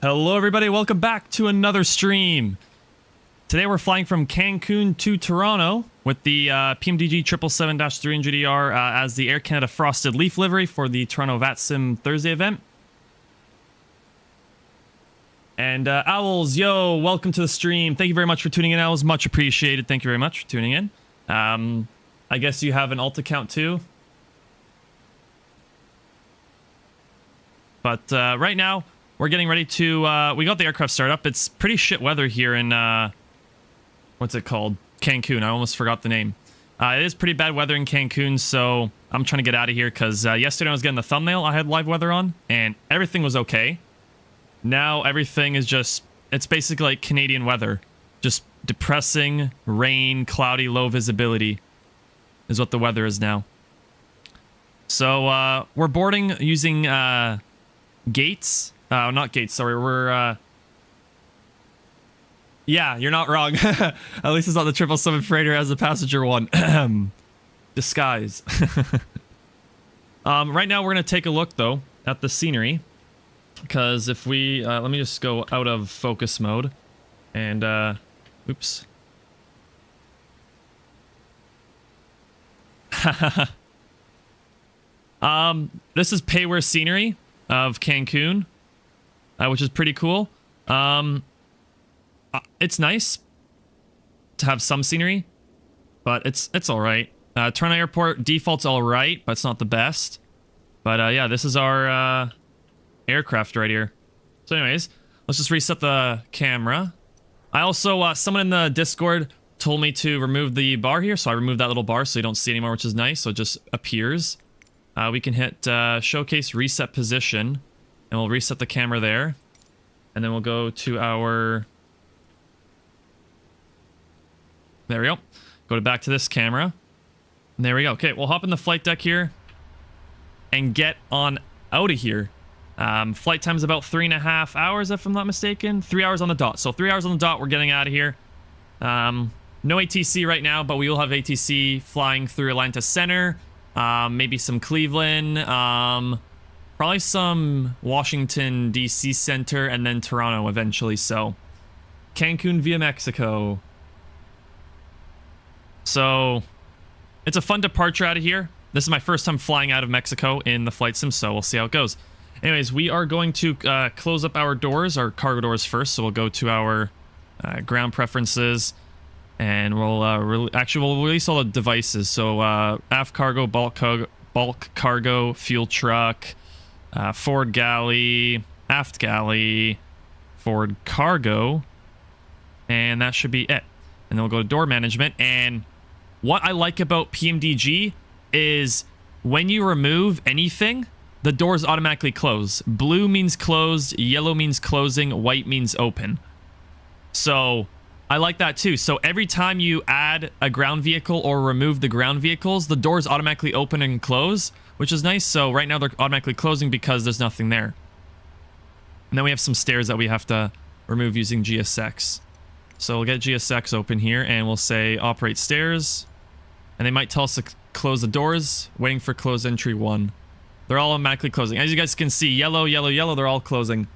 Hello everybody, welcome back to another stream. Today we're flying from Cancun to Toronto with the PMDG 777-3 and GDR as the Air Canada Frosted Leaf livery for the Toronto VATSIM Thursday event. And Owls, yo, welcome to the stream. Thank you very much for tuning in, Owls. Much appreciated. Thank you very much for tuning in. I guess you have an alt account too. But right now, we're getting ready to, we got the aircraft started up. It's pretty shit weather here in, what's it called? Cancun. I almost forgot the name. It is pretty bad weather in Cancun, so I'm trying to get out of here because yesterday I was getting the thumbnail. I had live weather on, and everything was okay. Now everything is just, it's basically like Canadian weather. Just depressing, rain, cloudy, low visibility is what the weather is now. So we're boarding using gates. Not gates, sorry. We're, yeah, you're not wrong. At least it's not the 777 freighter as the passenger one. disguise. Right now, we're going to take a look, though, at the scenery. Because if we... let me just go out of focus mode. And, oops. This is Payware Scenery of Cancun, which is pretty cool. It's nice to have some scenery, but it's all right. Toronto Airport default's all right, but it's not the best. But yeah, this is our aircraft right here. So anyways, let's just reset the camera. I also, someone in the Discord told me to remove the bar here, so I removed that little bar so you don't see it anymore, which is nice, so it just appears. We can hit showcase reset position, and we'll reset the camera there. And then we'll go to our... There we go. Go back to this camera. And there we go. Okay, we'll hop in the flight deck here and get on out of here. Flight time is about 3.5 hours, if I'm not mistaken. 3 hours on the dot. So 3 hours on the dot, we're getting out of here. No ATC right now, but we will have ATC flying through Atlanta Center. Maybe some Cleveland. Probably some Washington, D.C. Center, and then Toronto eventually. So Cancun via Mexico. So it's a fun departure out of here. This is my first time flying out of Mexico in the flight sim, so we'll see how it goes. Anyways, we are going to close up our doors, our cargo doors first. So we'll go to our ground preferences, and we'll we'll release all the devices. So aft cargo, bulk cargo, fuel truck, forward galley, aft galley, forward cargo, and that should be it. And then we'll go to door management. And what I like about PMDG is when you remove anything, the doors automatically close. Blue means closed, yellow means closing, white means open. So I like that too. So every time you add a ground vehicle or remove the ground vehicles, the doors automatically open and close, which is nice. So right now they're automatically closing because there's nothing there. And then we have some stairs that we have to remove using GSX. So we'll get GSX open here and we'll say operate stairs. And they might tell us to close the doors, waiting for close entry 1. They're all automatically closing. As you guys can see, yellow, yellow, yellow, they're all closing.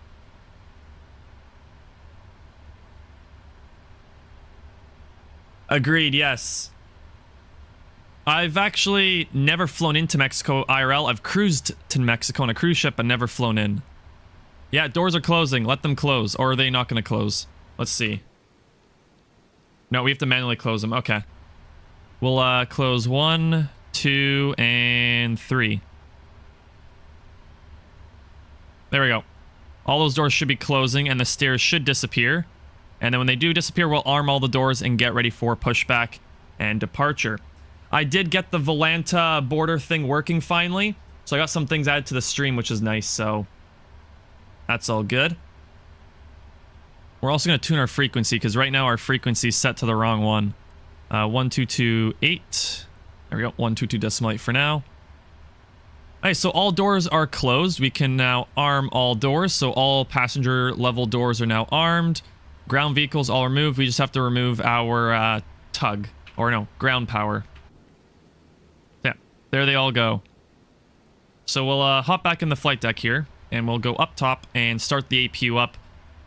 Agreed, yes. I've actually never flown into Mexico IRL. I've cruised to Mexico on a cruise ship, but never flown in. Yeah, doors are closing. Let them close. Or are they not going to close? Let's see. No, we have to manually close them. Okay. We'll close 1, 2, and 3. There we go. All those doors should be closing, and the stairs should disappear. And then when they do disappear, we'll arm all the doors and get ready for pushback and departure. I did get the Volanta border thing working finally. So I got some things added to the stream, which is nice. So that's all good. We're also going to tune our frequency because right now our frequency is set to the wrong one. 1228. There we go. 122.8 for now. All right, so all doors are closed. We can now arm all doors. So all passenger level doors are now armed. Ground vehicles all removed. We just have to remove our tug. Or no, ground power. Yeah, there they all go. So we'll hop back in the flight deck here. And we'll go up top and start the APU up.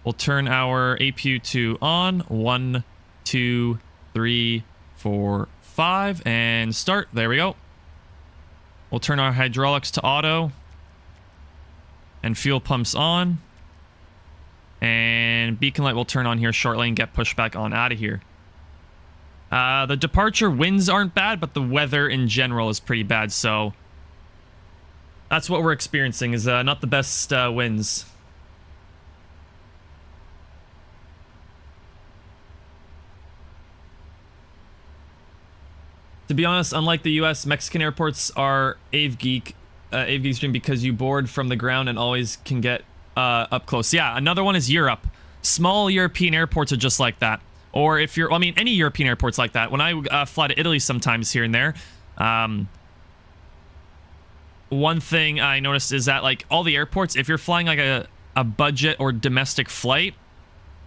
We'll turn our APU to on. 1, 2, 3, 4, 5. And start. There we go. We'll turn our hydraulics to auto. And fuel pumps on. And beacon light will turn on here shortly and get pushed back on out of here. The departure winds aren't bad, but the weather in general is pretty bad. So that's what we're experiencing, is not the best winds. To be honest, unlike the US, Mexican airports are AvGeek stream because you board from the ground and always can get up close. Yeah, another one is Europe. Small European airports are just like that. Or if you're, I mean, any European airports like that. When I fly to Italy sometimes here and there, one thing I noticed is that like all the airports, if you're flying like a budget or domestic flight,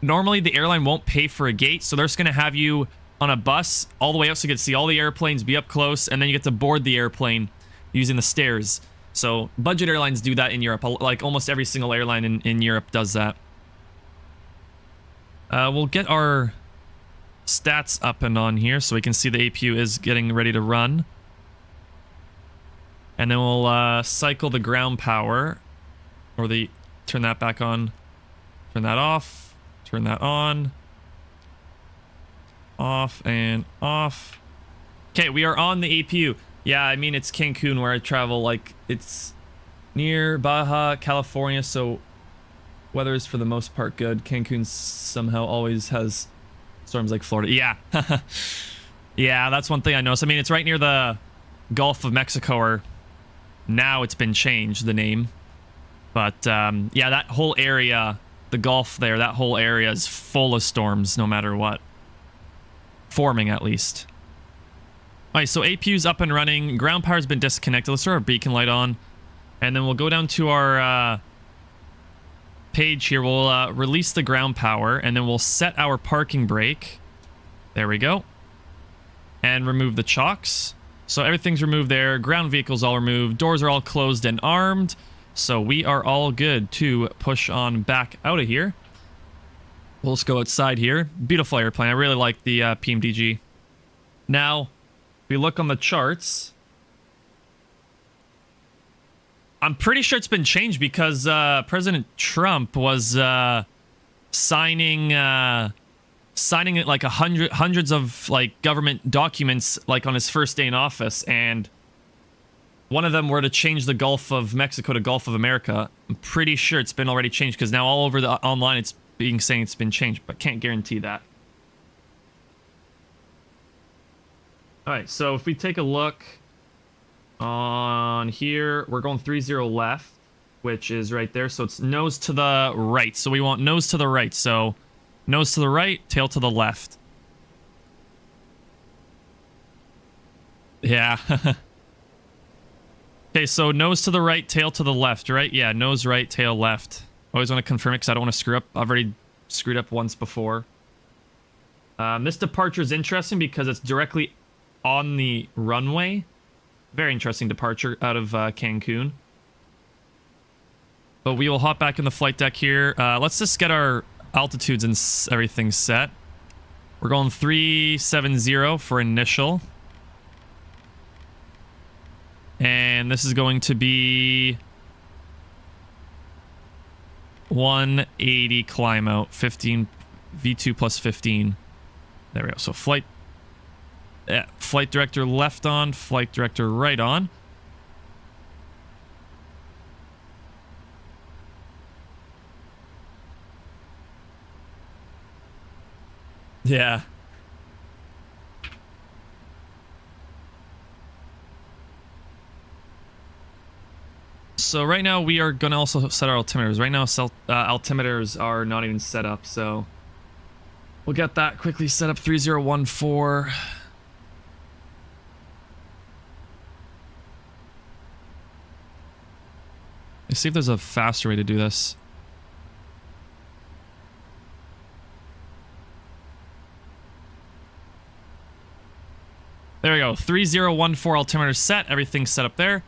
normally the airline won't pay for a gate, so they're just going to have you on a bus all the way up so you can see all the airplanes, be up close, and then you get to board the airplane using the stairs. So budget airlines do that in Europe. Like almost every single airline in Europe does that. We'll get our stats up and on here so we can see the APU is getting ready to run. And then we'll cycle the ground power, or turn that back on, turn that off, turn that on, off and off. Okay, we are on the APU. Yeah, I mean, it's Cancun where I travel. Like, it's near Baja, California, so weather is for the most part good. Cancun somehow always has storms like Florida. Yeah. Yeah, that's one thing I noticed. I mean, it's right near the Gulf of Mexico, or now it's been changed, the name. But, yeah, that whole area, the Gulf there, that whole area is full of storms no matter what. Forming, at least. Alright, so APU's up and running. Ground power's been disconnected. Let's throw our beacon light on. And then we'll go down to our page here. We'll release the ground power, and then we'll set our parking brake. There we go. And remove the chocks. So everything's removed there. Ground vehicles all removed. Doors are all closed and armed. So we are all good to push on back out of here. We'll just go outside here. Beautiful airplane. I really like the PMDG. Now, if we look on the charts, I'm pretty sure it's been changed because President Trump was signing like hundreds of like government documents like on his first day in office, and one of them were to change the Gulf of Mexico to Gulf of America. I'm pretty sure it's been already changed because now all over the online it's being saying it's been changed, but can't guarantee that. All right, so if we take a look on here, we're going 30 left, which is right there. So it's nose to the right. So we want nose to the right. So nose to the right, tail to the left. Yeah. Okay, so nose to the right, tail to the left, right? Yeah, nose right, tail left. Always want to confirm it because I don't want to screw up. I've already screwed up once before. This departure is interesting because it's directly on the runway. Very interesting departure out of Cancun. But we will hop back in the flight deck here. Let's just get our altitudes and everything set. We're going 370 for initial. And this is going to be 180 climb out, 15 V2 plus 15. There we go. So flight director left on, flight director right on. Yeah. So right now we are going to also set our altimeters. Right now altimeters are not even set up, so we'll get that quickly set up. 3014. Let's see if there's a faster way to do this. There we go. 3014 altimeter set. Everything's set up there.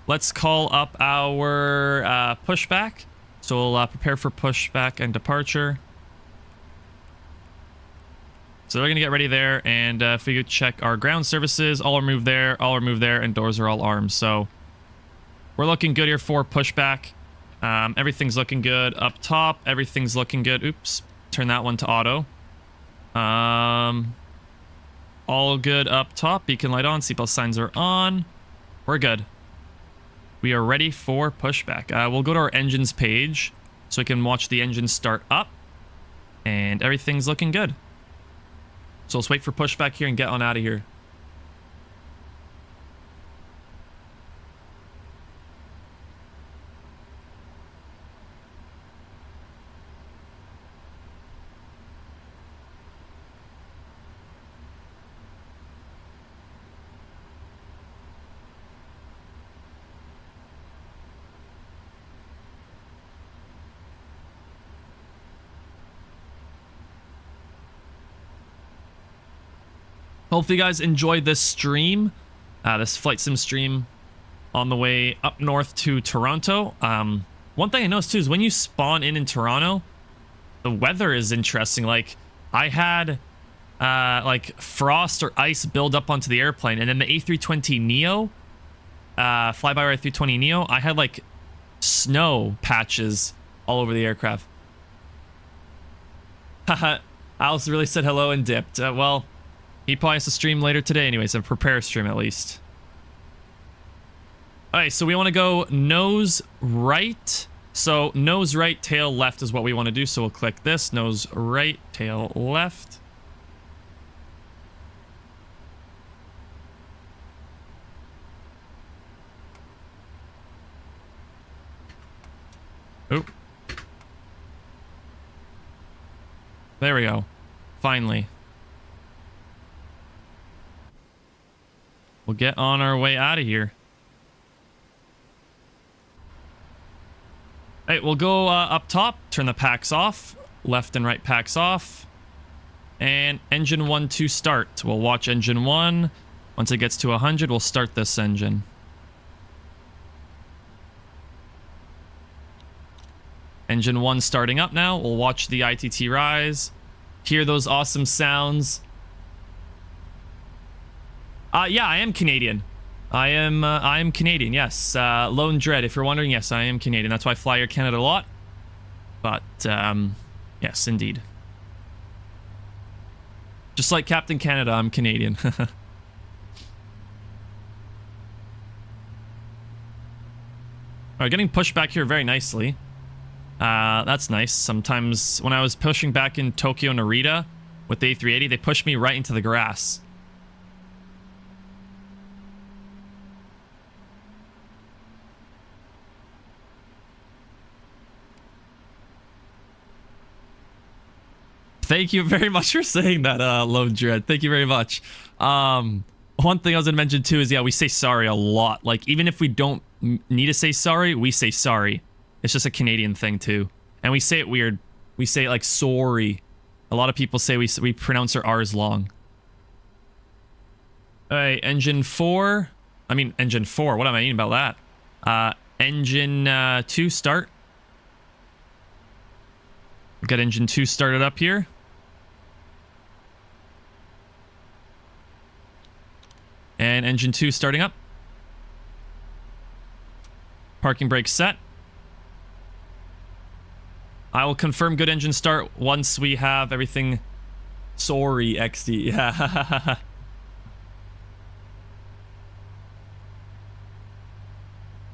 Let's call up our pushback. So we'll prepare for pushback and departure. So we're going to get ready there. And if we could check our ground services, all are moved there, and doors are all armed. So we're looking good here for pushback. Everything's looking good up top. Everything's looking good. Oops. Turn that one to auto. All good up top. Beacon light on. Seatbelt signs are on. We're good. We are ready for pushback. We'll go to our engines page so we can watch the engine start up. And everything's looking good. So let's wait for pushback here and get on out of here. Hopefully you guys enjoyed this stream, this flight sim stream on the way up north to Toronto. One thing I noticed too is when you spawn in Toronto, the weather is interesting. Like I had like frost or ice build up onto the airplane, and then the A320neo, flyby A320neo, I had like snow patches all over the aircraft. Haha, Alice really said hello and dipped. Well, he probably has to stream later today anyways, a prepare stream at least. Alright, so we want to go nose right. So nose right, tail left is what we want to do. So we'll click this, nose right, tail left. Oop. There we go. Finally. We'll get on our way out of here. All right, we'll go up top, turn the packs off, left and right packs off, and engine 1 to start. We'll watch engine 1. Once it gets to 100, we'll start this engine. Engine 1 starting up now. We'll watch the ITT rise, hear those awesome sounds. Yeah, I am Canadian. I am Canadian, yes. Lone Dread, if you're wondering, yes, I am Canadian. That's why I fly Air Canada a lot. But, yes, indeed. Just like Captain Canada, I'm Canadian. Alright, getting pushed back here very nicely. That's nice. Sometimes when I was pushing back in Tokyo Narita with the A380, they pushed me right into the grass. Thank you very much for saying that, Lone Dread. Thank you very much. One thing I was going to mention too is, yeah, we say sorry a lot. Like, even if we don't need to say sorry, we say sorry. It's just a Canadian thing too. And we say it weird. We say it like sorry. A lot of people say we pronounce our R's long. Alright, engine 4. I mean, engine 4. What am I meaning about that? Engine 2, start. We've got engine 2 started up here. And engine 2 starting up. Parking brake set. I will confirm good engine start once we have everything. Sorry, XD. Yeah.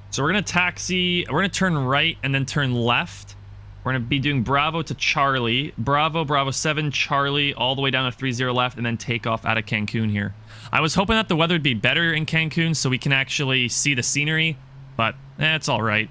So we're going to taxi. We're going to turn right and then turn left. We're going to be doing Bravo to Charlie. Bravo, Bravo 7, Charlie, all the way down to 30 left, and then take off out of Cancun here. I was hoping that the weather would be better in Cancun so we can actually see the scenery, but it's all right.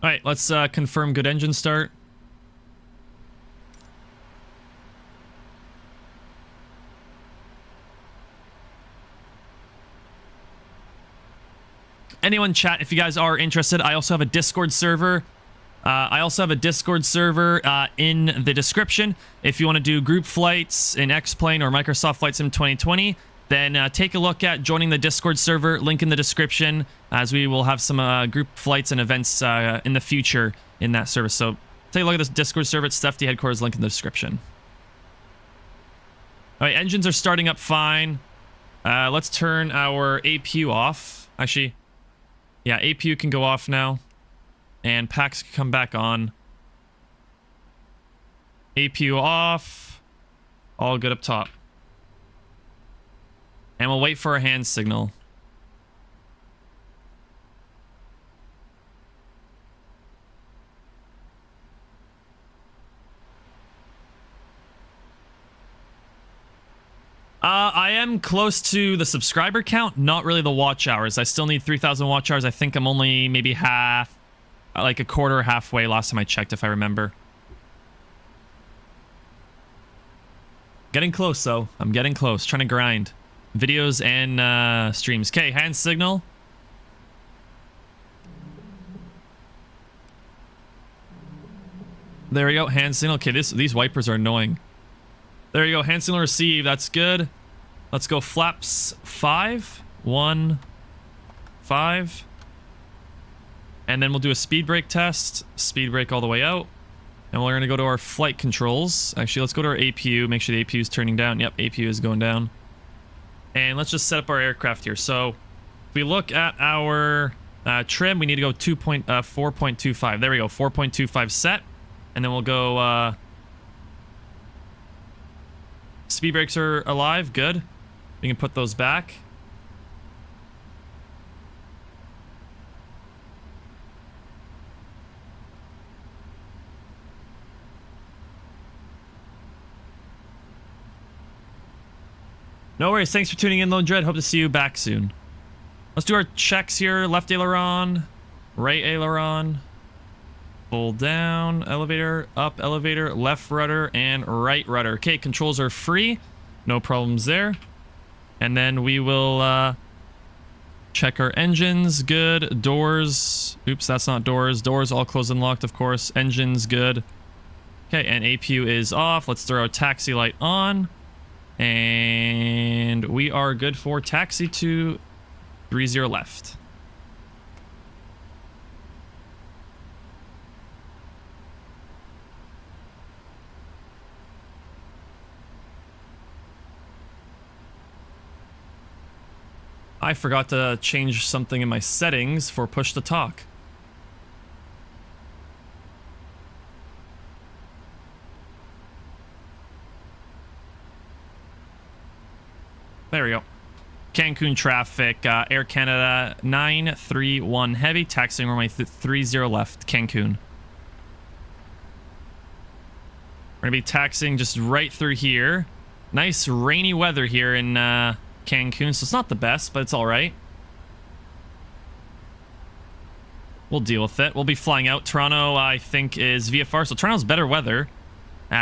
All right, let's confirm good engine start. Anyone chat if you guys are interested. I also have a Discord server. In the description. If you want to do group flights in X-Plane or Microsoft Flight Sim 2020, then take a look at joining the Discord server. Link in the description, as we will have some group flights and events in the future in that service. So take a look at this Discord server. It's TheftE headquarters. Link in the description. All right, engines are starting up fine. Let's turn our APU off. Actually, yeah, APU can go off now. And packs can come back on. APU off. All good up top. And we'll wait for a hand signal. I am close to the subscriber count, not really the watch hours. I still need 3,000 watch hours. I think I'm only maybe half, like a quarter, halfway last time I checked, if I remember. Getting close, though. I'm getting close, trying to grind. videos and streams. Okay, hand signal. There we go, hand signal. Okay, these wipers are annoying. There you go, hand signal received. That's good. Let's go flaps 5, 1, 5. And then we'll do a speed brake test. Speed brake all the way out. And we're going to go to our flight controls. Actually, let's go to our APU. Make sure the APU is turning down. Yep, APU is going down. And let's just set up our aircraft here. So if we look at our trim, we need to go 4.25. There we go, 4.25 set. And then we'll go... speed brakes are alive. Good. We can put those back. No worries. Thanks for tuning in, Lone Dread. Hope to see you back soon. Let's do our checks here. Left aileron, right aileron, pull down, elevator, up elevator, left rudder, and right rudder. Okay, controls are free. No problems there. And then we will check our engines. Good. Doors. Oops, that's not doors. Doors all closed and locked, of course. Engines, good. Okay, and APU is off. Let's throw a taxi light on. And we are good for taxi to 30 left. I forgot to change something in my settings for push to talk. There we go. Cancun traffic, Air Canada 931 heavy, taxiing runway 30 left, Cancun. We're gonna be taxiing just right through here. Nice rainy weather here in Cancun, so it's not the best, but it's all right. We'll deal with it. We'll be flying out. Toronto, I think, is VFR, so Toronto's better weather.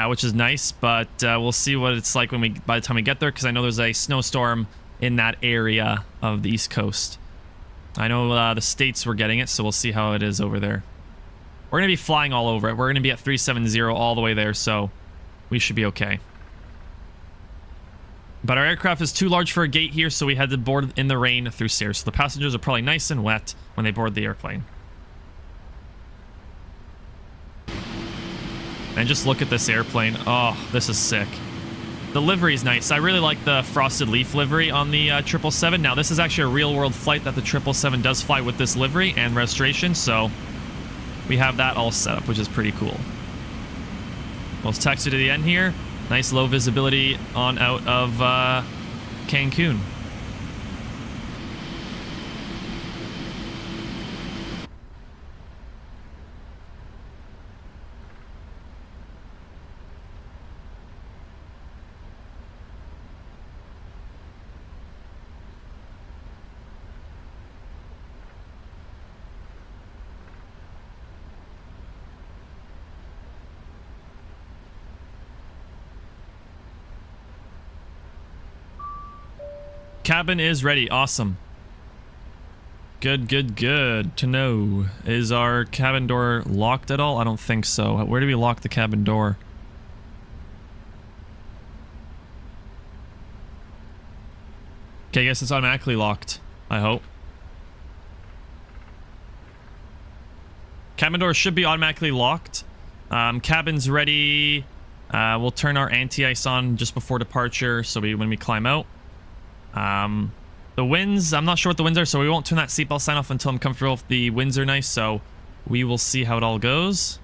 Which is nice, but we'll see what it's like when by the time we get there, because I know there's a snowstorm in that area of the East Coast. I know the States were getting it, so we'll see how it is over there. We're going to be flying all over it. We're going to be at 370 all the way there, so we should be okay. But our aircraft is too large for a gate here, so we had to board in the rain through stairs. So the passengers are probably nice and wet when they board the airplane. And just look at this airplane. Oh, this is sick. The livery is nice. I really like the frosted leaf livery on the 777. Now, this is actually a real-world flight that the 777 does fly with this livery and restoration, so we have that all set up, which is pretty cool. Let's taxi to the end here. Nice low visibility on out of Cancun. Cabin is ready. Awesome. Good, good, good to know. Is our cabin door locked at all? I don't think so. Where do we lock the cabin door? Okay, I guess it's automatically locked. I hope. Cabin door should be automatically locked. Cabin's ready. We'll turn our anti-ice on just before departure, so when we climb out. The winds, I'm not sure what the winds are, so we won't turn that seatbelt sign off until I'm comfortable if the winds are nice, so we will see how it all goes.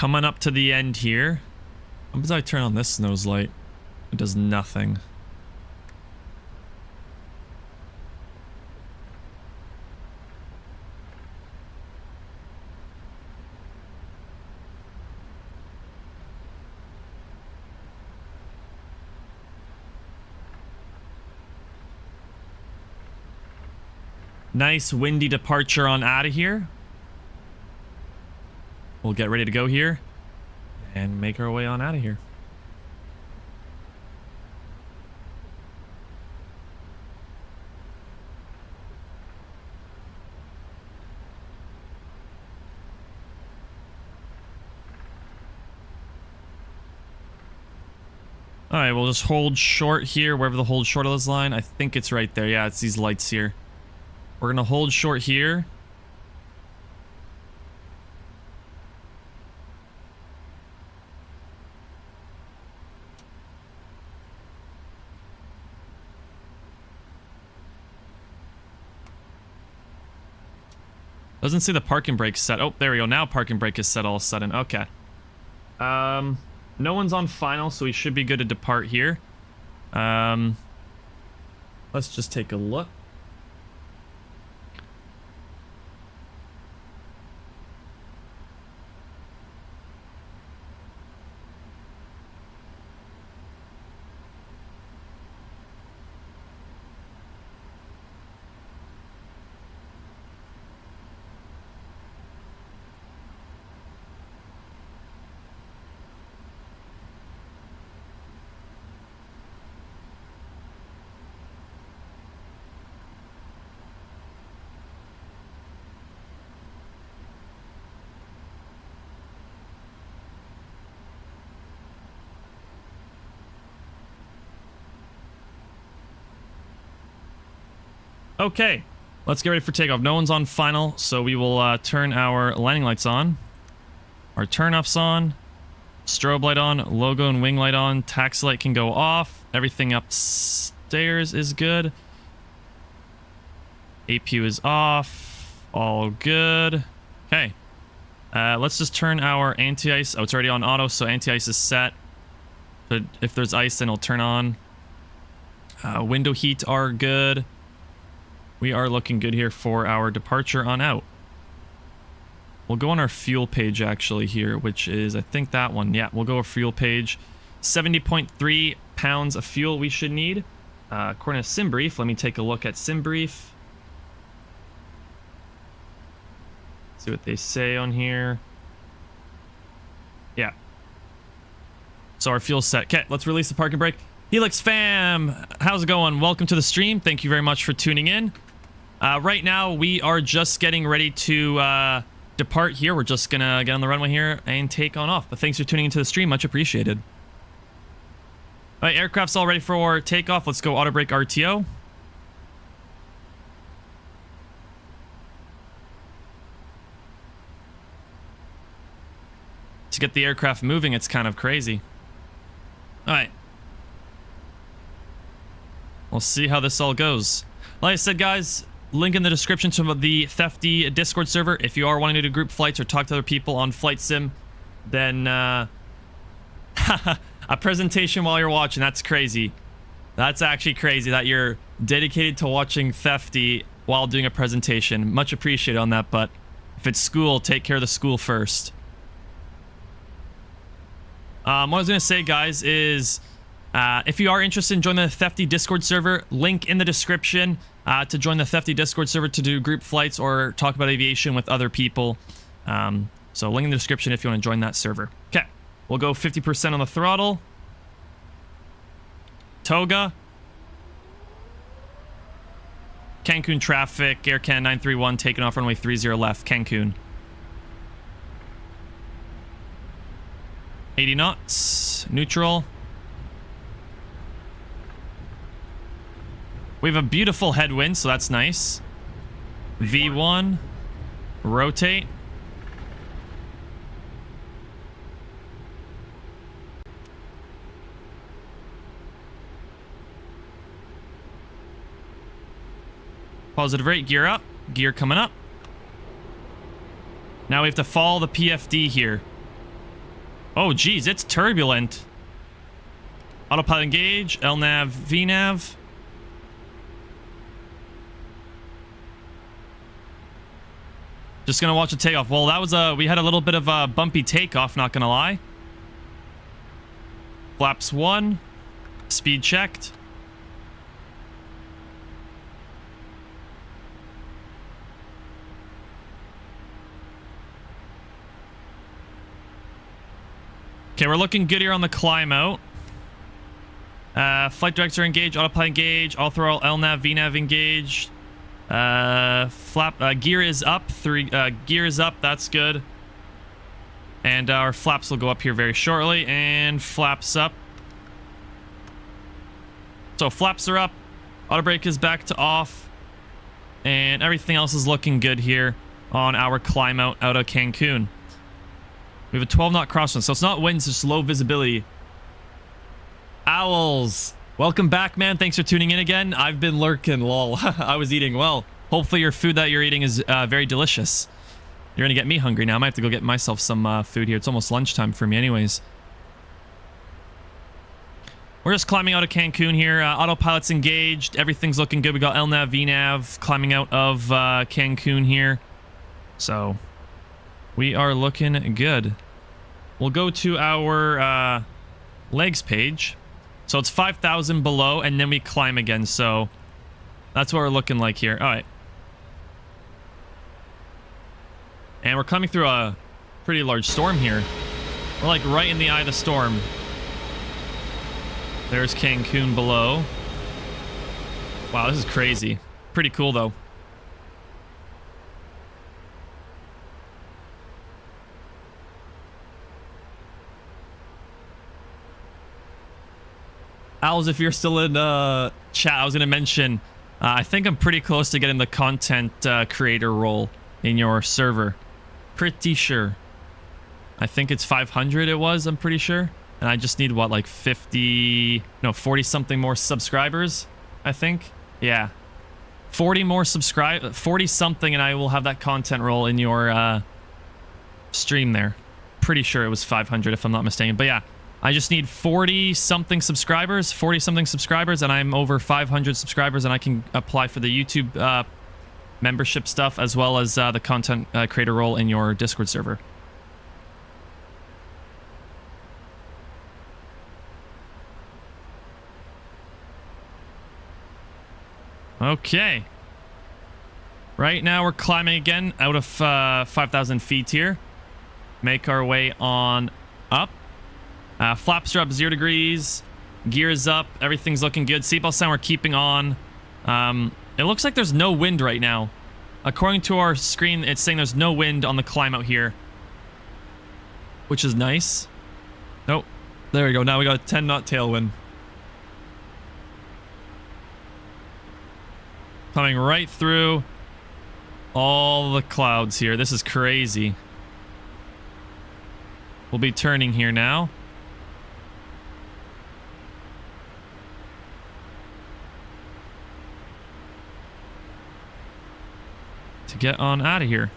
Coming up to the end here. What happens if I turn on this nose light? It does nothing. Nice windy departure on out of here. We'll get ready to go here and make our way on out of here. All right, we'll just hold short here, wherever the hold short is line. I think it's right there. Yeah, it's these lights here. We're gonna hold short here. Doesn't see the parking brake set. Oh, there we go. Now parking brake is set all of a sudden. Okay. No one's on final, so we should be good to depart here. Let's just take a look. Okay, let's get ready for takeoff. No one's on final, so we will turn our landing lights on. Our turn-offs on. Strobe light on. Logo and wing light on. Taxi light can go off. Everything upstairs is good. APU is off. All good. Okay. Let's just turn our anti-ice. Oh, it's already on auto, so anti-ice is set. But if there's ice, then it'll turn on. Window heat are good. We are looking good here for our departure on out. We'll go on our fuel page actually here, which is, I think that one. Yeah, we'll go a fuel page. 70.3 pounds of fuel we should need. According to SimBrief, let me take a look at SimBrief. See what they say on here. Yeah. So our fuel's set. Okay, let's release the parking brake. Helix fam, how's it going? Welcome to the stream. Thank you very much for tuning in. Right now, we are just getting ready to depart here. We're just gonna get on the runway here and take on off. But thanks for tuning into the stream. Much appreciated. All right, aircraft's all ready for takeoff. Let's go auto brake RTO. To get the aircraft moving, it's kind of crazy. All right. We'll see how this all goes. Like I said, guys, link in the description to the TheftE Discord server. If you are wanting to do group flights or talk to other people on Flight Sim, then a presentation while you're watching, that's crazy. That's actually crazy that you're dedicated to watching TheftE while doing a presentation. Much appreciated on that, but if it's school, take care of the school first. What I was going to say, guys, is if you are interested in joining the TheftE Discord server, link in the description to join the TheftE Discord server to do group flights or talk about aviation with other people. So link in the description if you want to join that server. Okay, we'll go 50% on the throttle. Toga. Cancun traffic, AirCan 931 taking off runway 30 left, Cancun. 80 knots, neutral. We have a beautiful headwind, so that's nice. V1, rotate. Positive rate, gear up, gear coming up. Now we have to follow the PFD here. Oh, geez, it's turbulent. Autopilot engage, LNAV, VNAV. Just gonna watch the takeoff. Well, that was we had a little bit of a bumpy takeoff, not gonna lie. Flaps 1. Speed checked. Okay, we're looking good here on the climb out. Flight director engaged, autopilot engaged, all throttle, LNAV, VNAV engaged. Gear is up. Gear is up. That's good. And our flaps will go up here very shortly. And flaps up. So flaps are up. Auto brake is back to off. And everything else is looking good here on our climb out of Cancun. We have a 12 knot crosswind, so it's not winds, it's just low visibility. Owls, welcome back, man. Thanks for tuning in again. I've been lurking, lol. I was eating well. Hopefully your food that you're eating is very delicious. You're gonna get me hungry now. I might have to go get myself some food here. It's almost lunchtime for me anyways. We're just climbing out of Cancun here. Autopilot's engaged. Everything's looking good. We got LNAV, VNAV climbing out of Cancun here. So we are looking good. We'll go to our legs page. So it's 5,000 below, and then we climb again. So that's what we're looking like here. All right. And we're coming through a pretty large storm here. We're like right in the eye of the storm. There's Cancun below. Wow, this is crazy. Pretty cool, though. Owls, if you're still in chat, I was going to mention, I think I'm pretty close to getting the content creator role in your server. Pretty sure. I think it's 500 it was, I'm pretty sure. And I just need, what, like 40 something more subscribers, I think. Yeah. 40 more 40 something, and I will have that content role in your stream there. Pretty sure it was 500 if I'm not mistaken. But yeah, I just need 40 something subscribers, and I'm over 500 subscribers, and I can apply for the YouTube membership stuff as well as the content creator role in your Discord server. Okay. Right now we're climbing again out of 5,000 feet here. Make our way on up. Flaps are up 0 degrees. Gear is up. Everything's looking good. Seatbelt sign we're keeping on. It looks like there's no wind right now. According to our screen, it's saying there's no wind on the climb out here, which is nice. Nope. There we go. Now we got a 10 knot tailwind. Coming right through all the clouds here. This is crazy. We'll be turning here now. To get on out of here.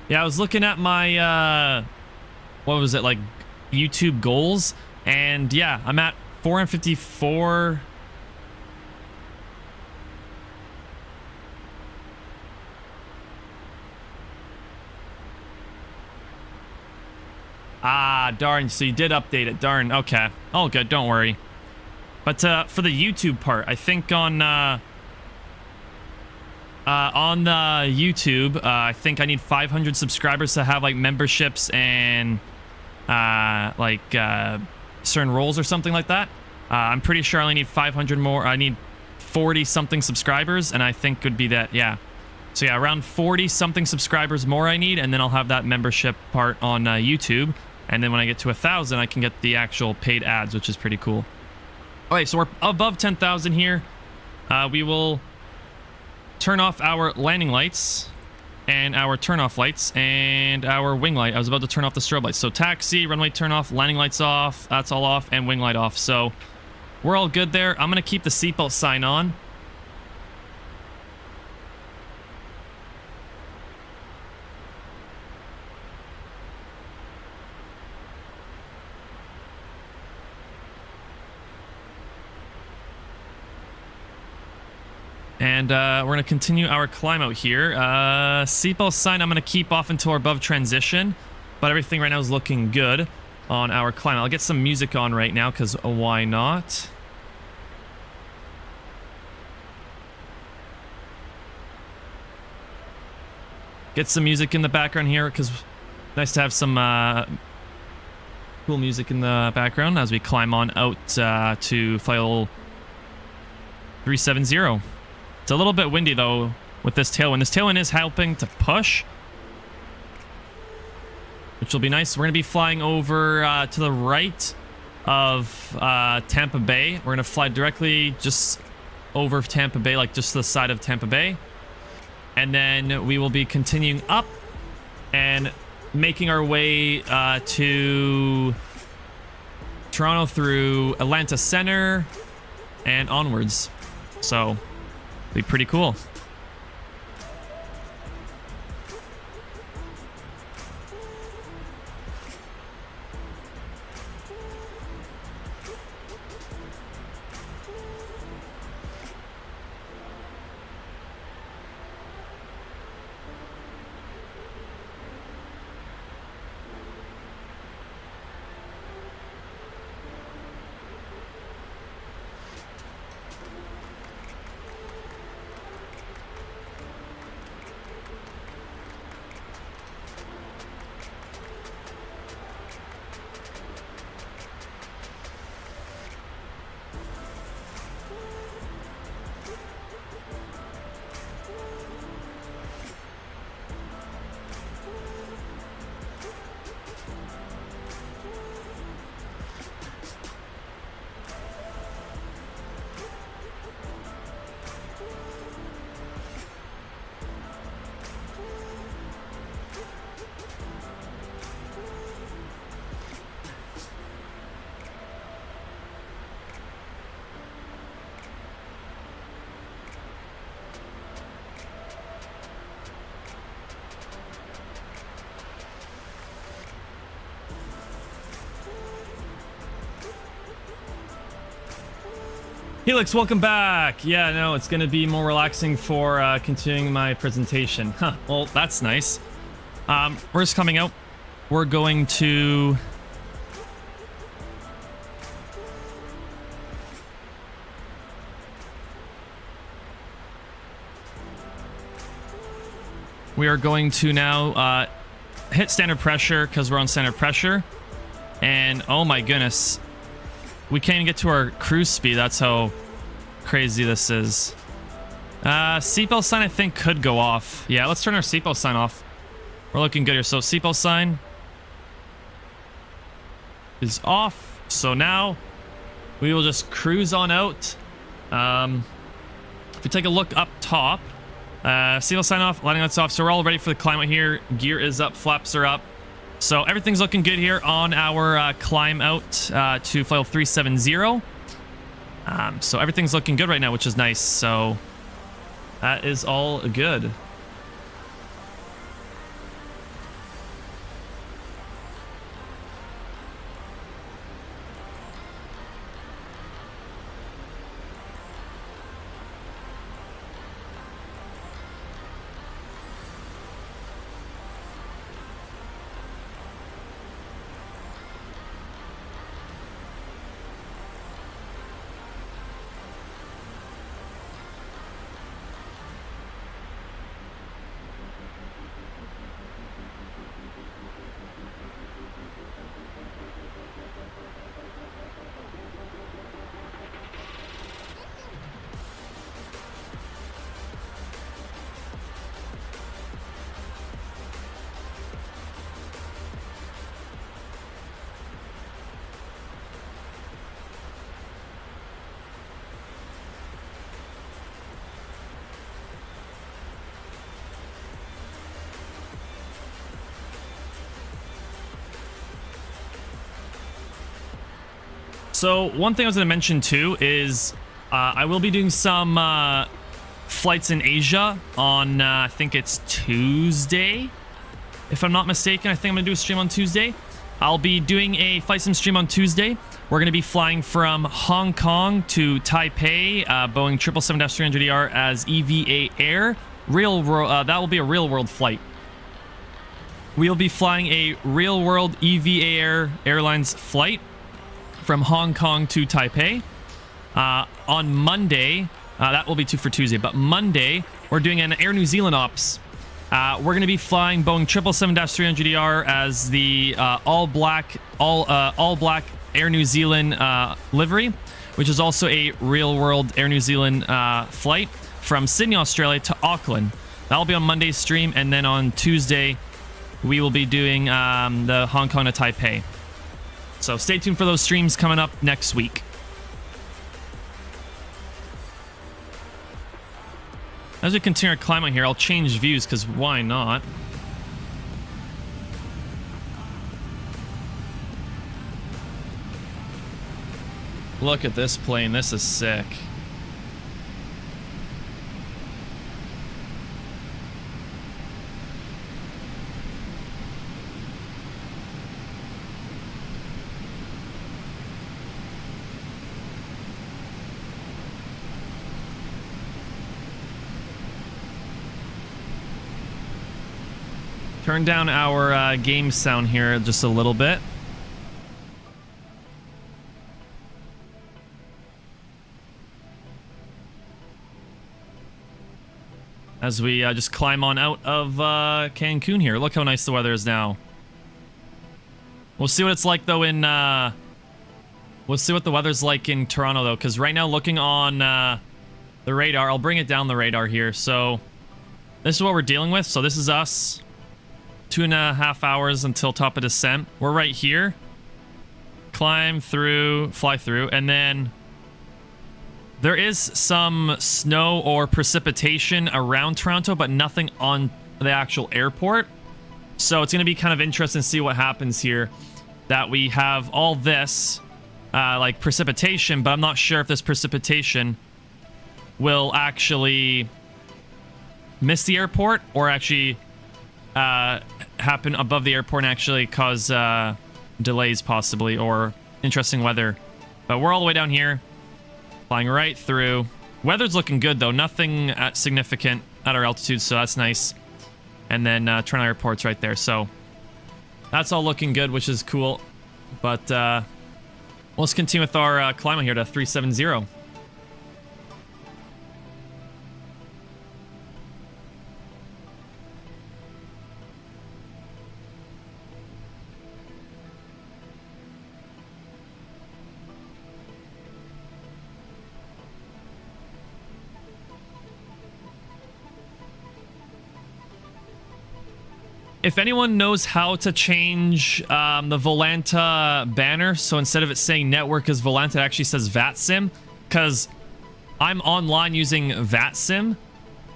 Yeah, I was looking at my, what was it, like, YouTube goals, and yeah, I'm at 454. Ah, darn, so you did update it, darn, okay. All good, don't worry. But for the YouTube part, I think on the YouTube, I think I need 500 subscribers to have like memberships and certain roles or something like that. I'm pretty sure I only need 500 more. I need 40 something subscribers, and I think would be that, yeah. So yeah, around 40 something subscribers more I need, and then I'll have that membership part on YouTube. And then when I get to 1,000, I can get the actual paid ads, which is pretty cool. Okay, so we're above 10,000 here. We will turn off our landing lights and our turn-off lights and our wing light. I was about to turn off the strobe lights. So taxi, runway turn off, landing lights off, that's all off, and wing light off. So we're all good there. I'm going to keep the seatbelt sign on. And we're going to continue our climb out here. Seatbelt sign I'm going to keep off until we're above transition. But everything right now is looking good on our climb. I'll get some music on right now because why not? Get some music in the background here because nice to have some cool music in the background as we climb on out to file 370. It's a little bit windy though with this tailwind. This tailwind is helping to push, which will be nice. We're going to be flying over to the right of Tampa Bay. We're going to fly directly just over Tampa Bay, like just to the side of Tampa Bay. And then we will be continuing up and making our way to Toronto through Atlanta Center and onwards. So, it'll be pretty cool. Helix, welcome back. Yeah, no, it's going to be more relaxing for continuing my presentation. Huh, well, that's nice. We're just coming out. We're going to... We are going to now hit standard pressure because we're on standard pressure. And oh my goodness. We can't even get to our cruise speed. That's how crazy this is. Seatbelt sign, I think, could go off. Yeah, let's turn our seatbelt sign off. We're looking good here. So seatbelt sign is off. So now we will just cruise on out. If we take a look up top, seatbelt sign off, landing lights off. So we're all ready for the climb out here. Gear is up, flaps are up. So everything's looking good here on our climb out to file 370. So everything's looking good right now, which is nice. So that is all good. So one thing I was going to mention too is I will be doing some flights in Asia on I think it's Tuesday, if I'm not mistaken. I think I'm going to do a stream on Tuesday. I'll be doing a flight sim stream on Tuesday We're going to be flying from Hong Kong to Taipei, Boeing 777-300ER as EVA Air. That will be a real-world flight. We'll be flying a real-world EVA Air Airlines flight from Hong Kong to Taipei. On Monday, that will be two for Tuesday, but Monday, we're doing an Air New Zealand ops. We're going to be flying Boeing 777-300ER as the all-black Air New Zealand livery, which is also a real-world Air New Zealand flight from Sydney, Australia to Auckland. That'll be on Monday's stream, and then on Tuesday, we will be doing the Hong Kong to Taipei. So stay tuned for those streams coming up next week. As we continue our climb out here, I'll change views, because why not? Look at this plane. This is sick. Turn down our game sound here just a little bit. As we just climb on out of Cancun here. Look how nice the weather is now. We'll see what it's like though in... we'll see what the weather's like in Toronto though, because right now looking on the radar, I'll bring it down the radar here. So this is what we're dealing with. So this is us. 2.5 hours until top of descent. We're right here. Climb through, fly through, and then there is some snow or precipitation around Toronto, but nothing on the actual airport. So it's going to be kind of interesting to see what happens here. That we have all this, like precipitation, but I'm not sure if this precipitation will actually miss the airport or actually happen above the airport and actually cause delays possibly, or interesting weather. But we're all the way down here, flying right through. Weather's looking good though, nothing significant at our altitude, so that's nice. And then Toronto Airport's right there, so that's all looking good, which is cool. But let's continue with our climb here to 370. If anyone knows how to change the Volanta banner, so instead of it saying network is Volanta, it actually says VATSIM, because I'm online using VATSIM,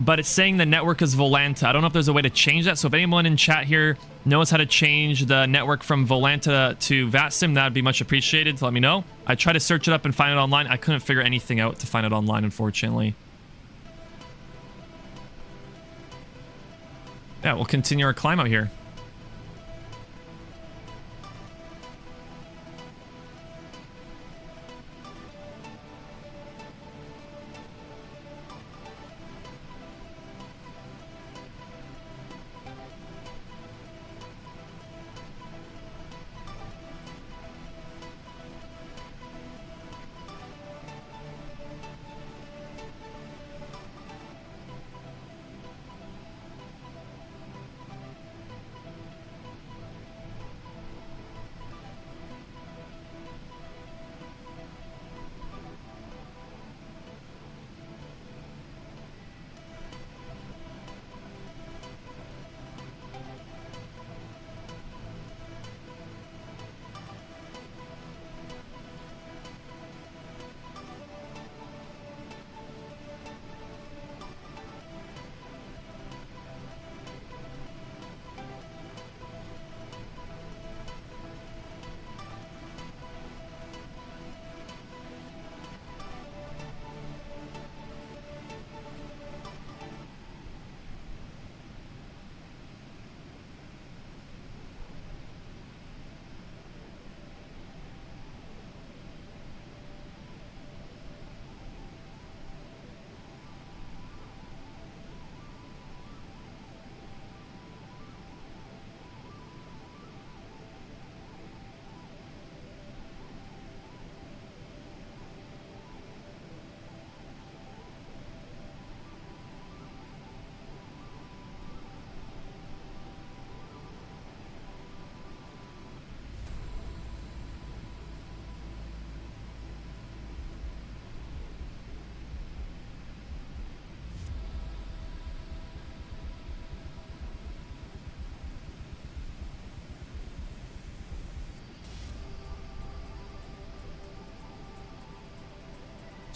but it's saying the network is Volanta. I don't know if there's a way to change that, so if anyone in chat here knows how to change the network from Volanta to VATSIM, that would be much appreciated to let me know. I tried to search it up and find it online. I couldn't figure anything out to find it online, unfortunately. Yeah, we'll continue our climb out here.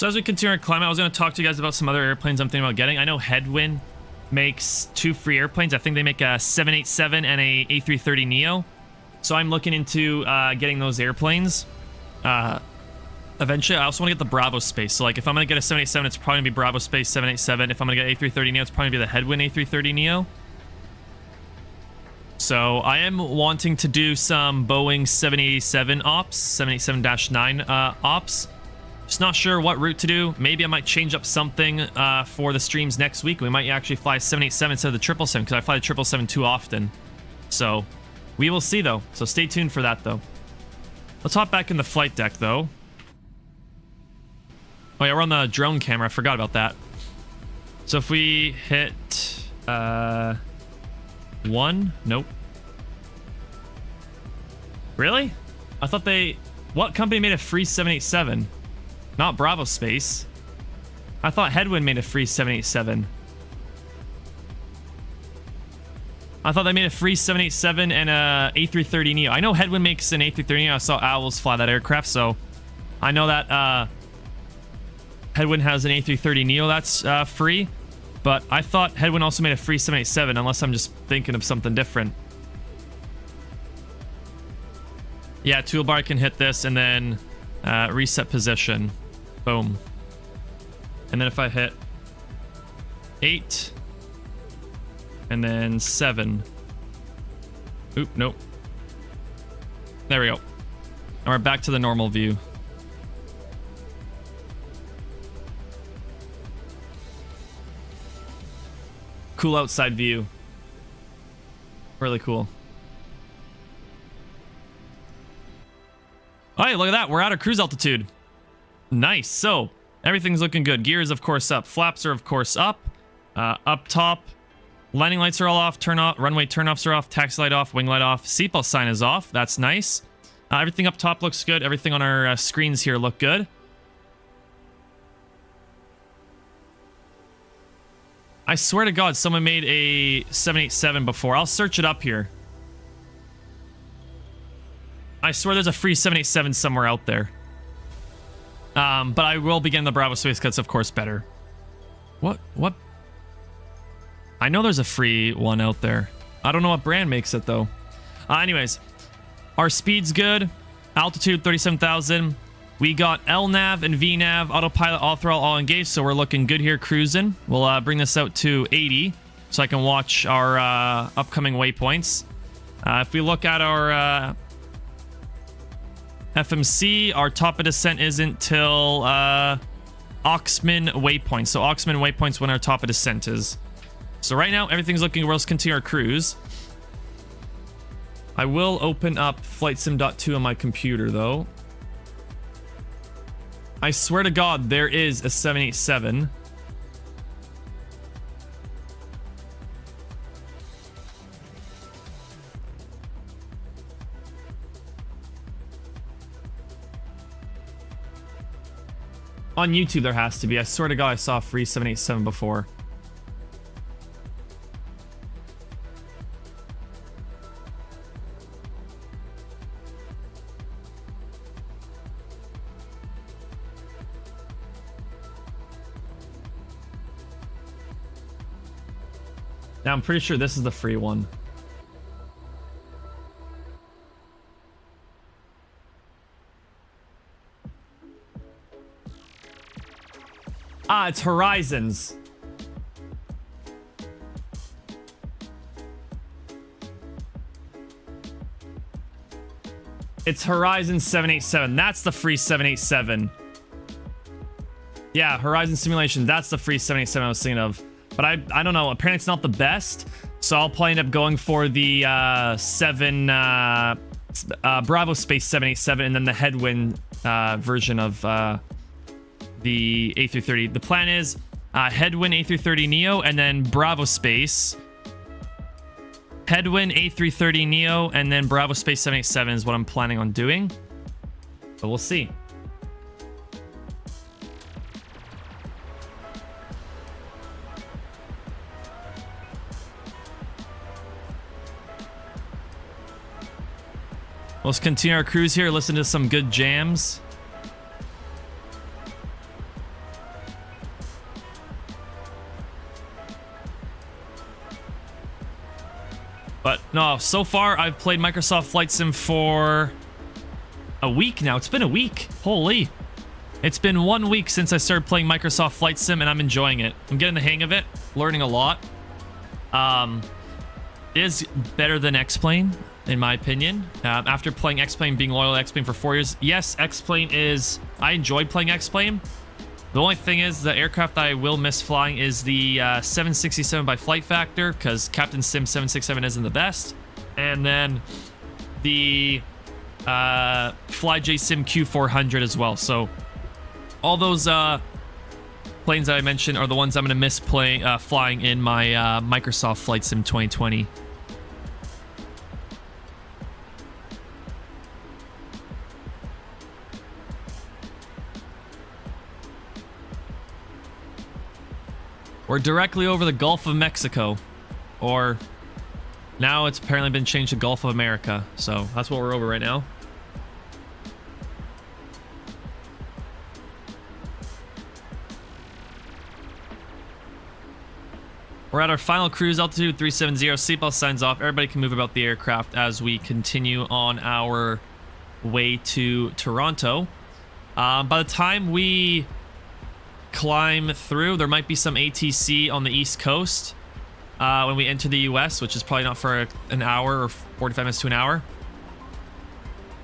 So as we continue our climb, I was going to talk to you guys about some other airplanes I'm thinking about getting. I know Headwind makes 2 free airplanes. I think they make a 787 and a A330neo. So I'm looking into getting those airplanes. Eventually, I also want to get the Bravo Space. So like if I'm going to get a 787, it's probably going to be Bravo Space 787. If I'm going to get A330neo, it's probably going to be the Headwind A330neo. So I am wanting to do some Boeing 787 ops, 787-9 ops. Just not sure what route to do. Maybe I might change up something for the streams next week. We might actually fly 787 instead of the 777 because I fly the 777 too often. So we will see though. So stay tuned for that though. Let's hop back in the flight deck though. Oh yeah, we're on the drone camera. I forgot about that. So if we hit 1, nope. Really? I thought they... What company made a free 787? Not Bravo Space. I thought Headwind made a free 787. I thought they made a free 787 and a A330neo. I know Headwind makes an A330neo. I saw Owls fly that aircraft, so I know that Headwind has an A330neo that's free. But I thought Headwind also made a free 787, unless I'm just thinking of something different. Yeah, toolbar can hit this and then reset position. Boom. And then if I hit 8 and then 7. Oop, nope. There we go. And we're back to the normal view. Cool outside view. Really cool. Oh, hey, look at that. We're out of cruise altitude. Nice. So, everything's looking good. Gear is, of course, up. Flaps are, of course, up. Up top. Landing lights are all off. Runway turnoffs are off. Taxi light off. Wing light off. Seatbelt sign is off. That's nice. Everything up top looks good. Everything on our screens here look good. I swear to God, someone made a 787 before. I'll search it up here. I swear there's a free 787 somewhere out there. But I will begin the Bravo Space because, of course, better. What? I know there's a free one out there. I don't know what brand makes it, though. Anyways, our speed's good. Altitude, 37,000. We got LNAV and VNAV, autopilot, all throttle, all engaged, so we're looking good here cruising. We'll bring this out to 80 so I can watch our upcoming waypoints. If we look at our FMC, our top of descent isn't till Oxman waypoint. So Oxman waypoint's when our top of descent is. So right now, everything's looking well. Let's continue our cruise. I will open up FlightSim.2 on my computer, though. I swear to God, there is a 787. On YouTube, there has to be. I swear to God, I saw a free 787 before. Now, I'm pretty sure this is the free one. Ah, it's Horizons. It's Horizon 787. That's the free 787. Yeah, Horizon Simulation. That's the free 787 I was thinking of. But I don't know. Apparently it's not the best. So I'll probably end up going for the Bravo Space 787 and then the Headwind version of the A330. The plan is Headwind A330neo and then Bravo Space. Headwind A330neo and then Bravo Space 787 is what I'm planning on doing. But we'll see. Let's continue our cruise here. Listen to some good jams. But no, so far I've played Microsoft Flight Sim for a week now. It's been a week. Holy. It's been 1 week since I started playing Microsoft Flight Sim, and I'm enjoying it. I'm getting the hang of it, learning a lot. It is better than X-Plane, in my opinion. After playing X-Plane, being loyal to X-Plane for 4 years, yes, X-Plane is... I enjoyed playing X-Plane. The only thing is, the aircraft that I will miss flying is the 767 by Flight Factor, because Captain Sim 767 isn't the best. And then the FlyJ Sim Q400 as well. So all those planes that I mentioned are the ones I'm going to miss flying in my Microsoft Flight Sim 2020. We're directly over the Gulf of Mexico, or now it's apparently been changed to Gulf of America, so that's what we're over right now. We're at our final cruise altitude, 370. Seatbelt signs off. Everybody can move about the aircraft as we continue on our way to Toronto. By the time we climb through, there might be some ATC on the East Coast when we enter the US, which is probably not for an hour or 45 minutes to an hour.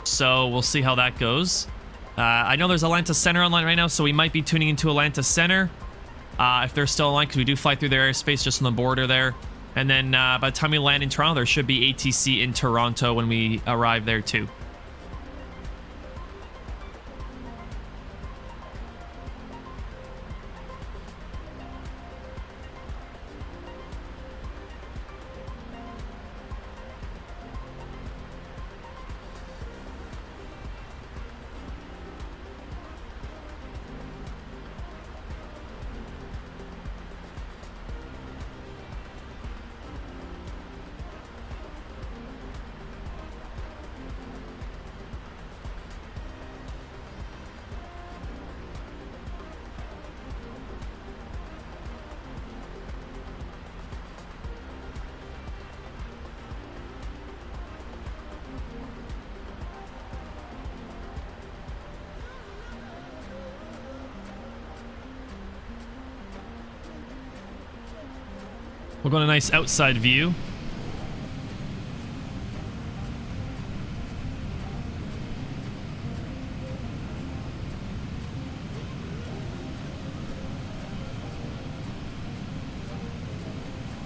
So we'll see how that goes. I know there's Atlanta Center online right now, so we might be tuning into Atlanta Center if they're still online, because we do fly through their airspace just on the border there. And then by the time we land in Toronto, there should be ATC in Toronto when we arrive there too. We'll go to a nice outside view.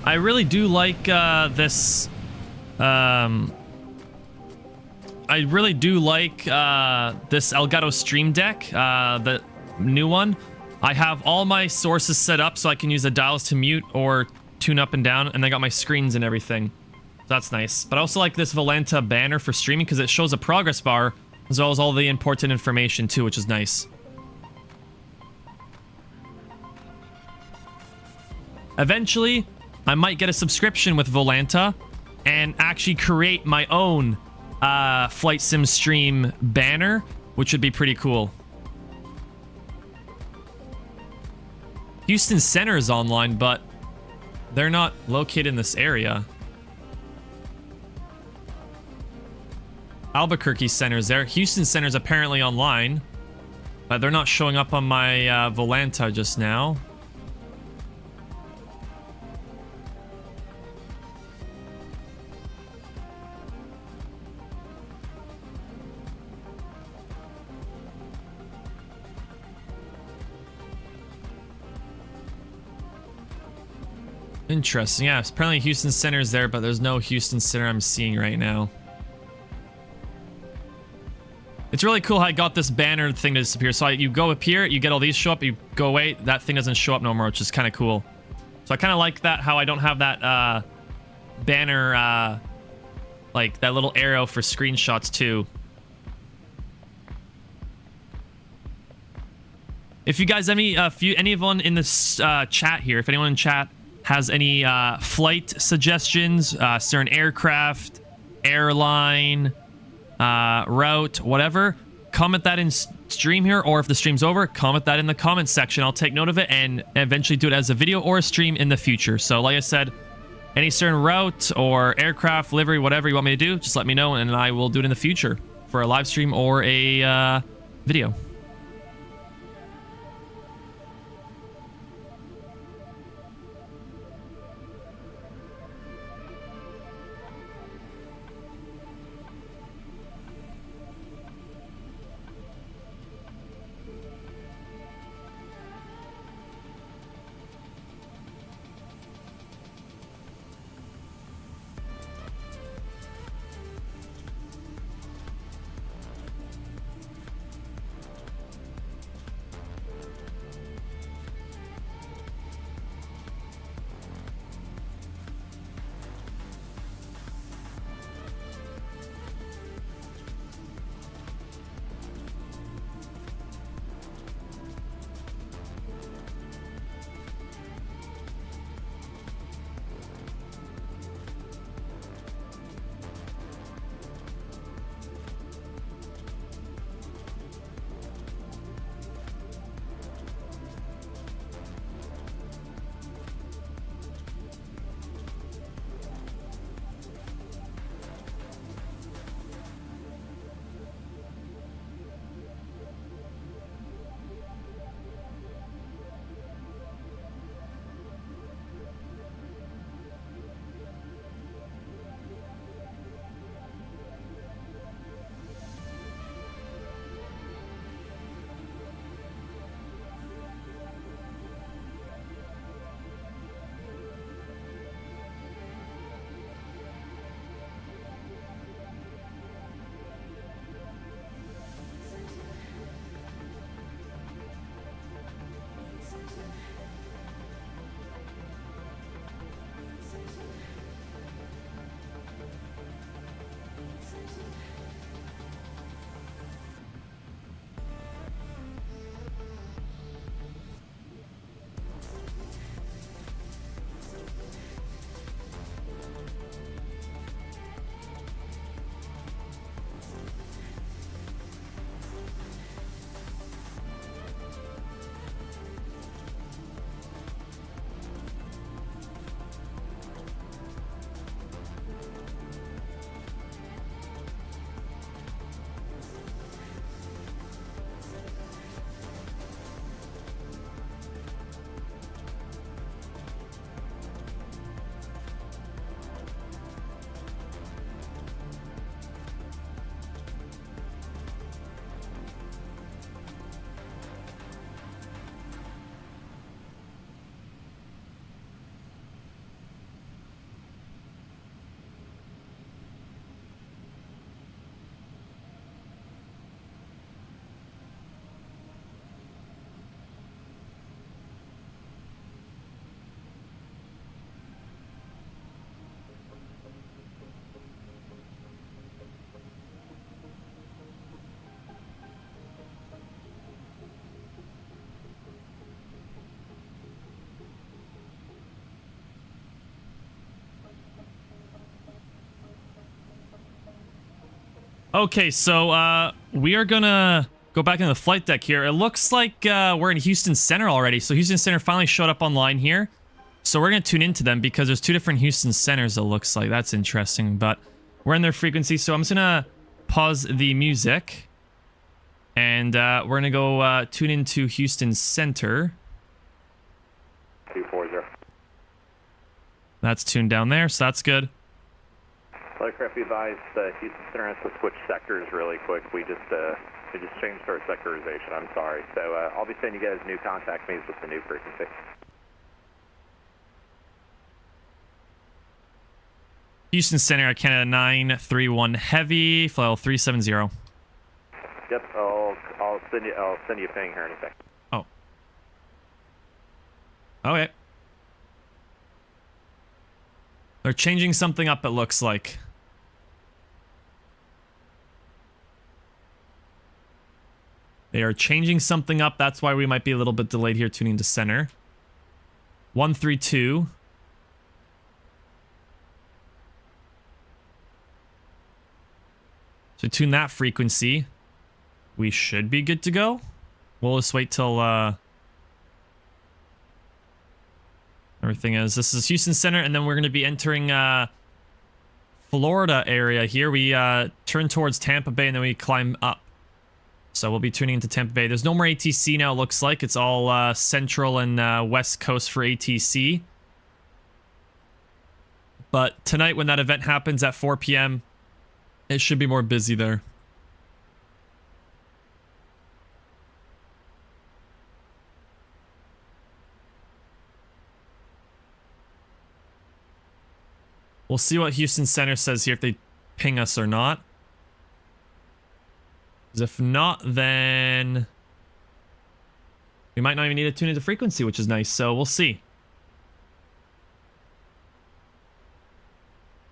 I really do like this. I really do like this Elgato Stream Deck, the new one. I have all my sources set up so I can use the dials to mute or tune up and down, and I got my screens and everything. So that's nice. But I also like this Volanta banner for streaming because it shows a progress bar as well as all the important information too, which is nice. Eventually, I might get a subscription with Volanta and actually create my own Flight Sim stream banner, which would be pretty cool. Houston Center is online, but they're not located in this area. Albuquerque Center's there. Houston Center's apparently online, but they're not showing up on my Volanta just now. Interesting. Yeah, apparently Houston Center is there, but there's no Houston Center I'm seeing right now. It's really cool how I got this banner thing to disappear. So you go up here, you get all these show up, you go away, that thing doesn't show up no more, which is kind of cool. So I kind of like that, how I don't have that banner, like that little arrow for screenshots too. If you guys, anyone in this chat here, if anyone in chat has any flight suggestions, certain aircraft, airline, route, whatever, comment that in stream here, or if the stream's over, comment that in the comments section. I'll take note of it and eventually do it as a video or a stream in the future. So like I said, Any certain route or aircraft, livery, whatever you want me to do, just let me know, and I will do it in the future for a live stream or a video. Okay, so we are gonna go back into the flight deck here. It looks like we're in Houston Center already. So Houston Center finally showed up online here. So we're gonna tune into them because there's two different Houston Centers, it looks like. That's interesting, but we're in their frequency. So I'm just gonna pause the music. And we're gonna go tune into Houston Center. 240. That's tuned down there, so that's good. Aircraft be advised, Houston Center has to switch sectors really quick. We just changed our sectorization. I'm sorry. So I'll be sending you guys new contact me's with the new frequency. Houston Center, Canada 931 Heavy, flight level 370. Yep, I'll send you a ping here in a second. Oh. Okay. They're changing something up, it looks like. They are changing something up. That's why we might be a little bit delayed here tuning to center. 132. So tune that frequency. We should be good to go. We'll just wait till... There everything is. This is Houston Center, and then we're going to be entering Florida area here. We turn towards Tampa Bay, and then we climb up. So we'll be tuning into Tampa Bay. There's no more ATC now, it looks like. It's all Central and West Coast for ATC. But tonight, when that event happens at 4 p.m., it should be more busy there. We'll see what Houston Center says here, if they ping us or not. Because if not, then we might not even need to tune into frequency, which is nice. So we'll see.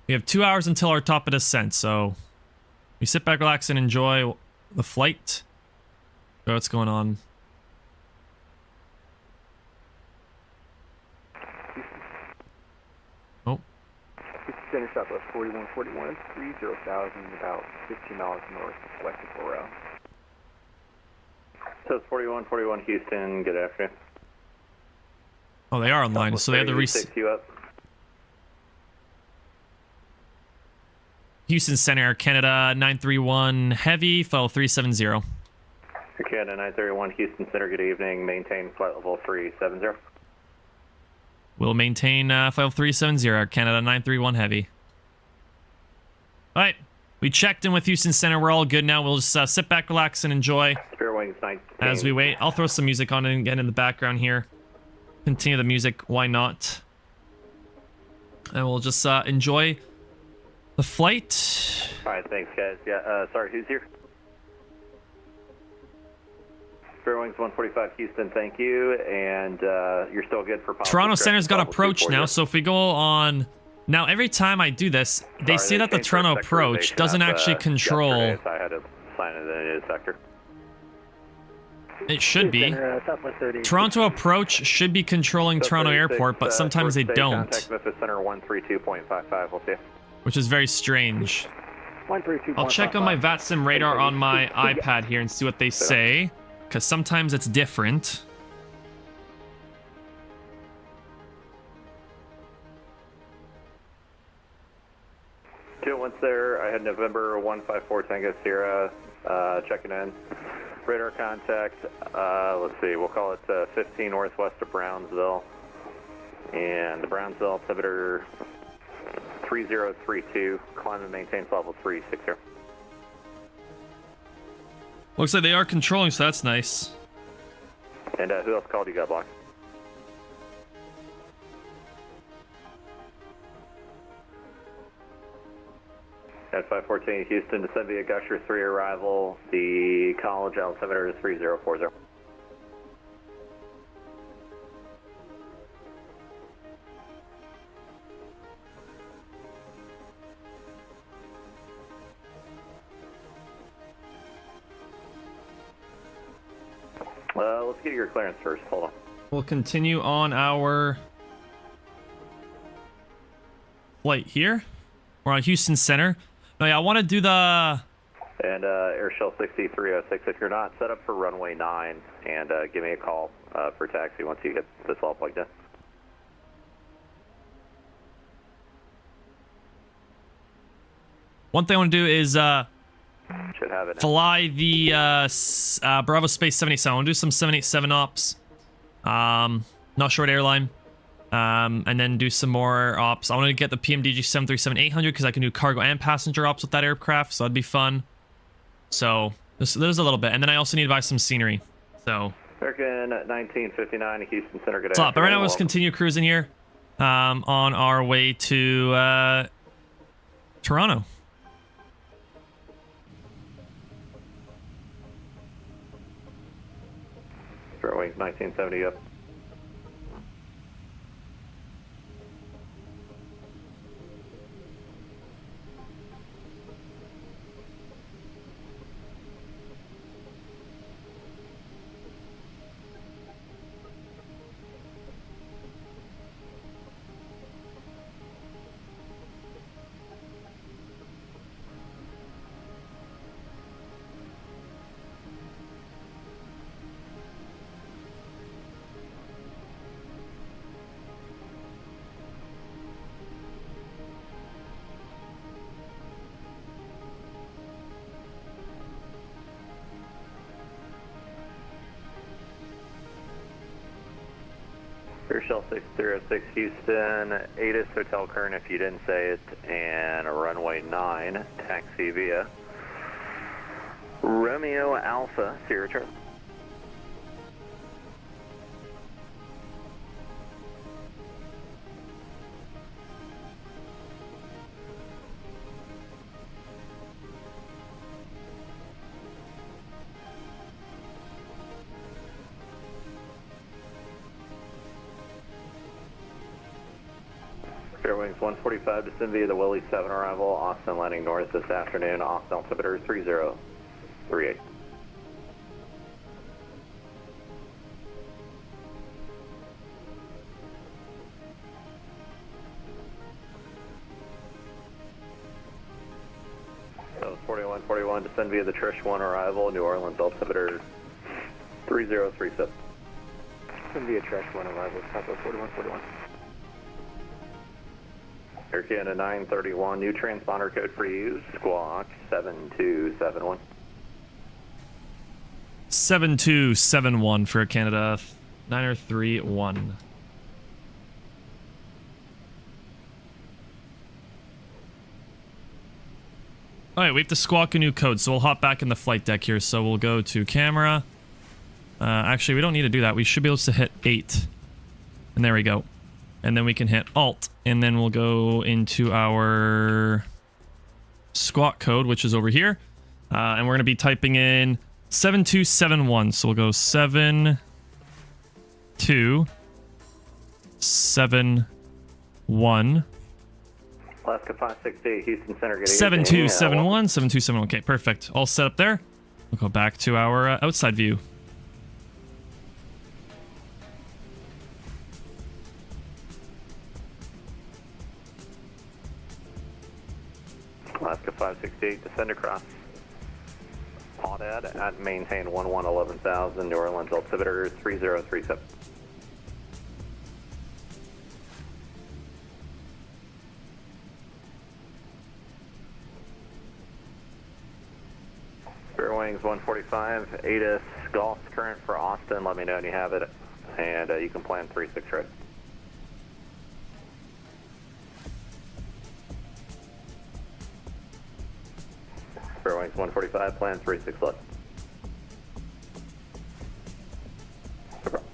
We have 2 hours until our top of descent, so we sit back, relax, and enjoy the flight. So what's going on? Oh. Center Southwest 4141, 30,000, about 15 miles northwest of Laurel. So it's 4141 Houston, good afternoon. Oh, they are online, so they have the Pick you up. Houston Center, Air Canada 931 Heavy, FL 370. Air Canada 931 Houston Center, good evening. Maintain flight level 370. We'll maintain file 370, Air Canada 931 Heavy. All right, we checked in with Houston Center. We're all good now. We'll just sit back, relax, and enjoy Spirit Wings 19. as we wait. I'll throw some music on again in the background here. Continue the music, why not? And we'll just enjoy the flight. All right, thanks, guys. Yeah, sorry, who's here? Spirit Wings 145 Houston, thank you. And you're still good for Toronto Center's got approach now, so if we go on... Now, every time I do this, they say that the Toronto approach doesn't actually control... So I had to sign it in a sector. It should be. Toronto approach should be controlling Toronto Airport, but sometimes they don't. Contact Memphis Center 132.55, we'll see you. Which is very strange. I'll check on my VATSIM radar on my iPad here and see what they say, because sometimes it's different. Once there, I had November 154 Tango Sierra checking in. Radar contact, let's see, we'll call it 15 northwest of Brownsville. And the Brownsville altimeter 3032, climb and maintain level 360. Looks like they are controlling, so that's nice. And who else called you? Got blocked. At 514 Houston, descend via Gusher 3 arrival. The college altimeter is 3040. Let's get your clearance first. Hold on. We'll continue on our flight here. We're on Houston Center. No, yeah, I want to do the... And Airshell 6306, if you're not set up for runway 9, and give me a call for taxi once you get this all plugged in. One thing I want to do is Should have it. fly the Bravo Space 787. I want to do some 787 ops. Not sure what airline. And then do some more ops. I want to get the PMDG 737-800 because I can do cargo and passenger ops with that aircraft, so that'd be fun. So there's a little bit, and then I also need to buy some scenery. So American 1959 Houston Center. Good but right now let's continue cruising here, on our way to Toronto. Wings 1970 up. Clear Shell 606 Houston, Atis Hotel Kern if you didn't say it, and runway 9, taxi via Romeo Alpha, Sierra Charlie. Fairwings 145 descend via the Willie 7 arrival, Austin landing north this afternoon, Austin altimeter 3038. So 4141 descend via the Trish 1 arrival, New Orleans altimeter 3037. Descend via Trish 1 arrival, Southwest 4141. Air Canada 931, new transponder code for you, Squawk 7271. 7271 for Canada 931. All right, we have to squawk a new code, so we'll hop back in the flight deck here. So we'll go to camera. Actually, we don't need to do that. We should be able to hit 8. And there we go. And then we can hit Alt, and then we'll go into our squawk code, which is over here. And we're going to be typing in 7271. So we'll go 7271. Alaska 568, Houston Center, good evening. 7271, 7271. Okay, perfect. All set up there. We'll go back to our outside view. Alaska 568, descend across Audad at maintain 11,000, New Orleans altimeter 3037. Fairwings 145, ATIS Golf current for Austin, let me know when you have it, and you can plan 36 right. Fairwings 145, plan 36 left. No problem.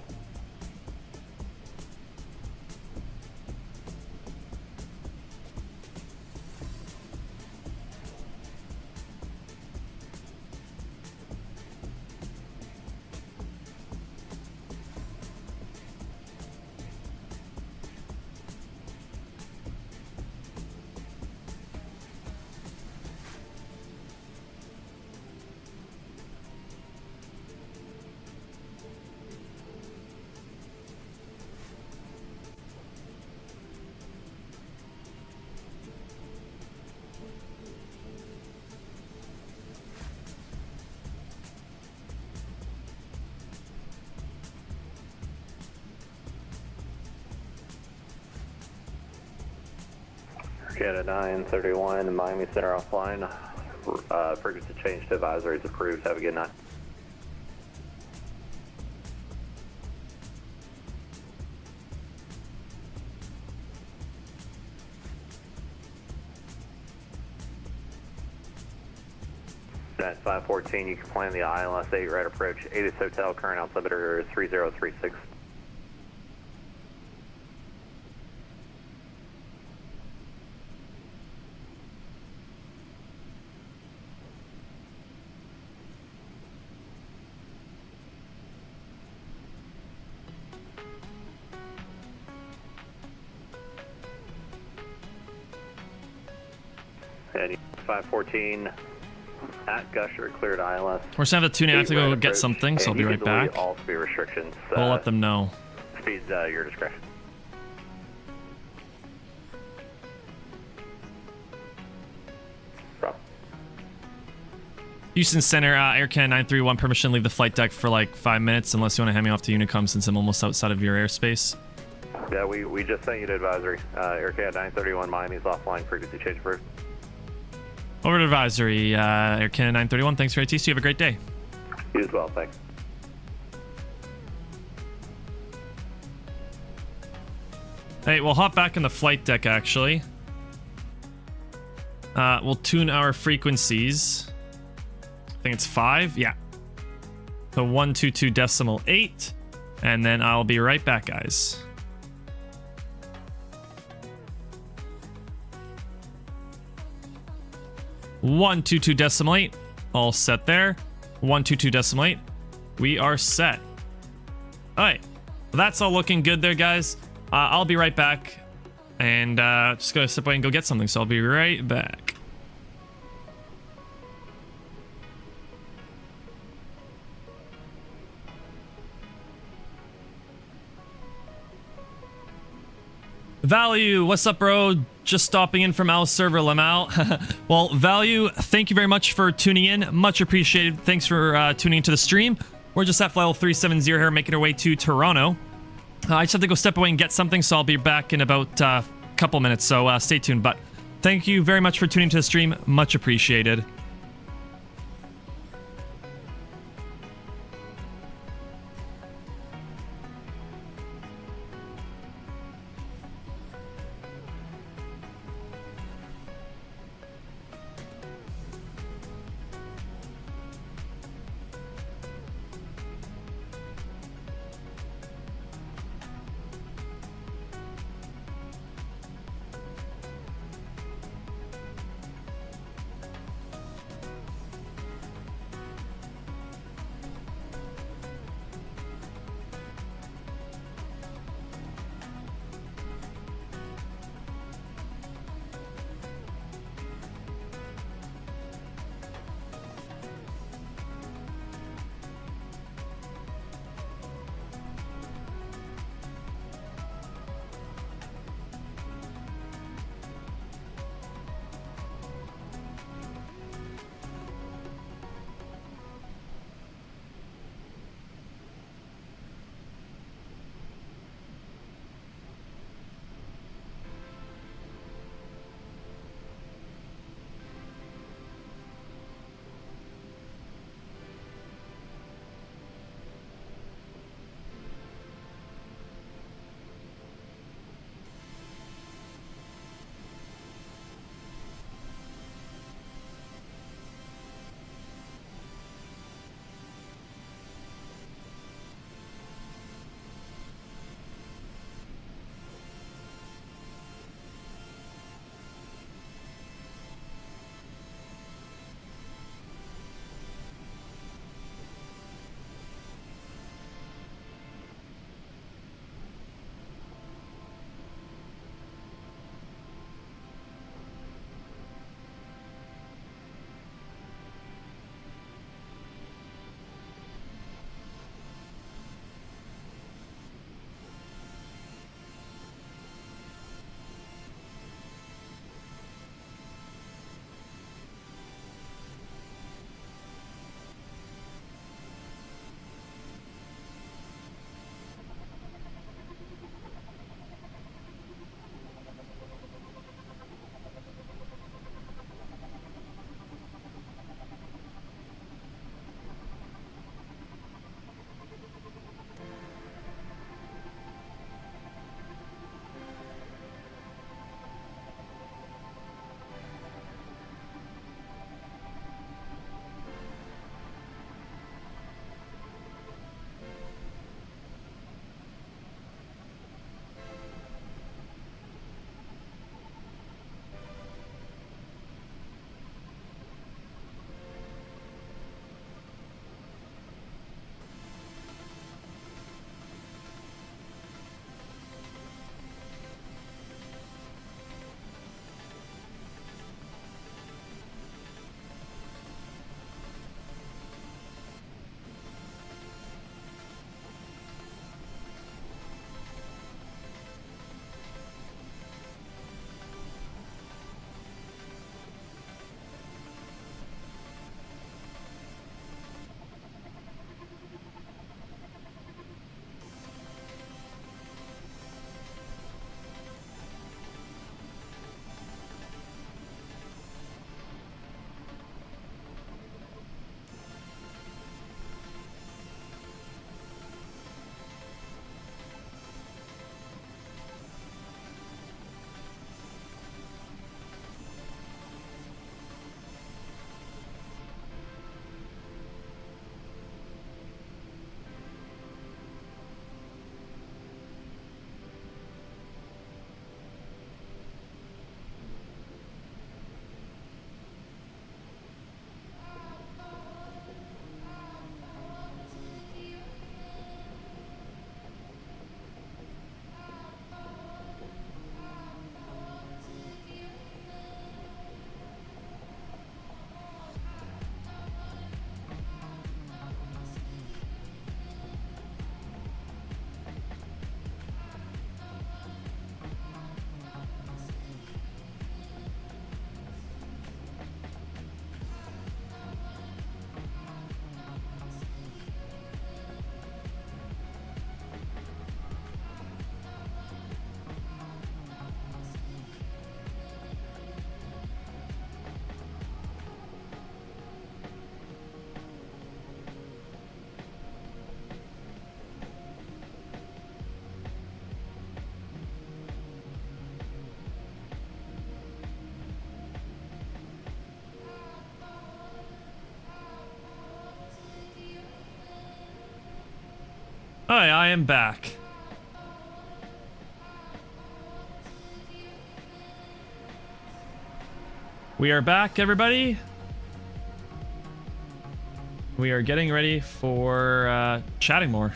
Canada 931, Miami Center offline. Frequency change to advisories approved. Have a good night. At 514, you can plan the ILS 8 right approach. Atis Hotel, current altimeter 3036. And 514 at Gusher, cleared ILS. We're just gonna have to tune in. I have to go get something, so I'll be right back. All speed restrictions. We'll let them know. Speed's your discretion. Problem. Houston Center, Air Canada 931, permission to leave the flight deck for like 5 minutes unless you want to hand me off to Unicom since I'm almost outside of your airspace. Yeah, we just sent you to advisory. Air Canada 931, Miami's offline, frequency change approved. Over to advisory, Air Canada 931. Thanks for ATC. You have a great day. You as well, thanks. Hey, we'll hop back in the flight deck, actually. We'll tune our frequencies. I think it's 5. Yeah. So 122.8. And then I'll be right back, guys. .8. All set there. 122.8. We are set. All right. Well, that's all looking good there, guys. I'll be right back. And just gonna step away and go get something. So I'll be right back. Value, what's up, bro? Just stopping in from Al's server, Lamau. Well, Value, thank you very much for tuning in. Much appreciated. Thanks for tuning into the stream. We're just at flight level 370 here, making our way to Toronto. I just have to go step away and get something, so I'll be back in about a couple minutes, so stay tuned. But thank you very much for tuning to the stream. Much appreciated. Hi, I am back. We are back, everybody. We are getting ready for chatting more.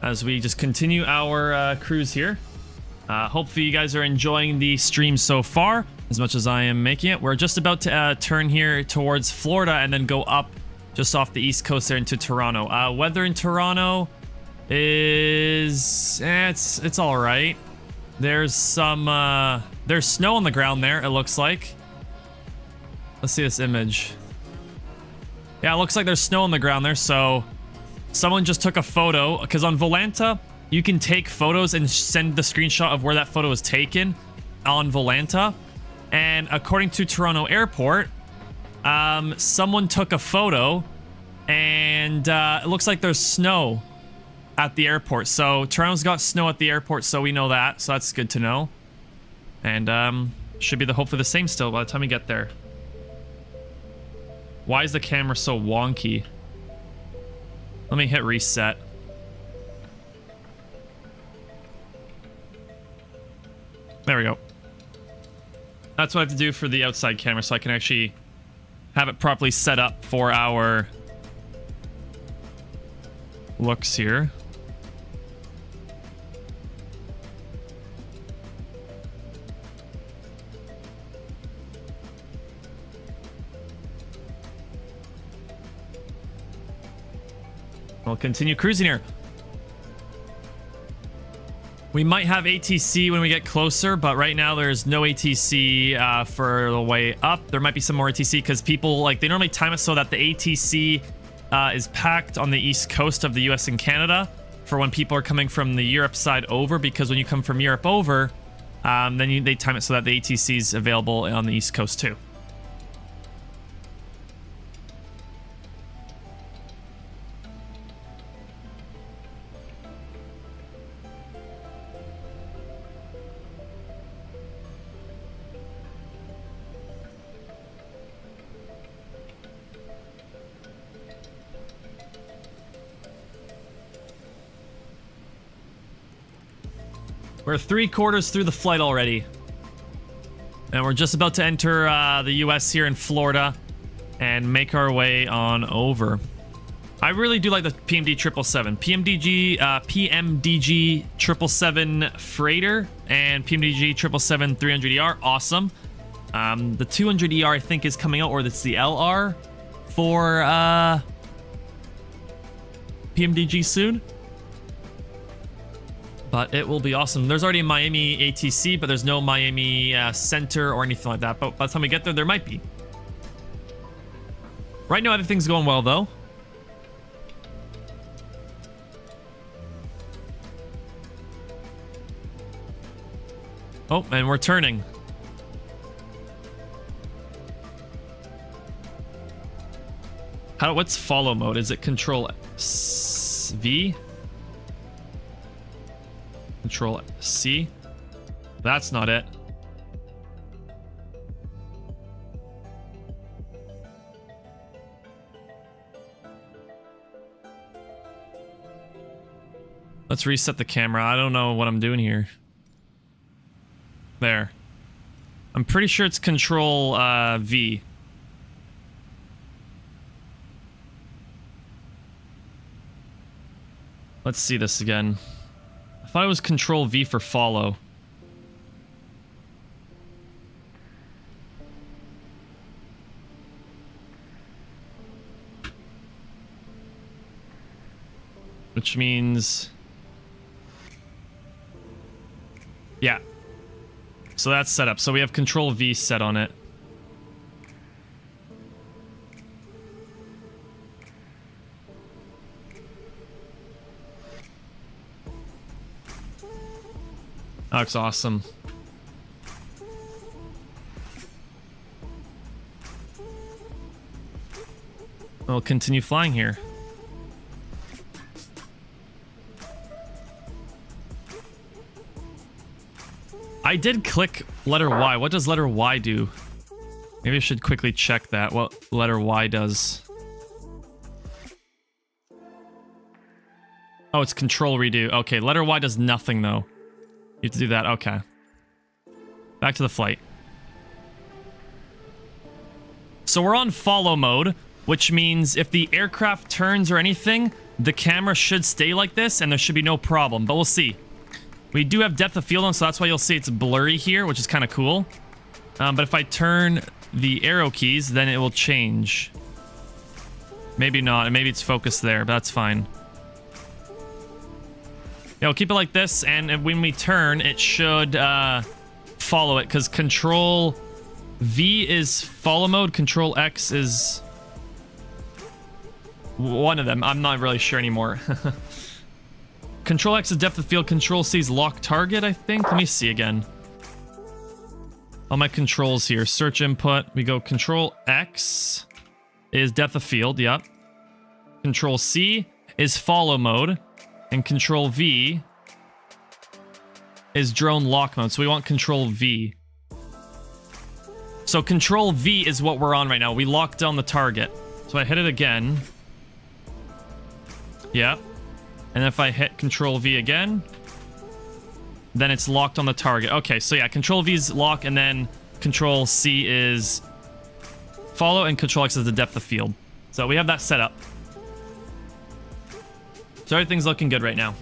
As we just continue our cruise here. Hopefully you guys are enjoying the stream so far as much as I am making it. We're just about to turn here towards Florida and then go up just off the east coast there into Toronto. Weather in Toronto is it's all right. There's some there's snow on the ground there, it looks like. Let's see this image. Yeah, it looks like there's snow on the ground there, so someone just took a photo, because on Volanta you can take photos and send the screenshot of where that photo was taken on Volanta. And according to Toronto Airport, someone took a photo and it looks like there's snow at the airport. So Toronto's got snow at the airport, so we know that. So that's good to know. And should be hopefully the same still by the time we get there. Why is the camera so wonky? Let me hit reset. There we go. That's what I have to do for the outside camera so I can actually have it properly set up for our looks here. We'll continue cruising here. We might have ATC when we get closer, but right now there's no ATC for the way up. There might be some more ATC because people, like, they normally time it so that the ATC is packed on the east coast of the US and Canada for when people are coming from the Europe side over, because when you come from Europe over, then they time it so that the ATC is available on the east coast too. We're 3/4 through the flight already. And we're just about to enter the US here in Florida and make our way on over. I really do like the PMD 777. PMDG 777 Freighter and PMDG 777 300ER, awesome. The 200ER I think is coming out, or that's the LR for PMDG soon. But it will be awesome. There's already a Miami ATC, but there's no Miami Center or anything like that. But by the time we get there, there might be. Right now, everything's going well, though. Oh, and we're turning. What's follow mode? Is it Control V? Control C? That's not it. Let's reset the camera. I don't know what I'm doing here. There. I'm pretty sure it's Control V. Let's see this again. I thought it was Control V for follow. Which means... yeah. So that's set up. So we have Control V set on it. That looks awesome. We'll continue flying here. I did click letter Y. What does letter Y do? Maybe I should quickly check that, what letter Y does. Oh, it's control redo. Okay, letter Y does nothing, though. You have to do that. Okay. Back to the flight. So we're on follow mode, which means if the aircraft turns or anything, the camera should stay like this, and there should be no problem, but we'll see. We do have depth of field on, so that's why you'll see it's blurry here, which is kind of cool. But if I turn the arrow keys, then it will change. Maybe not. Maybe it's focused there, but that's fine. Yeah, we'll keep it like this, and when we turn, it should follow it, because Control V is follow mode, Control X is one of them. I'm not really sure anymore. Control X is depth of field, Control C is lock target, I think. Let me see again. All my controls here. Search input. We go Control X is depth of field, yep. Control C is follow mode. And Control V is drone lock mode. So we want Control V. So Control V is what we're on right now. We locked down the target. So I hit it again. Yep. And if I hit Control V again, then it's locked on the target. Okay, so yeah, Control V is lock, and then Control C is follow, and Control X is the depth of field. So we have that set up. So everything's looking good right now.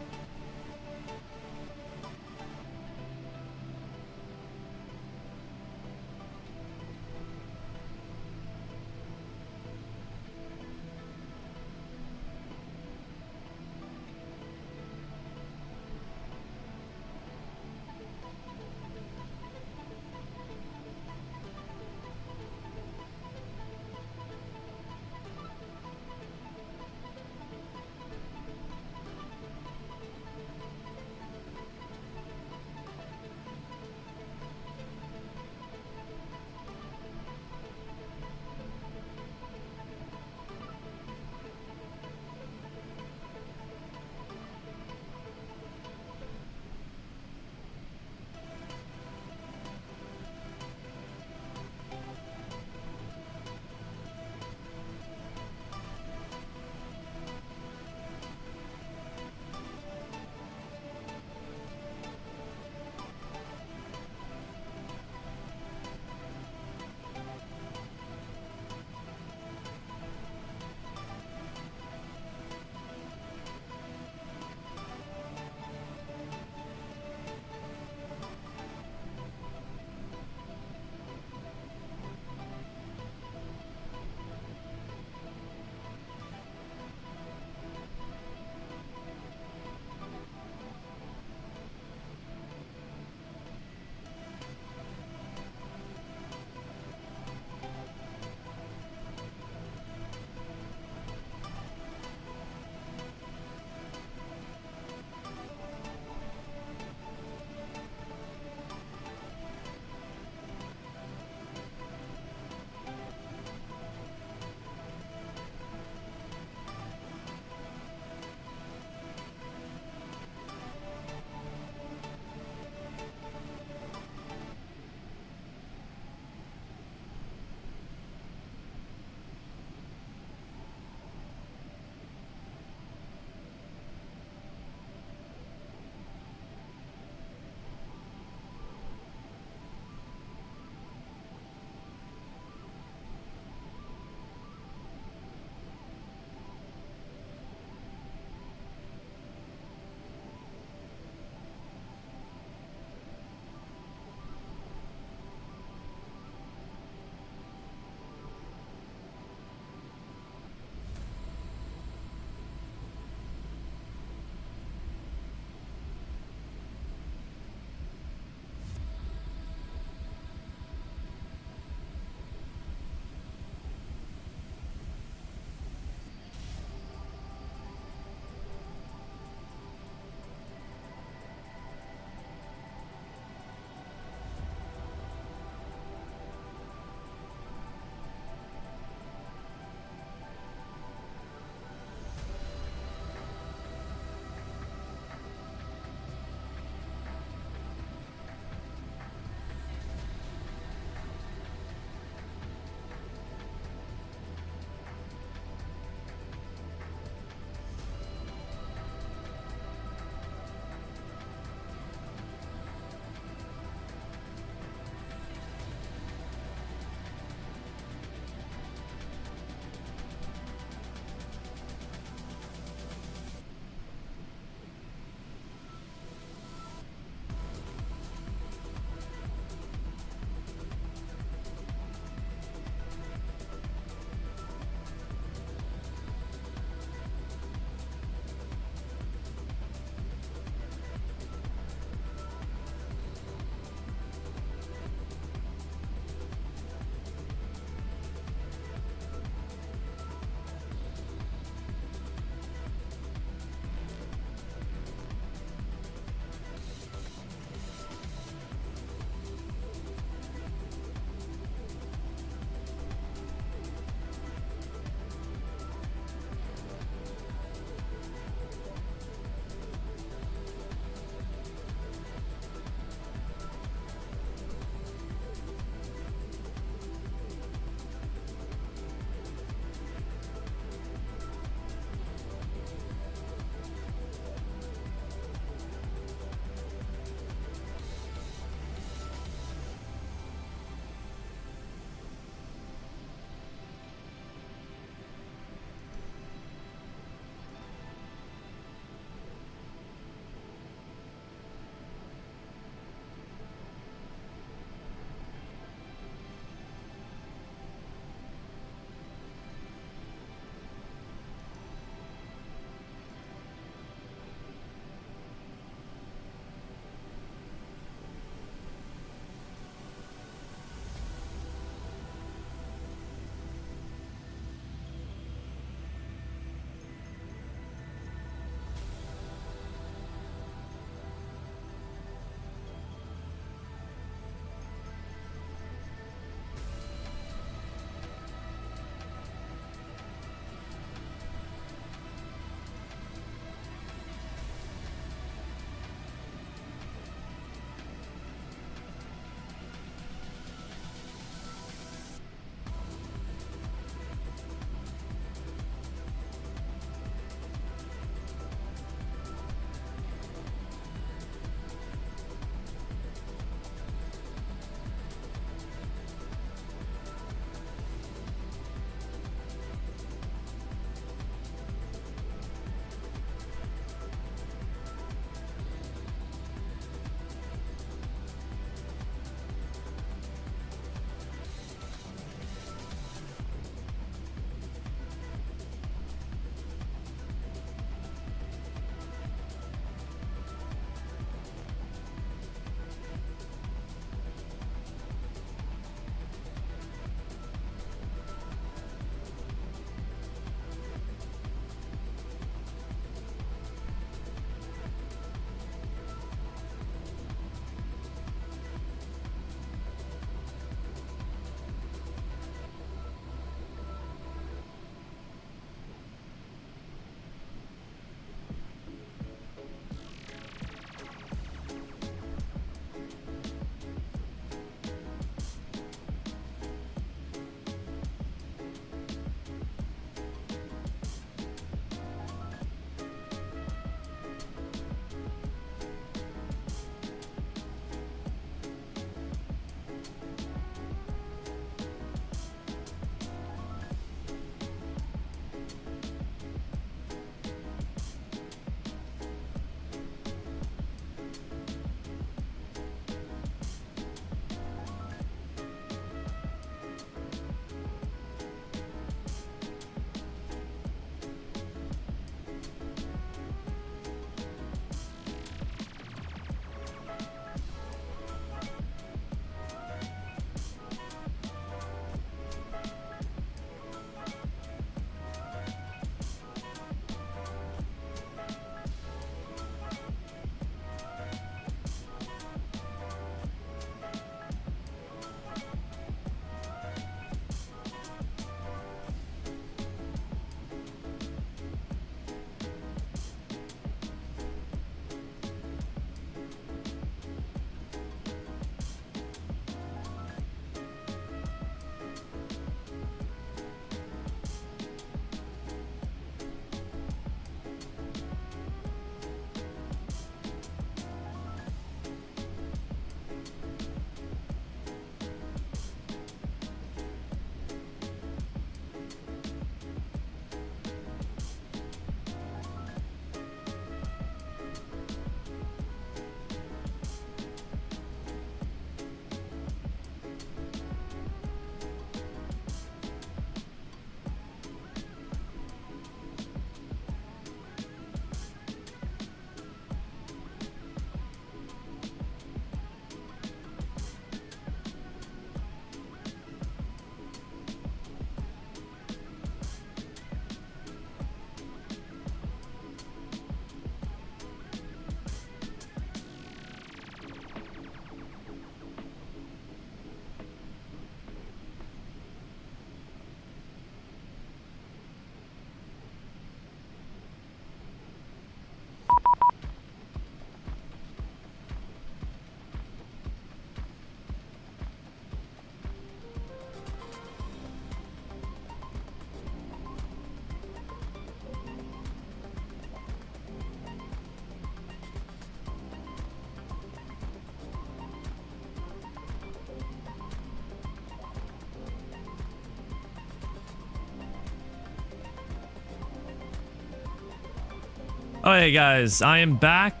Oh, hey guys, I am back.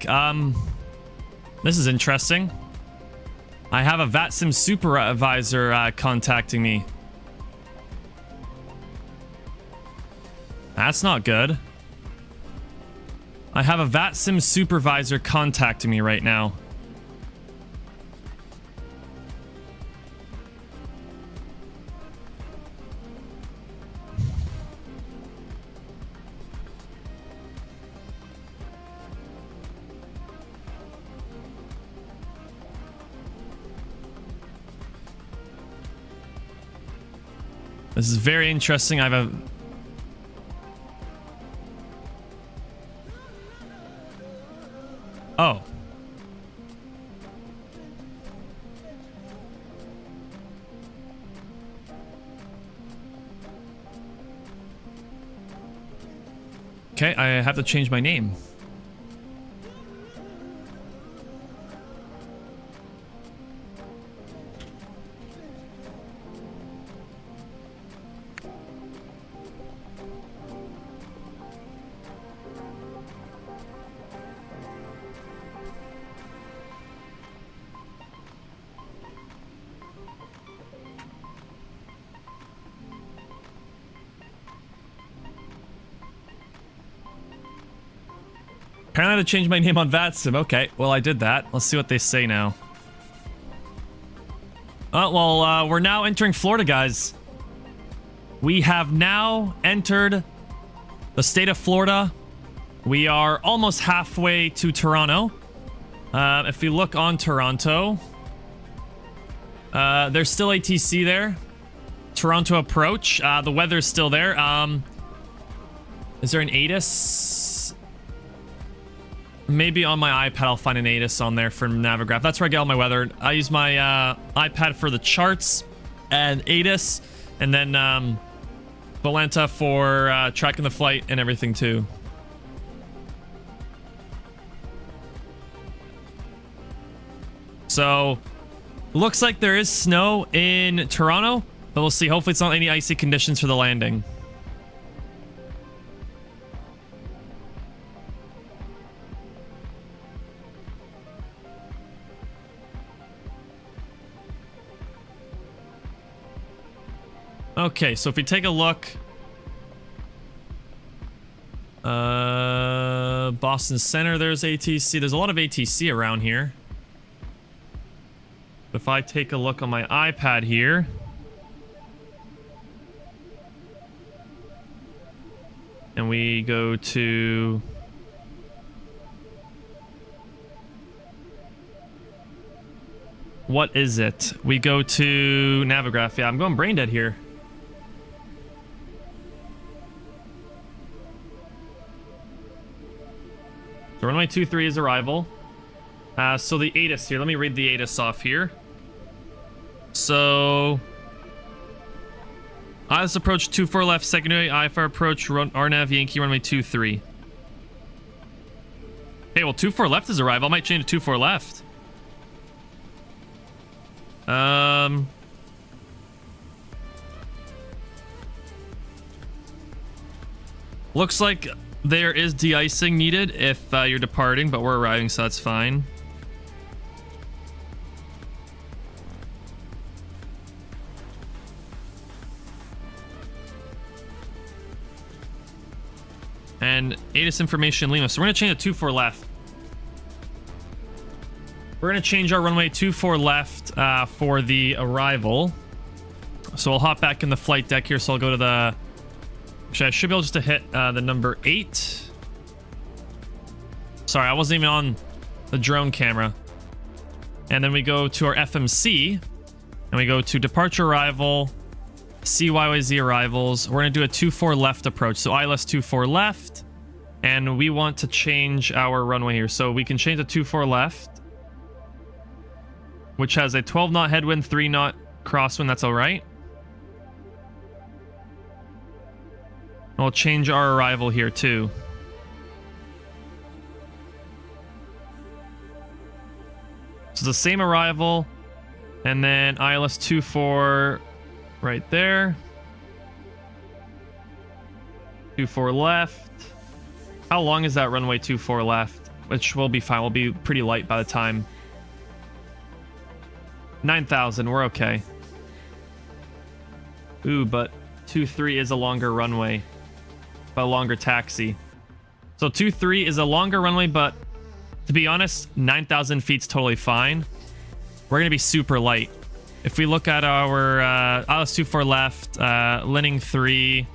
This is interesting. I have a VATSIM supervisor contacting me. That's not good. I have a VATSIM supervisor contacting me right now. This is very interesting. I have a... Oh. Okay, I have to change my name. Apparently I had to change my name on VATSIM. Okay, well I did that. Let's see what they say now. Oh, well, we're now entering Florida, guys. We have now entered the state of Florida. We are almost halfway to Toronto. If we look on Toronto, there's still ATC there. Toronto approach. The weather's still there. Is there an ATIS? Maybe on my iPad I'll find an ATIS on there for Navigraph. That's where I get all my weather. I use my iPad for the charts and ATIS, and then Volanta for tracking the flight and everything too. So, looks like there is snow in Toronto, but we'll see. Hopefully it's not any icy conditions for the landing. Okay, so if we take a look, Boston Center, there's ATC. There's a lot of ATC around here. If I take a look on my iPad here, and we go to what is it? We go to Navigraph. Yeah, I'm going brain dead here. So runway 23 is arrival. So the ATIS here, let me read the ATIS off here. So ILS approach 24 left, secondary IFR approach, RNAV Yankee runway 23. Hey, well 24 left is arrival. I might change to 24 left. Looks like there is de-icing needed if you're departing, but we're arriving, so that's fine. And ATIS information Lima. So we're going to change to 24 left. We're going to change our runway 24 left for the arrival. So we'll hop back in the flight deck here. So I'll go to the... Actually, I should be able just to hit the number 8. Sorry, I wasn't even on the drone camera. And then we go to our FMC. And we go to departure arrival, CYYZ arrivals. We're going to do a 24 left approach. So ILS 24 left. And we want to change our runway here. So we can change the 24 left, which has a 12 knot headwind, 3 knot crosswind. That's all right. We'll change our arrival here too. So the same arrival, and then ILS 24 right there. 24 left. How long is that runway 24 left? Which will be fine. We'll be pretty light by the time. 9,000. We're okay. Ooh, but 23 is a longer runway. But a longer taxi. So 23 is a longer runway, but to be honest, 9,000 feet's totally fine. We're going to be super light. If we look at our LS24 left, Linning 3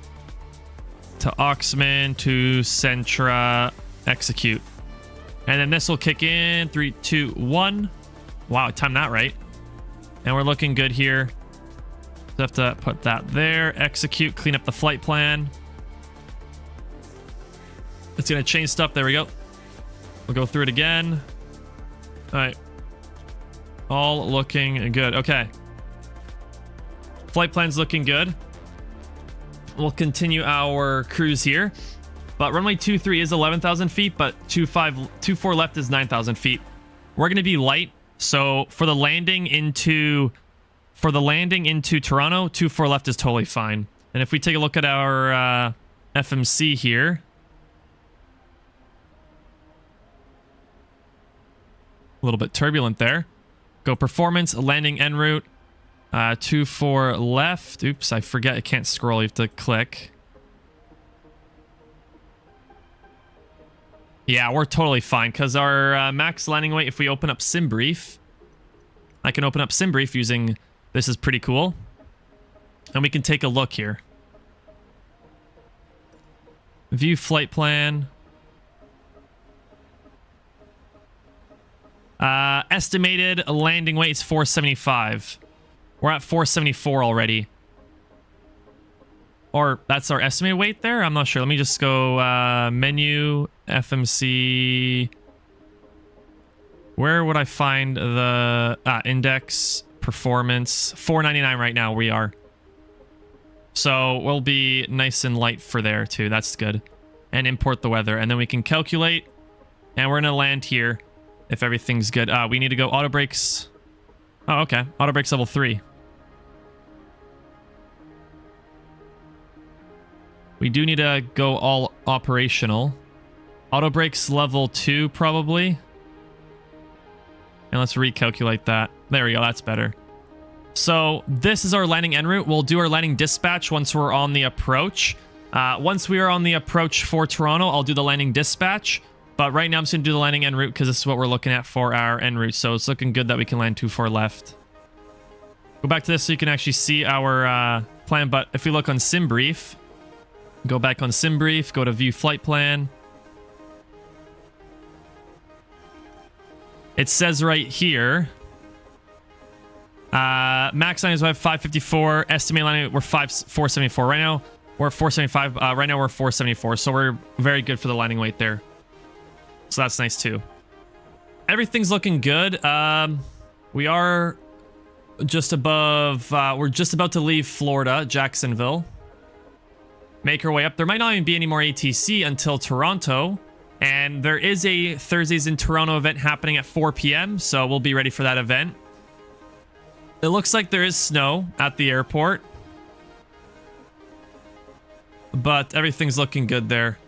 to Oxman to Centra, execute. And then this will kick in. 3, 2, 1. Wow, I timed that right. And we're looking good here. So have to put that there. Execute, clean up the flight plan. It's going to change stuff. There we go. We'll go through it again. All right. All looking good. Okay. Flight plan's looking good. We'll continue our cruise here. But runway 23 is 11,000 feet, but 24 left is 9,000 feet. We're going to be light. So for the landing into Toronto, 24 left is totally fine. And if we take a look at our FMC here, a little bit turbulent there. Go performance, landing en route. 24 left. Oops, I forget. I can't scroll. You have to click. Yeah, we're totally fine because our max landing weight, if we open up SimBrief, I can open up SimBrief using, this is pretty cool. And we can take a look here. View flight plan. Estimated landing weight is 475. We're at 474 already. Or that's our estimated weight there? I'm not sure. Let me just go menu, FMC. Where would I find the index performance? 499 right now we are. So we'll be nice and light for there too. That's good. And import the weather. And then we can calculate. And we're going to land here if everything's good. We need to go auto brakes. Oh, okay. Auto brakes level 3. We do need to go all operational. Auto brakes level 2 probably. And let's recalculate that. There we go. That's better. So this is our landing en route. We'll do our landing dispatch once we're on the approach. Once we are on the approach for Toronto, I'll do the landing dispatch. But right now I'm just going to do the landing en route because this is what we're looking at for our en route. So it's looking good that we can land 24 left. Go back to this so you can actually see our plan. But if we look on SimBrief, go back on SimBrief, go to view flight plan. It says right here, max landing is 554, estimated landing, we're 474. Right now, we're at 475. Right now, we're 474. So we're very good for the landing weight there. So that's nice too. Everything's looking good. We are just above, we're just about to leave Florida, Jacksonville. Make our way up. There might not even be any more ATC until Toronto. And there is a Thursdays in Toronto event happening at 4 p.m. So we'll be ready for that event. It looks like there is snow at the airport. But everything's looking good there.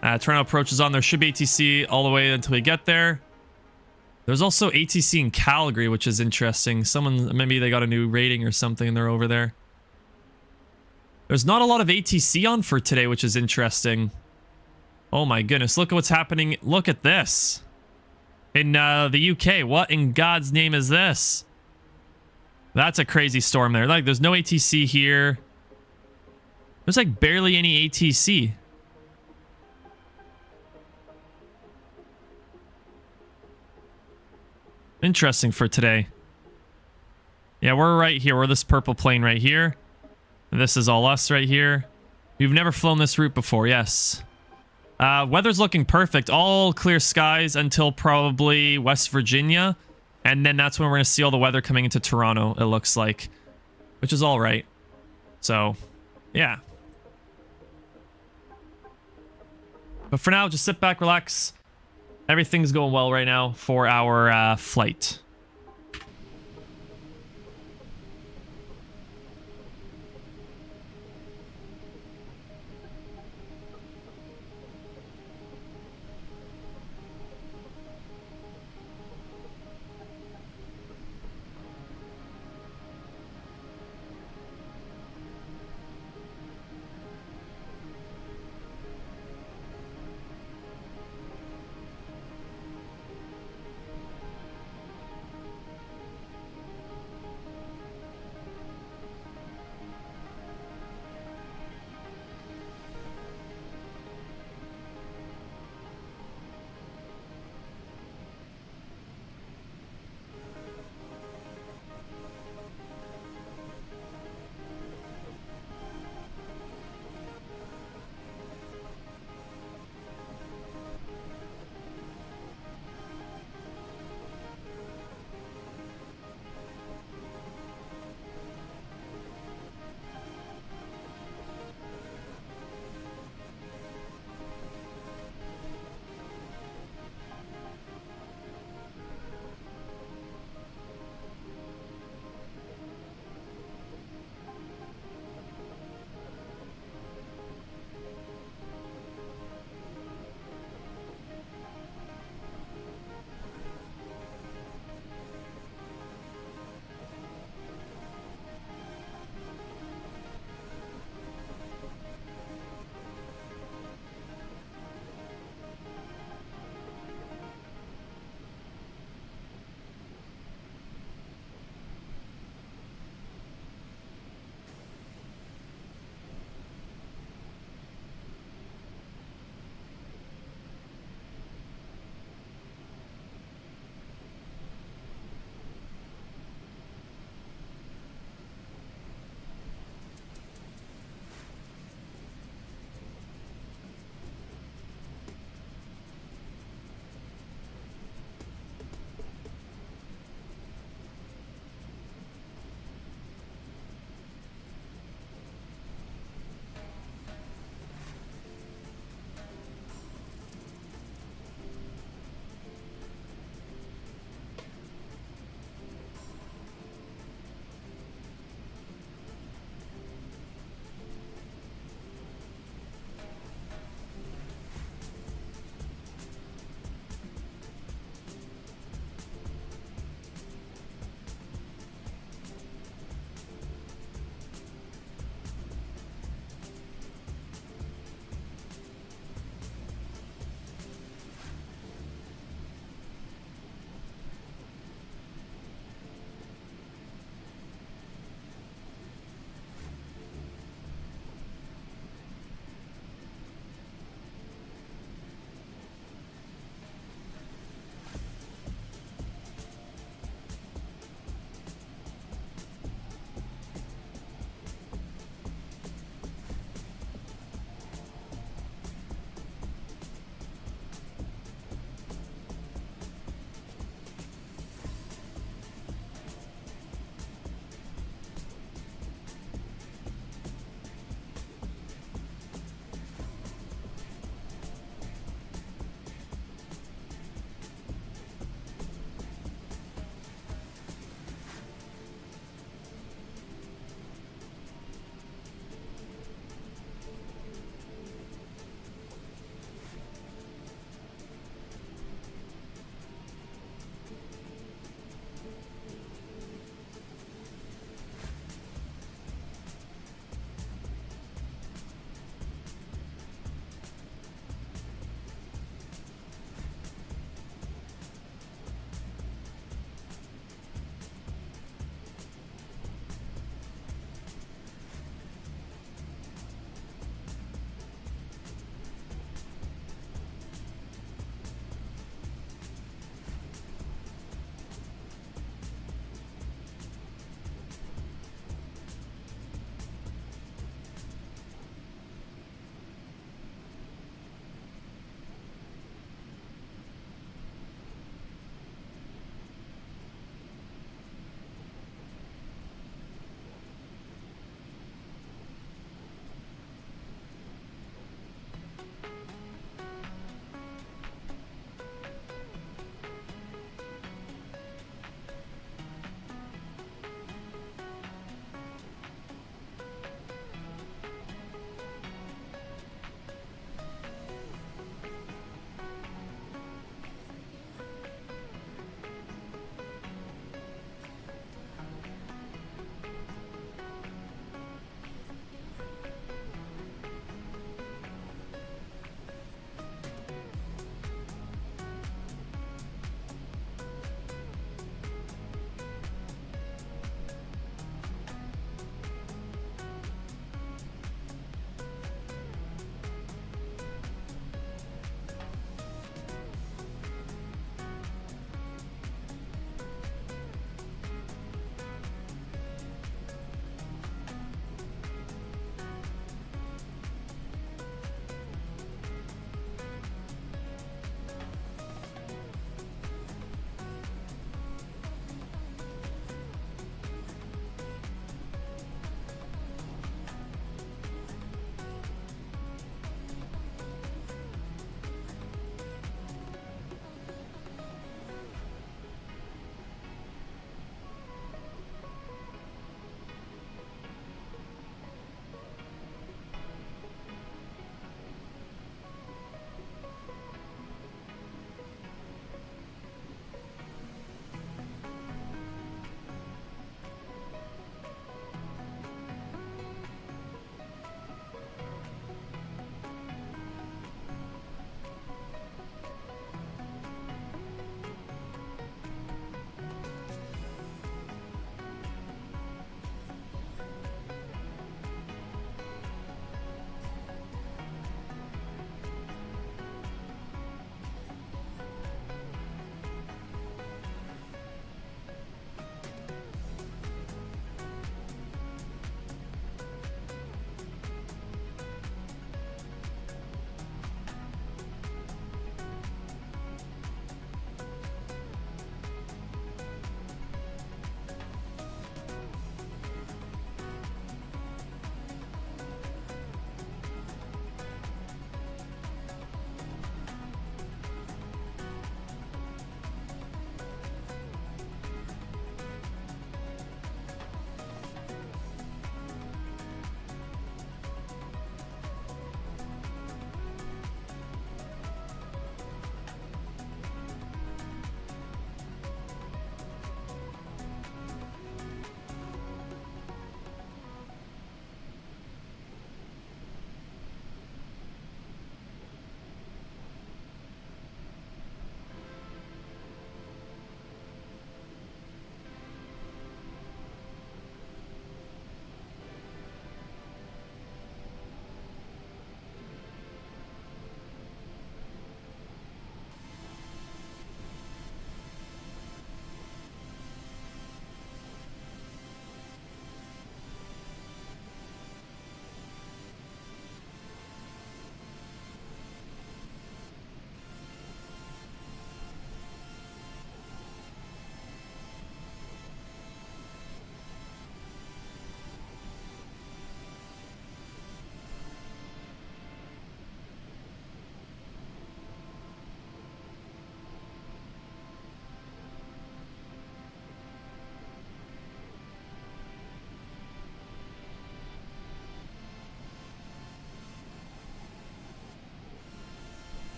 Toronto approach is on. There should be ATC all the way until we get there. There's also ATC in Calgary, which is interesting. Someone, maybe they got a new rating or something and they're over there. There's not a lot of ATC on for today, which is interesting. Oh my goodness, look at what's happening. Look at this. In the UK, what in God's name is this? That's a crazy storm there. Like, there's no ATC here. There's like barely any ATC. Interesting for today. Yeah, we're right here. We're this purple plane right here. This is all us right here. We've never flown this route before, yes. Weather's looking perfect. All clear skies until probably West Virginia. And then that's when we're going to see all the weather coming into Toronto, it looks like. Which is all right. So, yeah. But for now, just sit back, relax. Everything's going well right now for our flight.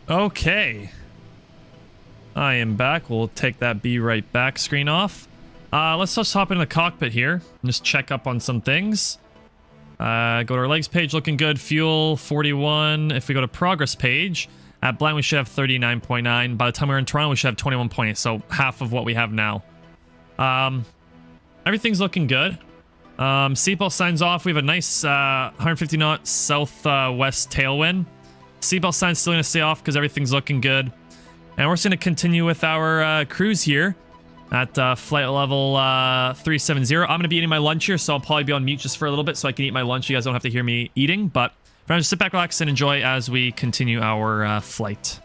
Okay. I am back. We'll take that be right back screen off. Let's just hop into the cockpit here and just check up on some things. Go to our legs page, looking good. Fuel 41. If we go to progress page, at Blank we should have 39.9. By the time we're in Toronto, we should have 21.8, so half of what we have now. Everything's looking good. Seatbelt signs off. We have a nice 150 knot southwest tailwind. Seatbelt sign's still going to stay off because everything's looking good. And we're just going to continue with our cruise here at flight level 370. I'm going to be eating my lunch here, so I'll probably be on mute just for a little bit so I can eat my lunch. You guys don't have to hear me eating, but for now, just sit back, relax, and enjoy as we continue our flight.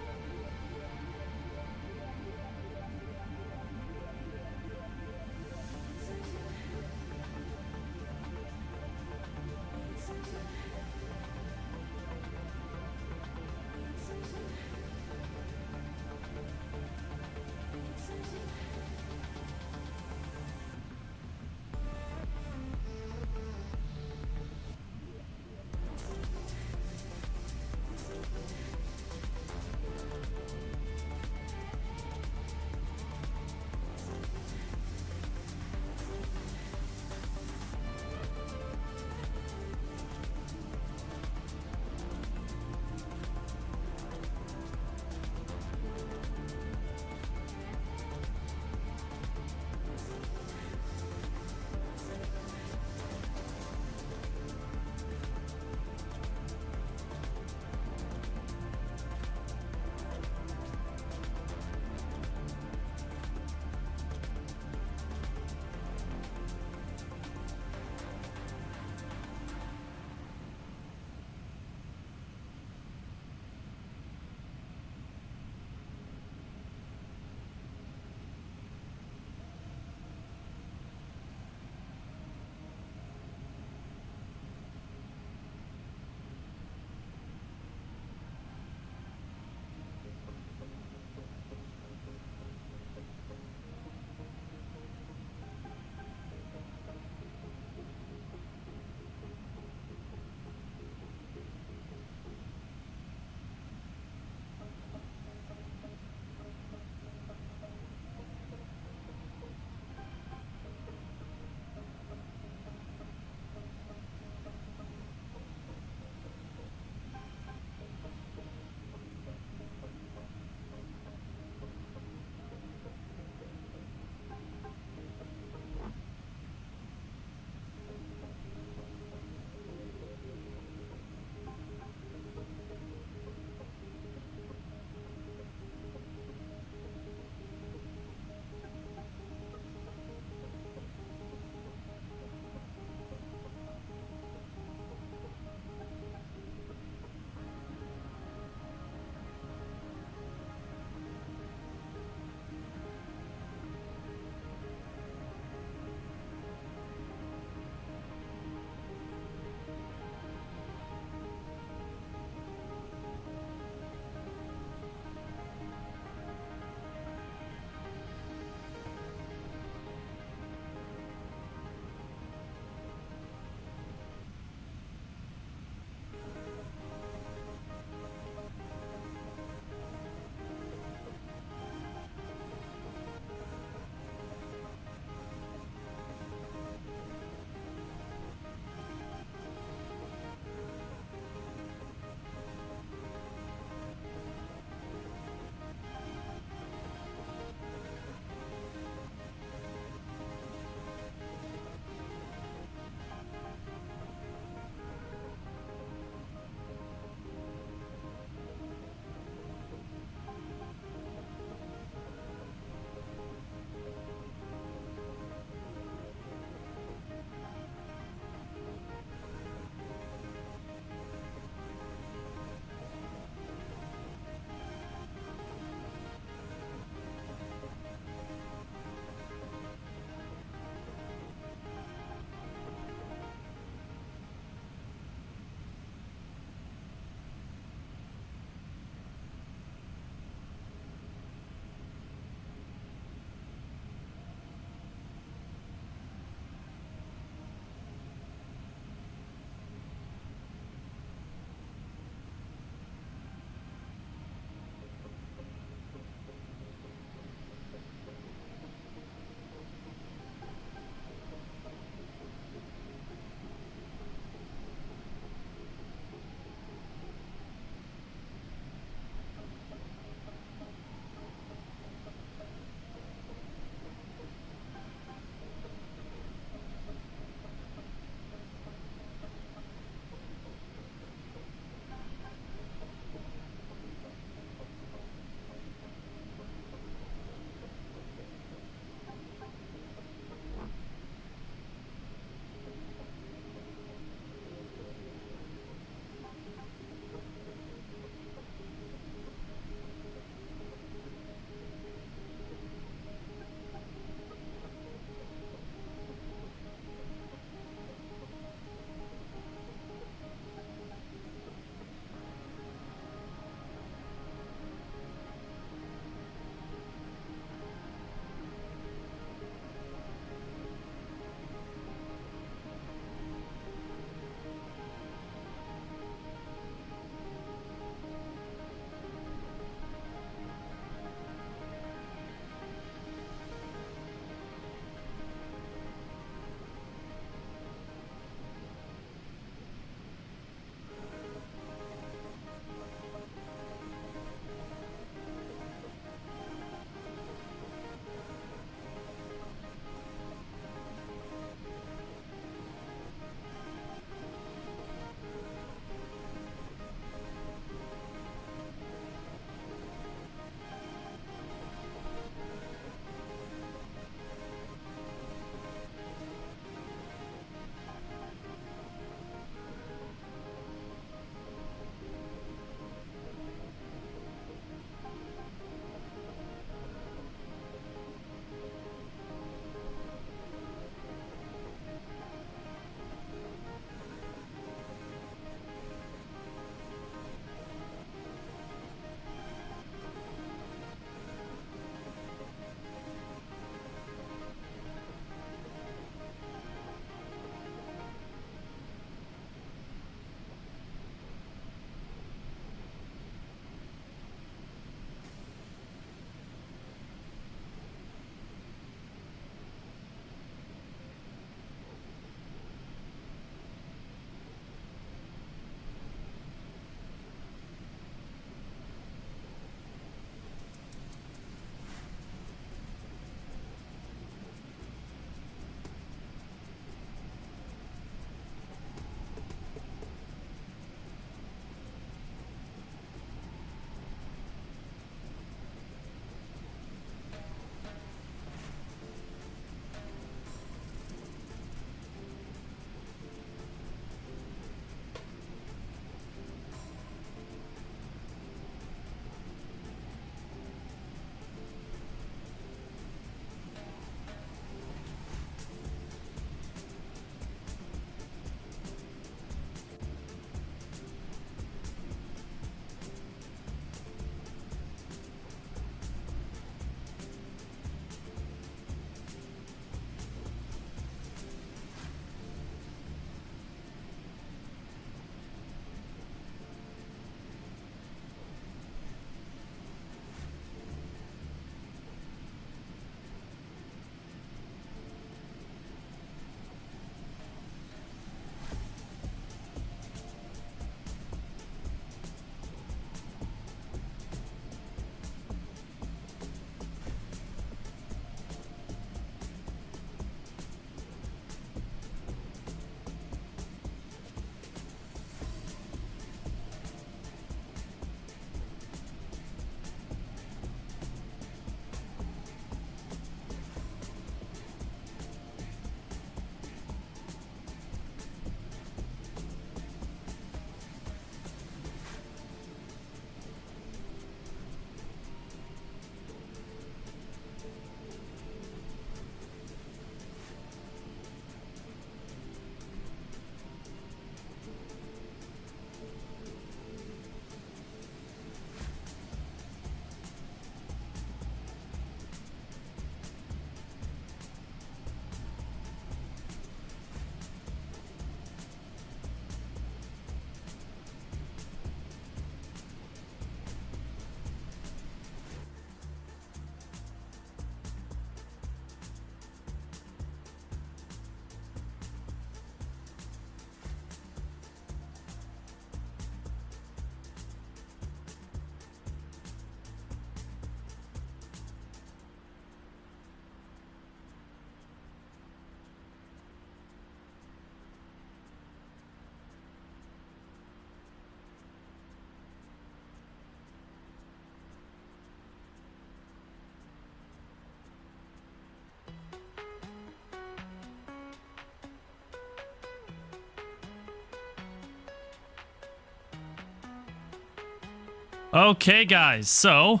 Okay, guys, so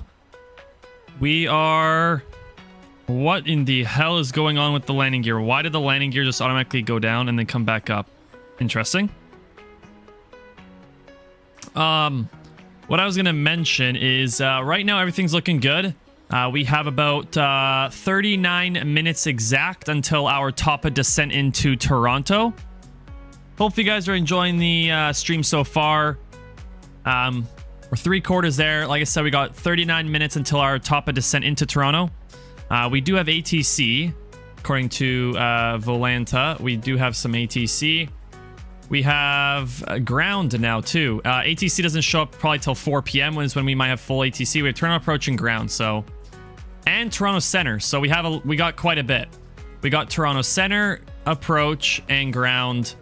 we are... What in the hell is going on with the landing gear? Why did the landing gear just automatically go down and then come back up? Interesting. What I was going to mention is right now everything's looking good. We have about 39 minutes exact until our top of descent into Toronto. Hope you guys are enjoying the stream so far. We're 3/4 there. Like I said, we got 39 minutes until our top of descent into Toronto. We do have ATC, according to Volanta. We do have some ATC. We have ground now, too. ATC doesn't show up probably till 4 p.m. when we might have full ATC. We have Toronto approach and ground, so... And Toronto Center, so we got quite a bit. We got Toronto Center, approach, and ground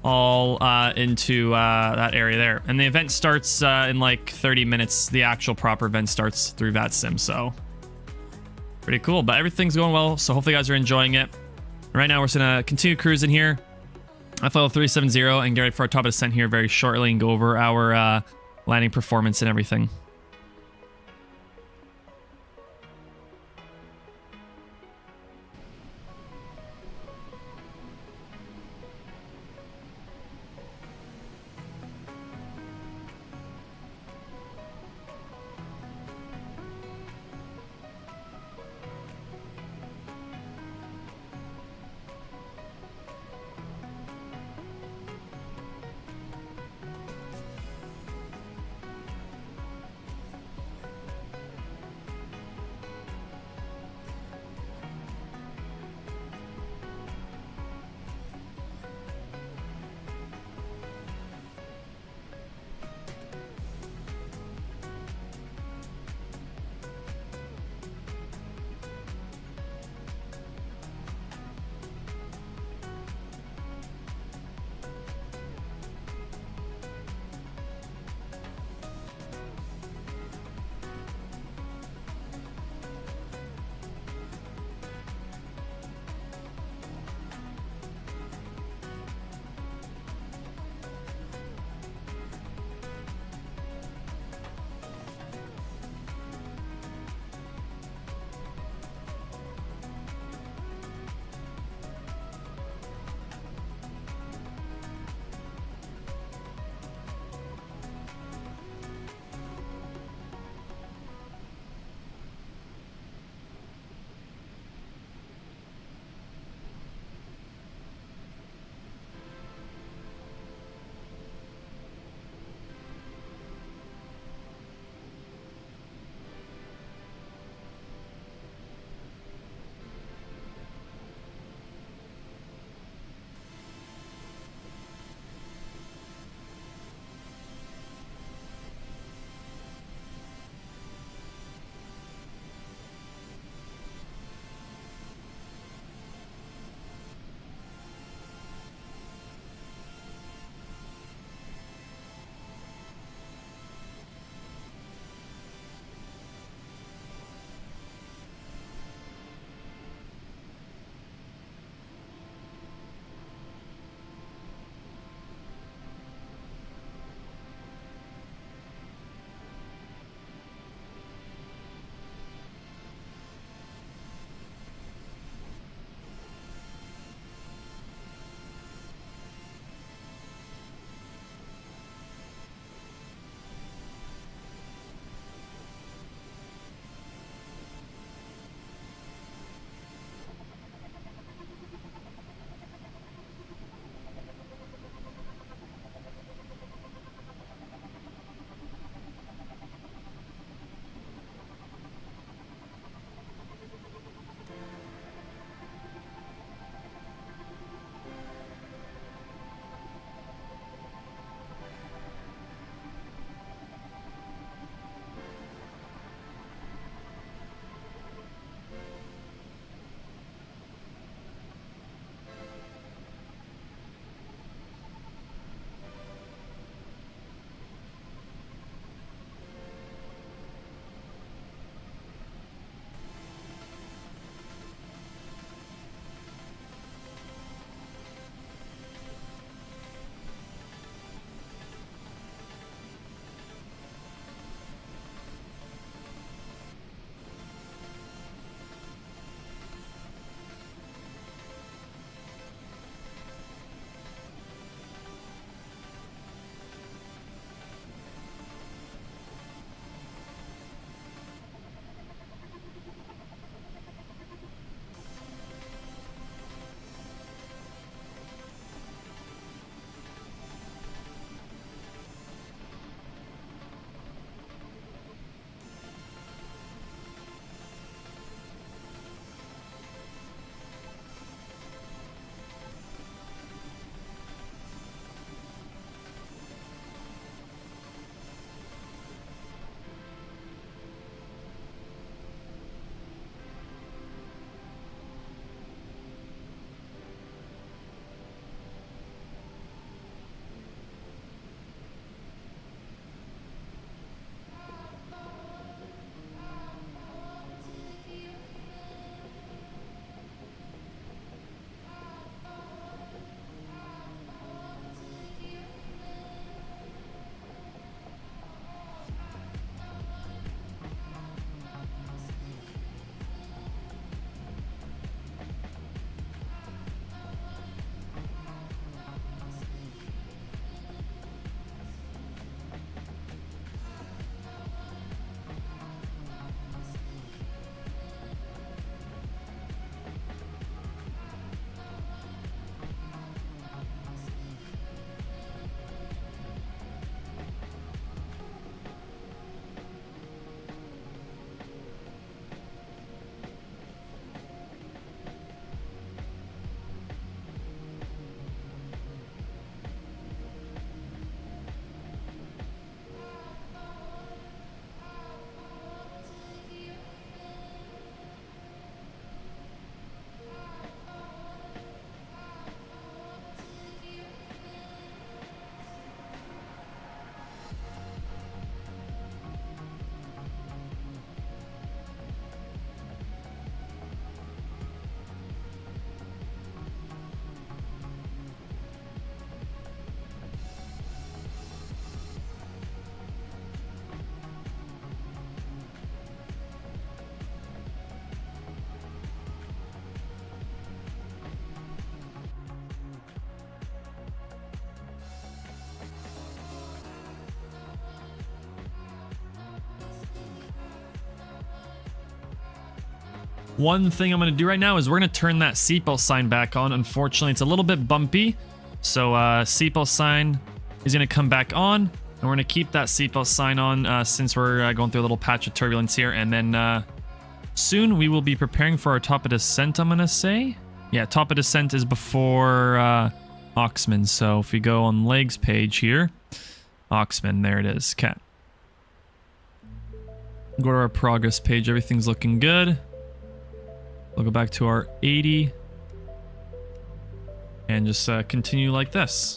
all into that area there. And the event starts in like 30 minutes. The actual proper event starts through VATSIM, so... Pretty cool, but everything's going well, so hopefully you guys are enjoying it. Right now, we're just going to continue cruising here. FL 370 and get ready for our top of descent here very shortly and go over our landing performance and everything. One thing I'm going to do right now is we're going to turn that seatbelt sign back on. Unfortunately, it's a little bit bumpy. So seatbelt sign is going to come back on. And we're going to keep that seatbelt sign on since we're going through a little patch of turbulence here. And then soon we will be preparing for our top of descent, I'm going to say. Yeah, top of descent is before Oxman. So if we go on legs page here, Oxman, there it is. Okay. Go to our progress page. Everything's looking good. We'll go back to our 80 and just continue like this.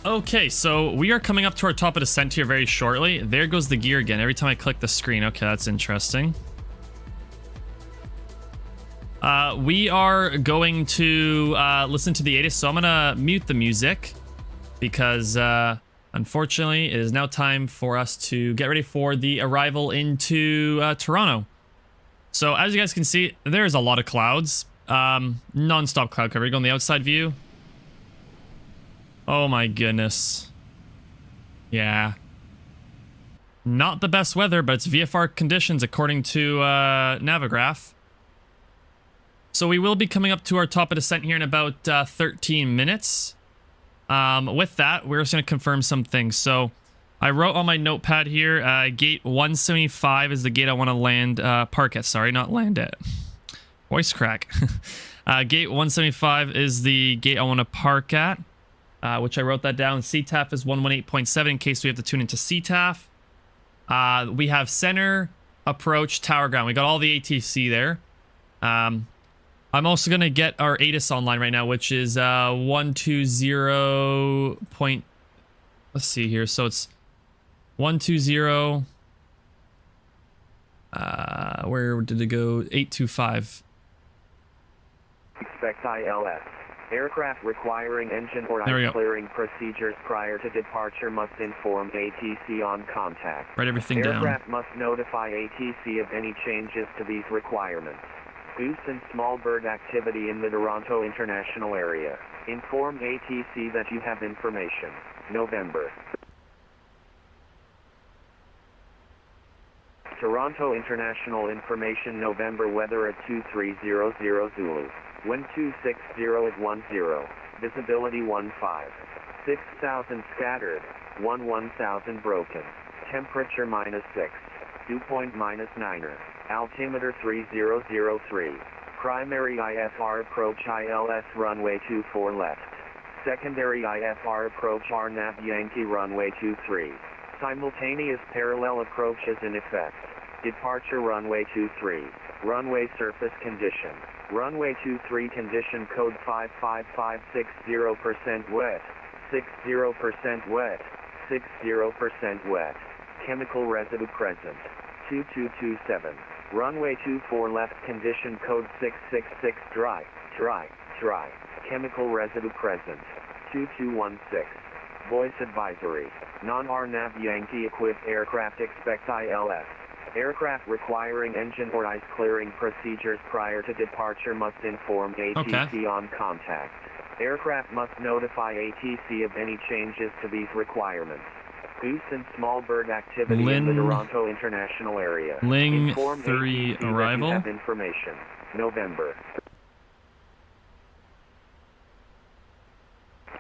Okay, so we are coming up to our top of descent here very shortly. There goes the gear again. Every time I click the screen. Okay, that's interesting. We are going to listen to the Asus, so I'm gonna mute the music because unfortunately it is now time for us to get ready for the arrival into Toronto. So as you guys can see, there's a lot of clouds. Non-stop cloud coverage on the outside view. Oh my goodness. Yeah. Not the best weather, but it's VFR conditions according to Navigraph. So we will be coming up to our top of descent here in about 13 minutes. With that, we're just going to confirm some things. So I wrote on my notepad here, gate 175 is the gate I want to land, park at. Sorry, not land at. Voice crack. Gate 175 is the gate I want to park at, which I wrote that down. CTAF is 118.7 in case we have to tune into CTAF. We have center, approach, tower ground. We got all the ATC there. I'm also going to get our Asus online right now, which is 120 point... Let's see here. So it's 120... where did it go? 825. Expect ILS. Aircraft requiring engine or There we ice go. clearing procedures prior to departure must inform ATC on contact. Write everything down. Aircraft must notify ATC of any changes to these requirements. Goose and small bird activity in the Toronto International Area. Inform ATC that you have information. November. Toronto International Information November weather at 2300 Zulu. Wind 260 at 10. Visibility 15. 6,000 scattered. 1000 broken. Temperature -6. Dew point -9. Altimeter 3003. Primary IFR approach ILS runway 24 left. Secondary IFR approach RNAV Yankee runway 23. Simultaneous parallel approach is in effect. Departure runway 23. Runway surface condition. Runway 23 condition code 55560% wet. 60% wet. 60% wet. Chemical residue present. 2227. Runway 24 left condition code 666 dry. Chemical residue present. 2216. Voice advisory. Non-RNAV Yankee equipped aircraft expect ILS. Aircraft requiring engine or ice clearing procedures prior to departure must inform ATC on contact. Aircraft must notify ATC of any changes to these requirements. Goose and small bird activity in the Toronto International Area. Ling Inform 3 ATC arrival. that you have information. November.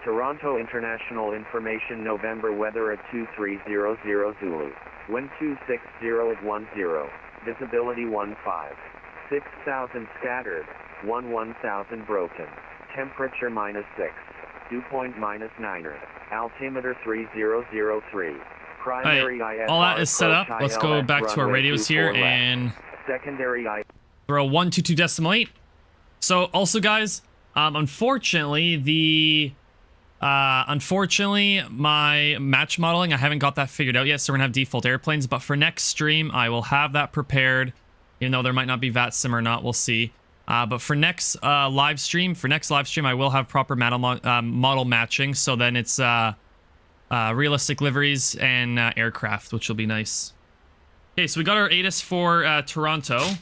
Toronto International Information November weather at 2300 Zulu. Wind 260 at 10. Visibility 15. 6,000 scattered. 1000 broken. Temperature -6. Dew point -9. Altimeter 3003. Primary IFR all that is set up. Let's go ILS back to our runway radios 24 here left. and Secondary throw 122.8. So also guys, unfortunately my match modeling, I haven't got that figured out yet, so we're gonna have default airplanes, but for next stream I will have that prepared, even though there might not be VATSIM or not, we'll see. But for next live stream I will have proper model matching, so then it's realistic liveries and aircraft, which will be nice. Okay, so we got our Asus for Toronto.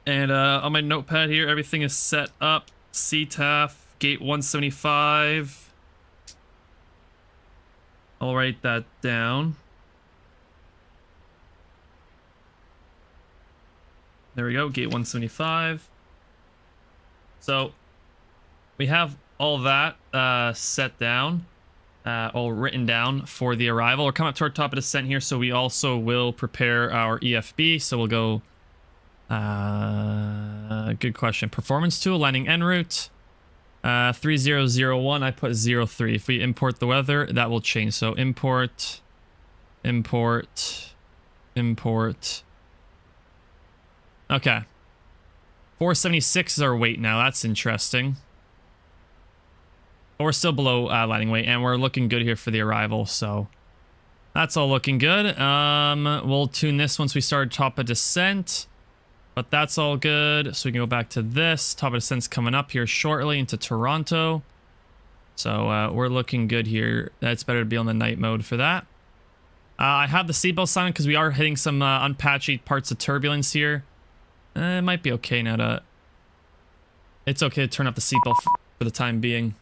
And on my notepad here, everything is set up. CTAF, gate 175. I'll write that down. There we go, gate 175. So we have all that set down, all written down for the arrival. We're coming up to our top of descent here, so we also will prepare our EFB. So we'll go, good question. Performance tool, landing en route. 3001, I put 03. If we import the weather, that will change. So import. Okay. 476 is our weight now. That's interesting. But we're still below landing weight, and we're looking good here for the arrival, so that's all looking good. We'll tune this once we start top of descent, but that's all good. So we can go back to this. Top of descent's coming up here shortly into Toronto. So we're looking good here. That's better to be on the night mode for that. I have the seatbelt sign because we are hitting some unpatchy parts of turbulence here. It might be okay now to... It's okay to turn off the seatbelt for the time being.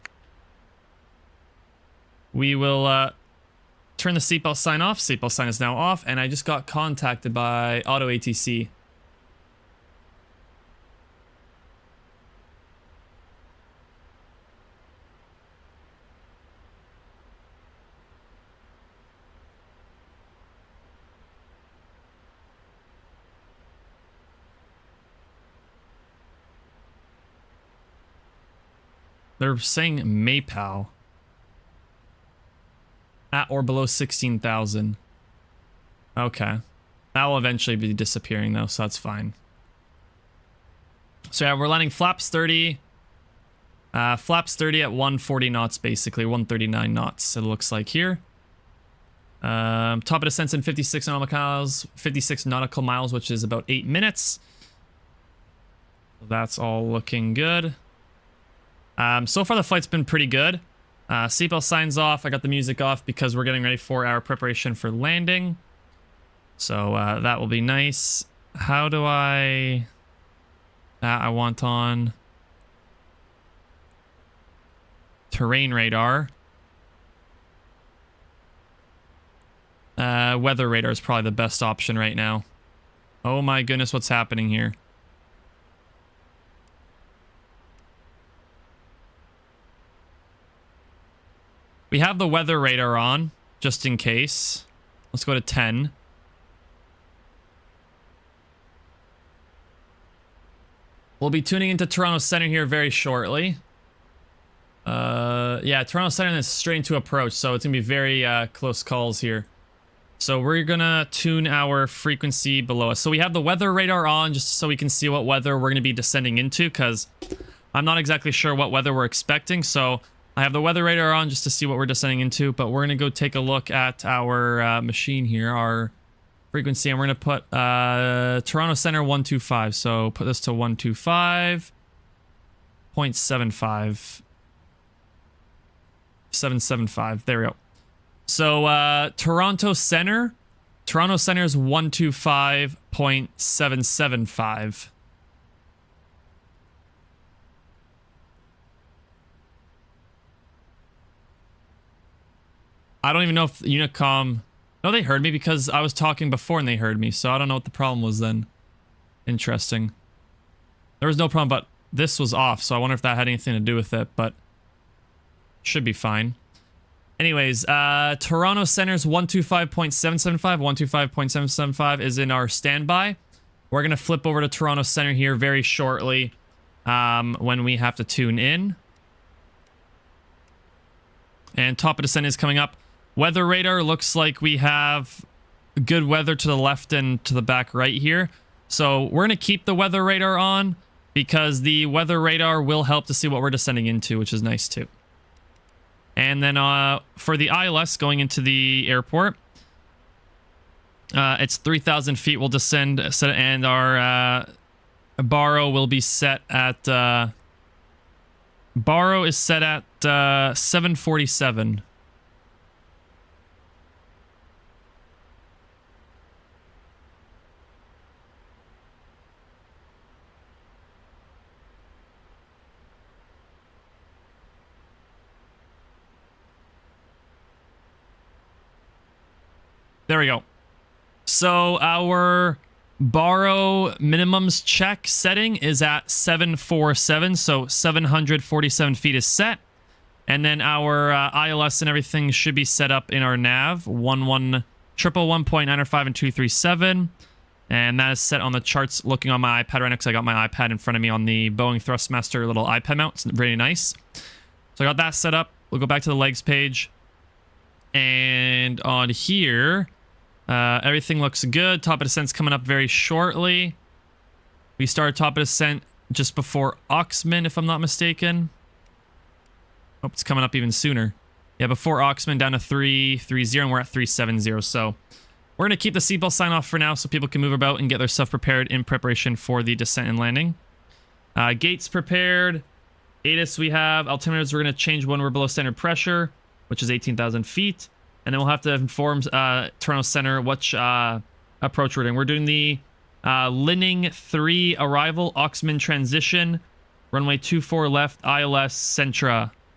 We will turn the seatbelt sign off. Seatbelt sign is now off, and I just got contacted by Auto ATC. They're saying Maypal. At or below 16,000. Okay. That will eventually be disappearing though, so that's fine. So yeah, we're landing flaps 30. Flaps 30 at 140 knots basically, 139 knots it looks like here. Top of descent in 56 nautical miles, which is about 8 minutes. That's all looking good. So far the flight's been pretty good. Seatbelt signs off. I got the music off because we're getting ready for our preparation for landing. So that will be nice. How do I... I want on... terrain radar. Weather radar is probably the best option right now. Oh my goodness, what's happening here? We have the weather radar on, just in case. Let's go to 10. We'll be tuning into Toronto Center here very shortly. Yeah, Toronto Center is straight into approach, so it's going to be very close calls here. So we're going to tune our frequency below us. So we have the weather radar on just so we can see what weather we're going to be descending into, because I'm not exactly sure what weather we're expecting, so... I have the weather radar on just to see what we're descending into, but we're going to go take a look at our machine here, our frequency, and we're going to put Toronto Center 125. So put this to 125.75. 775. There we go. So Toronto Center is 125.775. I don't even know if Unicom... No, they heard me because I was talking before and they heard me, so I don't know what the problem was then. Interesting. There was no problem, but this was off, so I wonder if that had anything to do with it, but... should be fine. Anyways, Toronto Center's 125.775, 125.775 is in our standby. We're going to flip over to Toronto Center here very shortly when we have to tune in. And top of descent is coming up. Weather radar looks like we have good weather to the left and to the back right here. So we're going to keep the weather radar on because the weather radar will help to see what we're descending into, which is nice too. And then for the ILS going into the airport, it's 3,000 feet. We'll descend, and our baro will be set at... baro is set at 747. There we go. So our baro minimums check setting is at 747, so 747 feet is set. And then our ILS and everything should be set up in our nav, 111.905 and 237. And that is set on the charts looking on my iPad right now because I got my iPad in front of me on the Boeing Thrustmaster little iPad mount. It's very nice. So I got that set up. We'll go back to the legs page. And on here... everything looks good. Top of descent's coming up very shortly. We started top of descent just before Oxman, if I'm not mistaken. Oh, it's coming up even sooner. Yeah, before Oxman down to 330, and we're at 370. So we're going to keep the seatbelt sign off for now so people can move about and get their stuff prepared in preparation for the descent and landing. Gates prepared. ATIS we have. Altimeters, we're going to change when we're below standard pressure, which is 18,000 feet. And then we'll have to inform Toronto Center which approach we're doing. We're doing the Linning 3 arrival, Oxman transition, runway 24 left, ILS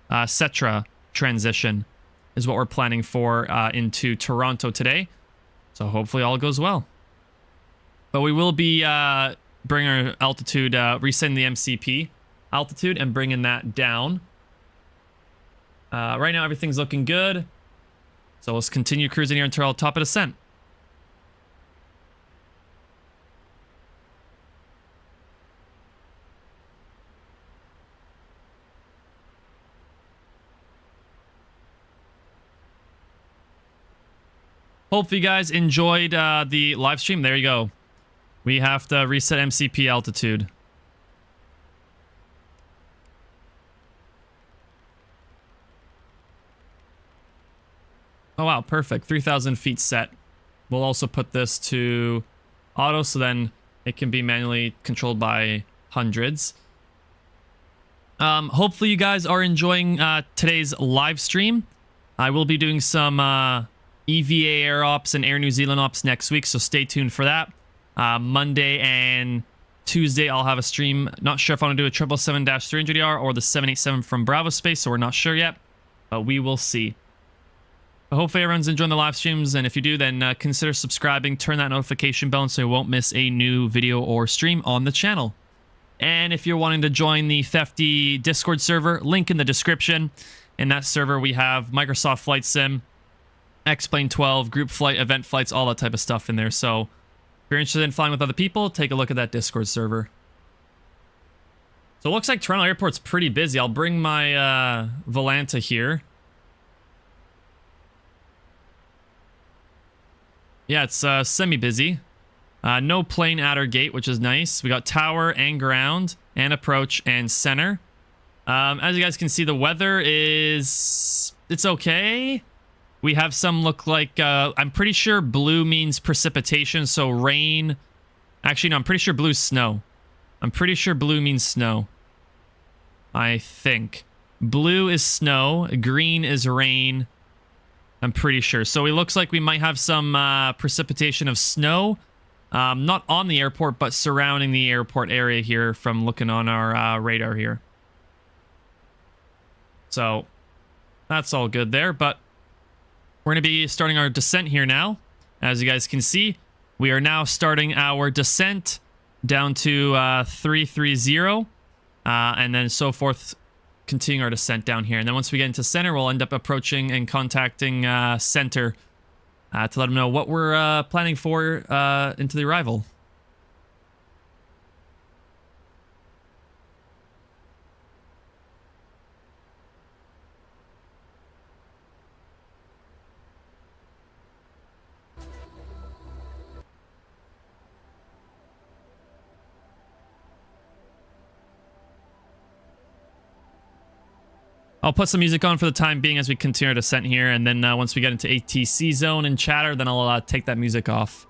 Cetra transition is what we're planning for into Toronto today. So hopefully all goes well. But we will be bringing our altitude, resetting the MCP altitude and bringing that down. Right now everything's looking good. So let's continue cruising here until top of descent. Hopefully you guys enjoyed the live stream. There you go. We have to reset MCP altitude. Oh wow, perfect. 3,000 feet set. We'll also put this to auto so then it can be manually controlled by hundreds. Hopefully you guys are enjoying today's live stream. I will be doing some EVA Air Ops and Air New Zealand Ops next week, so stay tuned for that. Monday and Tuesday I'll have a stream. Not sure if I want to do a 777-300ER or the 787 from Bravo Space, so we're not sure yet, but we will see. But hopefully everyone's enjoying the live streams, and if you do, then consider subscribing, turn that notification bell so you won't miss a new video or stream on the channel. And if you're wanting to join the TheftE Discord server, link in the description. In that server we have Microsoft Flight Sim, X-Plane 12, group flight, event flights, all that type of stuff in there. So if you're interested in flying with other people, take a look at that Discord server. So it looks like Toronto Airport's pretty busy. I'll bring my Volanta here. Yeah, it's semi-busy. No plane at our gate, which is nice. We got tower and ground and approach and center. As you guys can see, the weather is... it's okay. We have some look like, I'm pretty sure blue means precipitation, so rain. Actually, no, I'm pretty sure blue's snow. I'm pretty sure blue means snow. I think. Blue is snow, green is rain. I'm pretty sure. So it looks like we might have some precipitation of snow. Not on the airport, but surrounding the airport area here from looking on our radar here. So that's all good there, but we're going to be starting our descent here now. As you guys can see, we are now starting our descent down to 330, and then so forth, continuing our descent down here. And then once we get into center, we'll end up approaching and contacting center to let them know what we're planning for into the arrival. I'll put some music on for the time being as we continue our descent here, and then once we get into ATC zone and chatter, then I'll take that music off.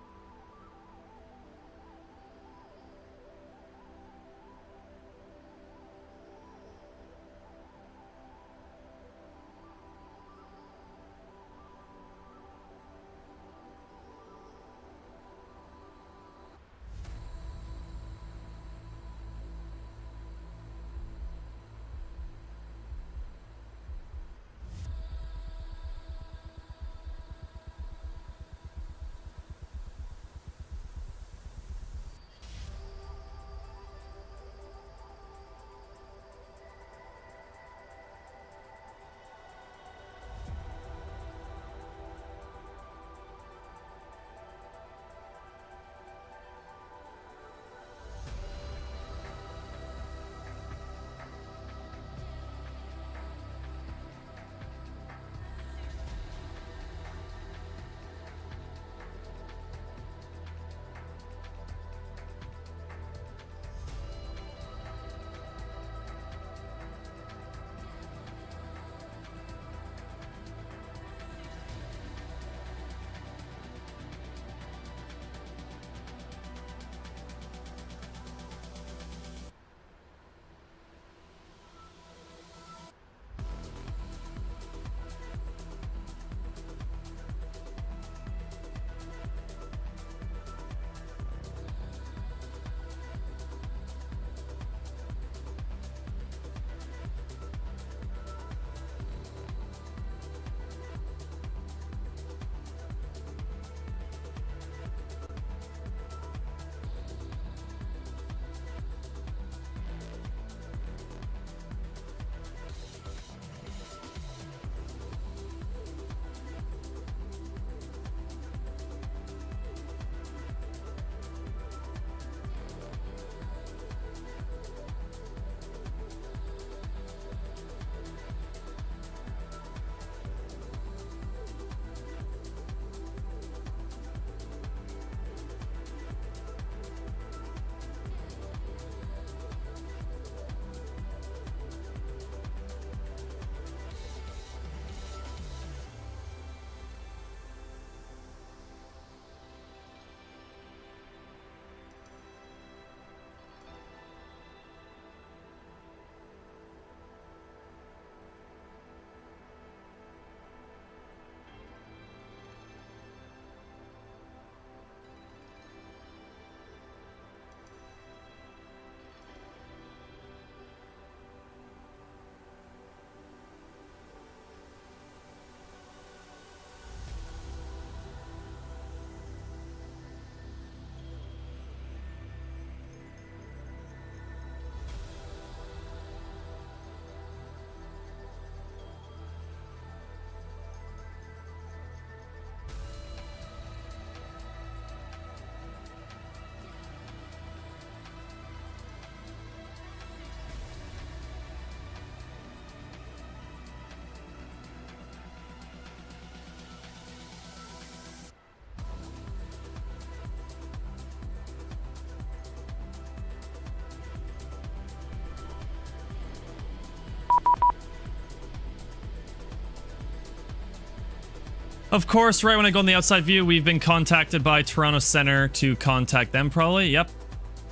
Of course, right when I go in the outside view, we've been contacted by Toronto Center to contact them probably. Yep.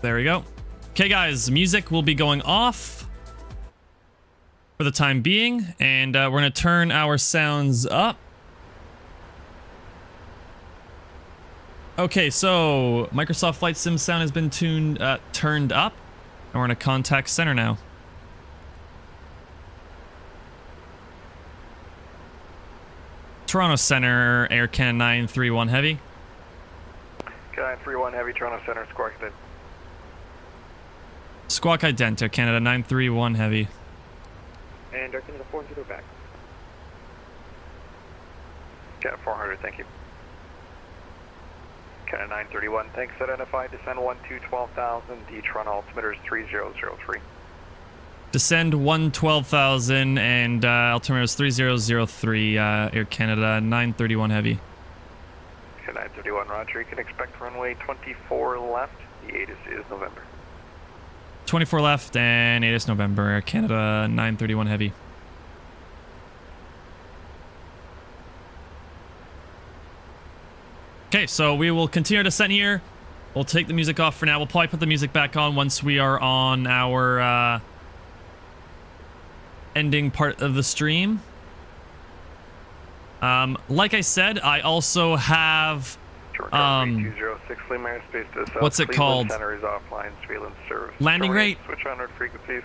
There we go. Okay, guys, music will be going off for the time being, and we're going to turn our sounds up. Okay, so Microsoft Flight Sim sound has been turned up, and we're going to contact center now. Toronto Center, Air Canada 931 Heavy. Canada 931 Heavy, Toronto Center, Squawk Ident. Squawk Ident, Air Canada 931 Heavy. And Air Canada 400 back. Canada 400, thank you. Canada 931, thanks. Identified, descend 12,000, the Toronto altimeter is 3003. Descend 112,000 and altimeter is 3003, Air Canada 931 Heavy. Canada 931, roger. You can expect runway 24 left, the ATIS is November. 24 left and 8 is November, Air Canada 931 Heavy. Okay, so we will continue our descent here. We'll take the music off for now. We'll probably put the music back on once we are on our ending part of the stream. Like I said, I also have what's it called? Landing rate. Switch on frequencies.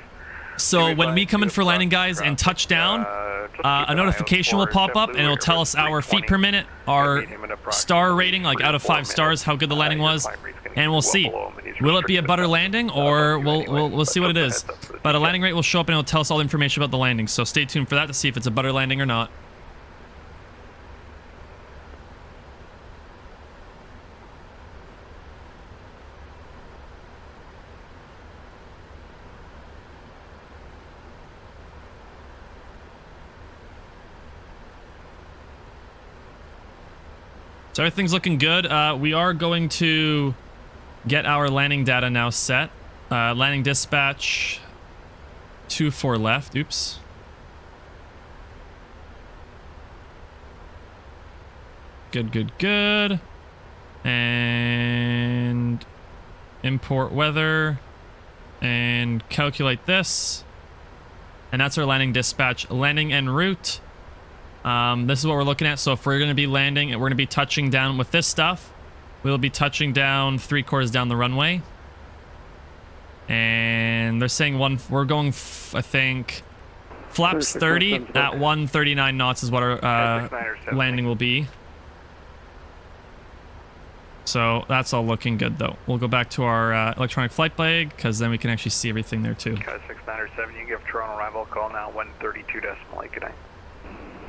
So when we come in for landing, guys, and touch down, a notification will pop up and it'll tell us our feet per minute, our star rating, like out of 5 stars, how good the landing was, and we'll see. Will it be a butter landing, or we'll see what it is. But a landing rate will show up and it'll tell us all the information about the landing. So stay tuned for that to see if it's a butter landing or not. So everything's looking good. We are going to get our landing data now set. Landing dispatch 24 left. Oops. Good. And import weather and calculate this. And that's our landing dispatch. Landing en route. This is what we're looking at. So if we're going to be landing and we're going to be touching down with this stuff, we'll be touching down 3/4 down the runway. And they're saying we're going, I think, flaps 30 at 139 knots is what our landing will be. So that's all looking good, though. We'll go back to our electronic flight flag, because then we can actually see everything there, too. 6907, you give Toronto arrival call now, 132.8, good night.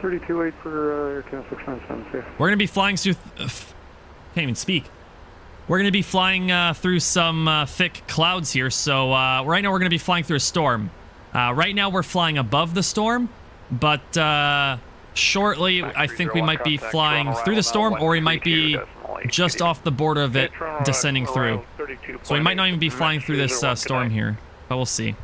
32.8 for Air Canada 697, see ya. We're going to be flying through... can't even speak. We're going to be flying through some thick clouds here, so right now we're going to be flying through a storm. Right now we're flying above the storm, but shortly I think we might be flying through the storm, or we might be just off the border of it descending through. So we might not even be flying through this storm here, but we'll see.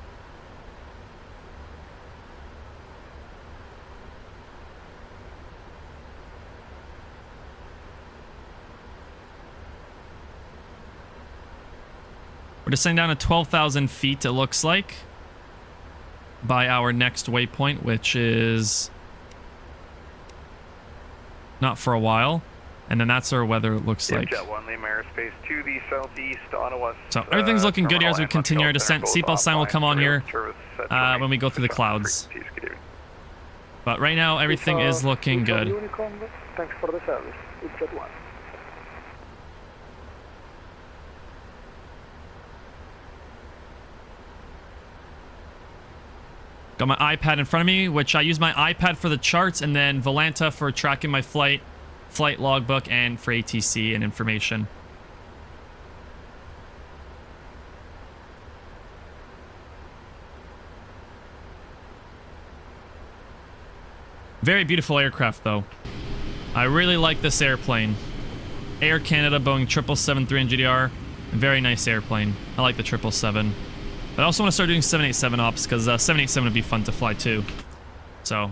We're descending down to 12,000 feet, it looks like, by our next waypoint, which is not for a while. And then that's our weather, it looks like. Jet 1, Lima airspace to the southeast, Ottawa. So everything's looking good here as we continue our descent. Seatbelt sign will come on here when we go through the clouds. But right now, everything is looking good. Thanks for the service. It's Jet 1. Got my iPad in front of me, which I use my iPad for the charts, and then Volanta for tracking my flight logbook, and for ATC and information. Very beautiful aircraft, though. I really like this airplane. Air Canada Boeing 777-3 NGDR. Very nice airplane. I like the 777. But I also want to start doing 787 ops, because 787 would be fun to fly too. So,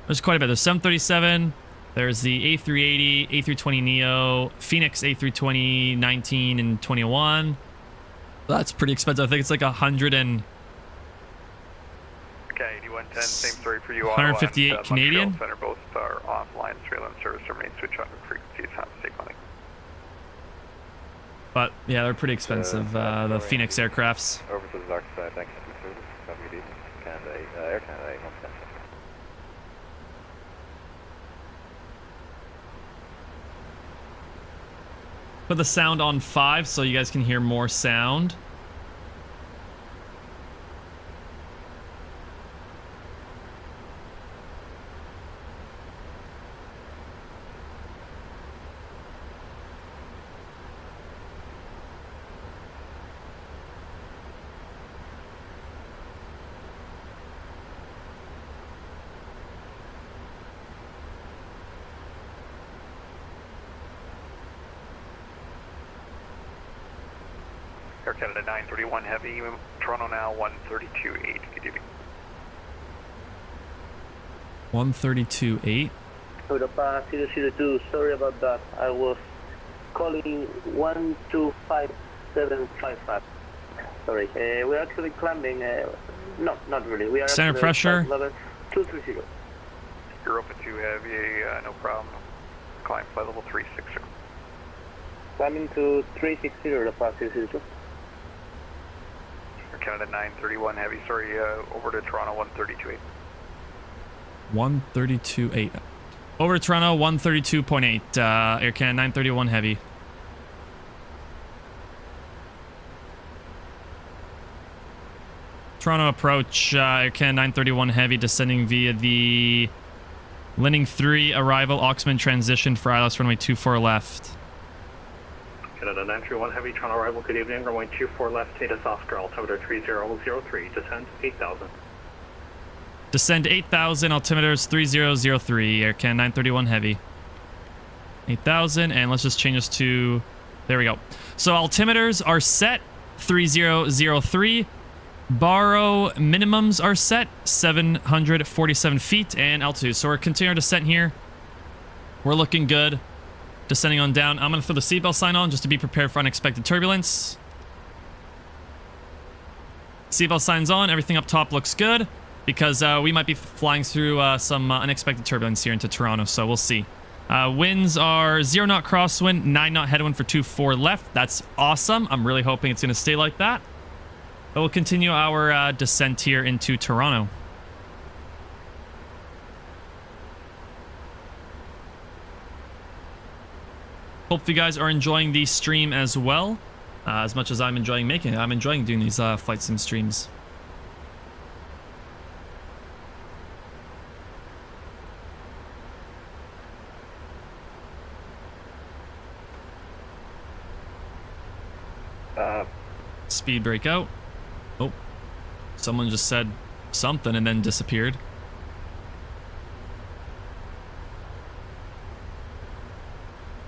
there's quite a bit. There's 737, There's the A380, A320neo, Phoenix A320 19 and 21. That's pretty expensive. I think it's like 100 and... Okay, 8110, same story for you. 158 Ottawa and, Canadian. Montreal Center both are offline. Straight-line service remains switch on frequencies. Have a safe landing. But yeah, they're pretty expensive, the Phoenix aircrafts. Over to the dark side, thanks for the service. Have a good evening. Canada, Air Canada 817. Put the sound on 5 so you guys can hear more sound. Air Canada 931 Heavy, Toronto now 132.8. Good evening. 132.8. Europa 002, sorry about that. I was calling 125755. Sorry, we're actually climbing, no, not really. We are Center actually pressure. level 230. Europa 2 Heavy, no problem. Climb flight level 360. Climbing to 360, Europa 002. Air Canada 931 Heavy, sorry, over to Toronto 132.8. 132.8. Over to Toronto, 132.8. Air Canada 931 Heavy. Toronto approach, Air Canada 931 Heavy descending via the Landing 3 arrival, Oxman transition for ILS runway 24 left. Canada 931 Heavy, Toronto arrival, good evening, runway 24 left, Theta Oscar, altimeter 3003, descend 8,000. Descend 8,000, altimeters 3003, Air Canada 931 Heavy. 8,000, and let's just change this to, there we go. So altimeters are set, 3003. Borrow minimums are set, 747 feet, and altitude. So we're continuing to descent here. We're looking good. Descending on down. I'm going to throw the seatbelt sign on just to be prepared for unexpected turbulence. Seatbelt sign's on. Everything up top looks good because we might be flying through some unexpected turbulence here into Toronto, so we'll see. Winds are 0 knot crosswind, 9 knot headwind for 24 left. That's awesome. I'm really hoping it's going to stay like that. But we'll continue our descent here into Toronto. Hope you guys are enjoying the stream as well, as much as I'm enjoying making it. I'm enjoying doing these flight sim streams. Speed breakout. Oh, someone just said something and then disappeared.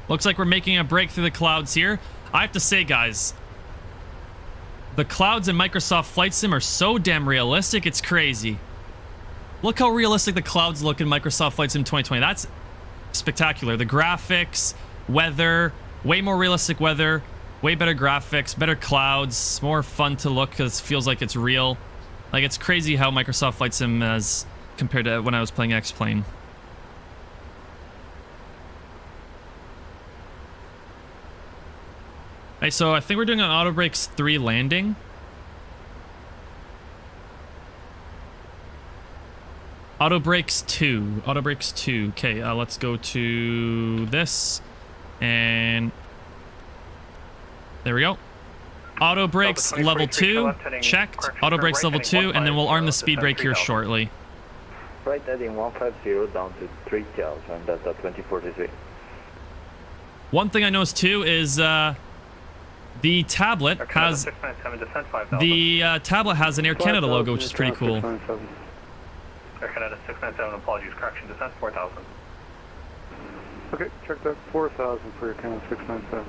Looks like we're making a break through the clouds here. I have to say, guys, the clouds in Microsoft Flight Sim are so damn realistic, it's crazy. Look how realistic the clouds look in Microsoft Flight Sim 2020. That's spectacular. The graphics, weather, way more realistic weather, way better graphics, better clouds, more fun to look because it feels like it's real. Like, it's crazy how Microsoft Flight Sim is compared to when I was playing X-Plane. Hey, so I think we're doing an auto brakes 3 landing. Auto brakes 2. Auto brakes 2. Okay, let's go to this. And there we go. Auto brakes level 2. Checked. Auto brakes level 2. And then we'll arm the speed brake here shortly. Right heading 150 down to 3,000. That's at 2043. One thing I noticed too is the tablet has an Air Canada logo, which is pretty cool. Air Canada 697, apologies, correction, descent 4,000. Okay, check that 4,000 for your Canada 697.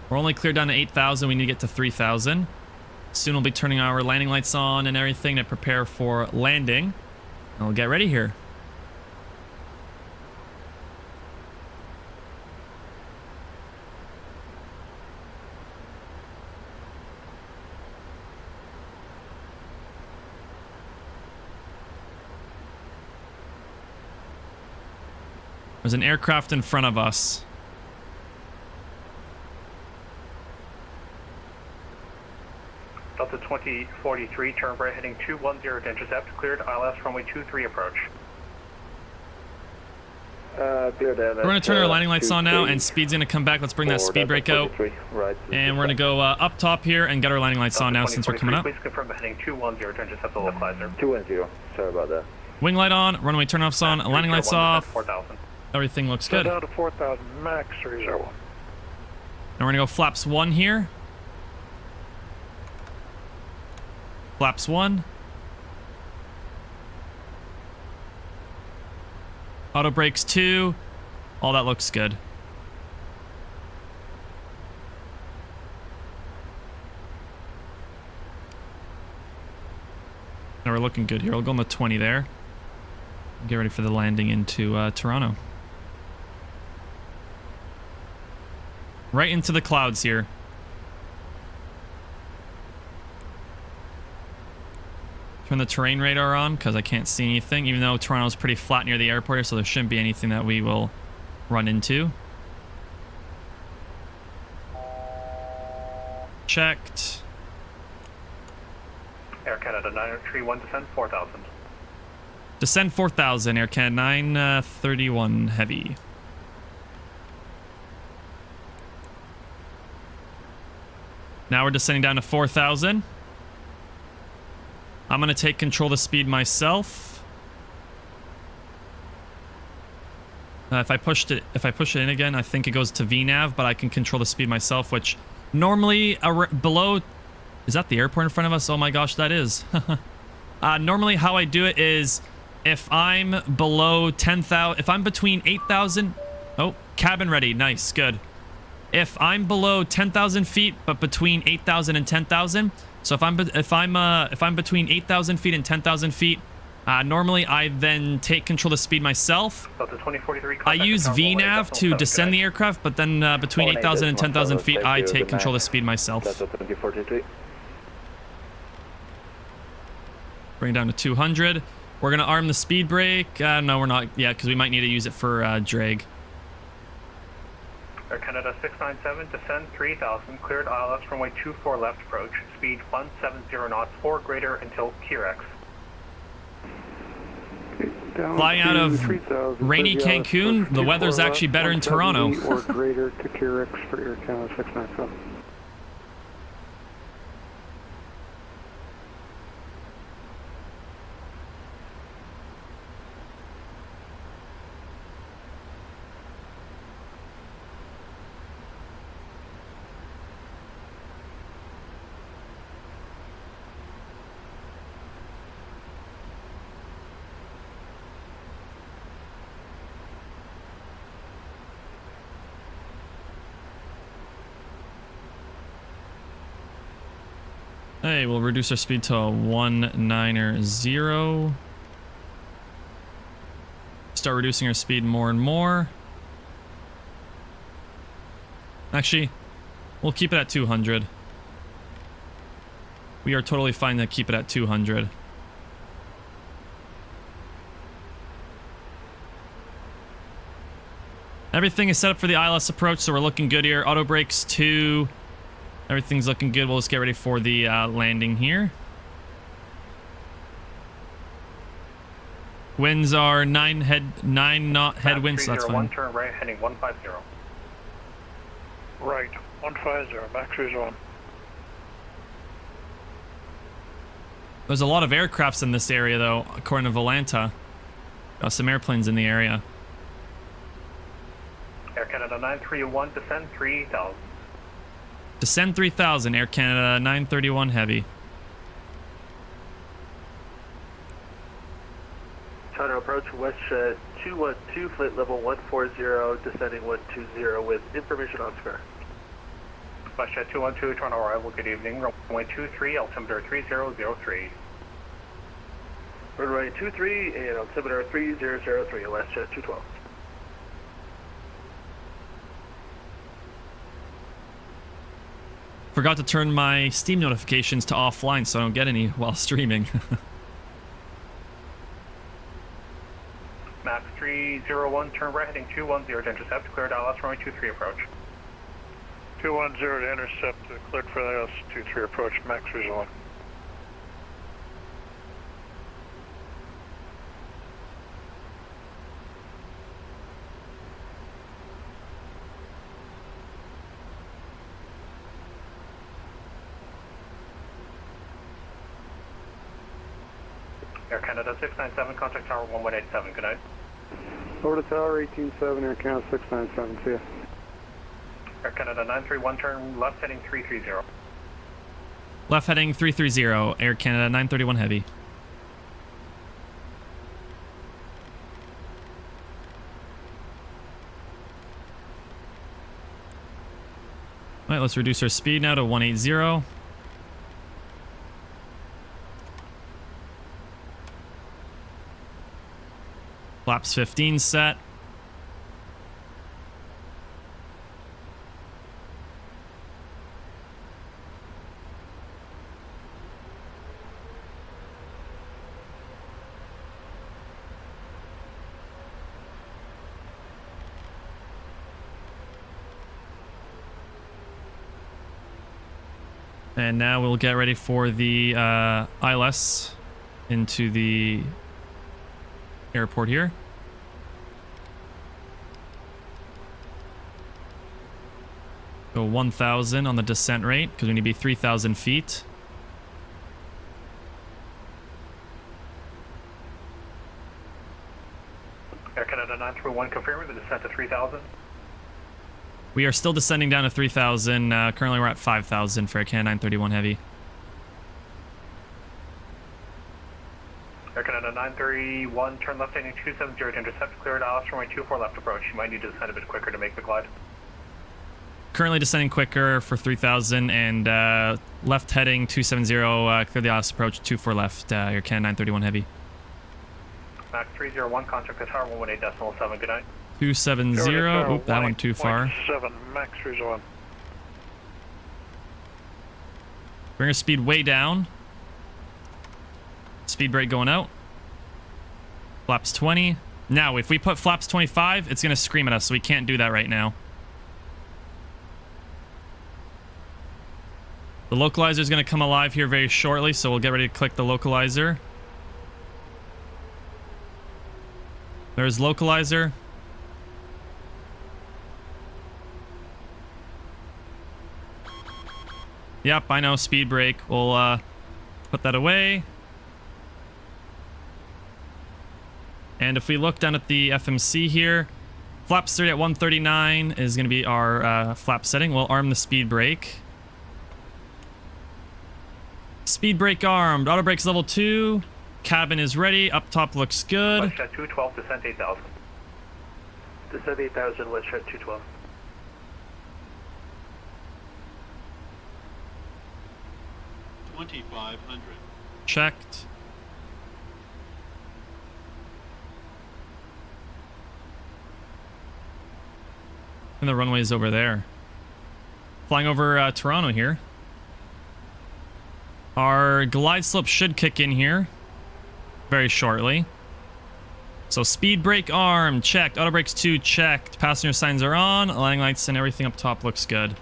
We're only cleared down to 8,000. We need to get to 3,000. Soon we'll be turning our landing lights on and everything to prepare for landing. And we'll get ready here. There's an aircraft in front of us. Delta 2043, turn right heading 210 to intercept, cleared ILS runway 23 approach. Cleared We're going to turn our landing lights on now, and speed's going to come back. Let's bring that speed brake out. Right. And we're going to go up top here and get our landing lights on now since we're coming up. Please confirm heading 210 to intercept the localizer. 210, sorry about that. Wing light on, runway turn-offs on, landing lights off. 4,000. Everything looks good. Down to 4,000, max 30. Now we're going to go flaps 1 here. Flaps 1. Auto brakes 2. All that looks good. Now we're looking good here. We'll go on the 20 there. Get ready for the landing into Toronto. Right into the clouds here. Turn the terrain radar on because I can't see anything, even though Toronto's pretty flat near the airport here, so there shouldn't be anything that we will run into. Checked. Air Canada 931, descend 4,000. Descend 4,000, Air Canada 931 heavy. Now we're descending down to 4,000. I'm going to take control of the speed myself. If I push it in again, I think it goes to VNAV, but I can control the speed myself, which normally below... Is that the airport in front of us? Oh my gosh, that is. Normally how I do it is if I'm below 10,000... If I'm between 8,000... Oh, cabin ready. Nice, good. If I'm below 10,000 feet, but between 8,000 and 10,000... So if I'm between 8,000 feet and 10,000 feet, normally I then take control of the speed myself. Delta 2043, I use VNAV to descend the aircraft, but then between 8,000 and 10,000 feet, I take control of the speed myself. Delta 2043. Bring it down to 200. We're gonna arm the speed brake. No, we're not yet because we might need to use it for drag. Air Canada 697, descend 3,000, cleared ILS runway 24 left approach, speed 170 knots, 4 greater until QRX. Flying out of rainy Cancun, the weather's actually better in Toronto. Or greater to QRX for Air Canada 697. Hey, we'll reduce our speed to a 190. Start reducing our speed more and more. Actually, we'll keep it at 200. We are totally fine to keep it at 200. Everything is set up for the ILS approach, so we're looking good here. Auto brakes 2. Everything's looking good. We'll just get ready for the landing here. Winds are 9 knot headwinds, so that's fine. Turn right, heading 150. Right, 150, max is on. There's a lot of aircrafts in this area, though, according to Volanta. Got some airplanes in the area. Air Canada 931, descend 3,000. Descend 3,000, Air Canada 931 heavy. China approach west 212, flight level 140, descending 120 with information on square. WestJet 212, Toronto arrival, good evening. Runway 23, altimeter 3003. Runway 23 and altimeter 3003, WestJet 212. Forgot to turn my Steam notifications to offline so I don't get any while streaming. Max 301, turn right heading 210 to intercept, cleared ILS runway 23 approach. 210 to intercept, cleared for the ILS-23 approach, max result. Air Canada 697, contact tower 1187, good night. Over to tower 187, Air Canada 697, see ya. Air Canada 931, turn left heading 330. Left heading 330, Air Canada 931 Heavy. Alright, let's reduce our speed now to 180. Flaps 15 set. And now we'll get ready for the ILS into the airport here. Go 1,000 on the descent rate because we need to be 3,000 feet. Air Canada 931, confirming the descent to 3,000. We are still descending down to 3,000. Currently we're at 5,000 for Air Canada 931 Heavy. Air Canada 931, turn left heading 270 to intercept, cleared ILS runway 24 left approach. You might need to descend a bit quicker to make the glide. Currently descending quicker for 3,000 and left heading 270, clear the ILS approach 24 left, Air Canada 931 Heavy. Max 301, contact the tower 118.7, good night. 270, oop, that one too far. 7, max result. Bring our speed way down. Speed brake going out. Flaps 20. Now, if we put flaps 25, it's going to scream at us, so we can't do that right now. The localizer is going to come alive here very shortly, so we'll get ready to click the localizer. There's localizer. Yep, I know, speed brake. We'll put that away. And if we look down at the FMC here, flaps 30 at 139 is going to be our flap setting. We'll arm the speed brake. Speed brake armed. Auto brakes level 2. Cabin is ready. Up top looks good. WestJet 212, descent 8,000. Descent 8,000, WestJet 212. Checked. And the runway is over there. Flying over Toronto here. Our glide slope should kick in here very shortly. So speed brake arm, checked. Auto brakes 2, checked. Passenger signs are on. Landing lights and everything up top looks good.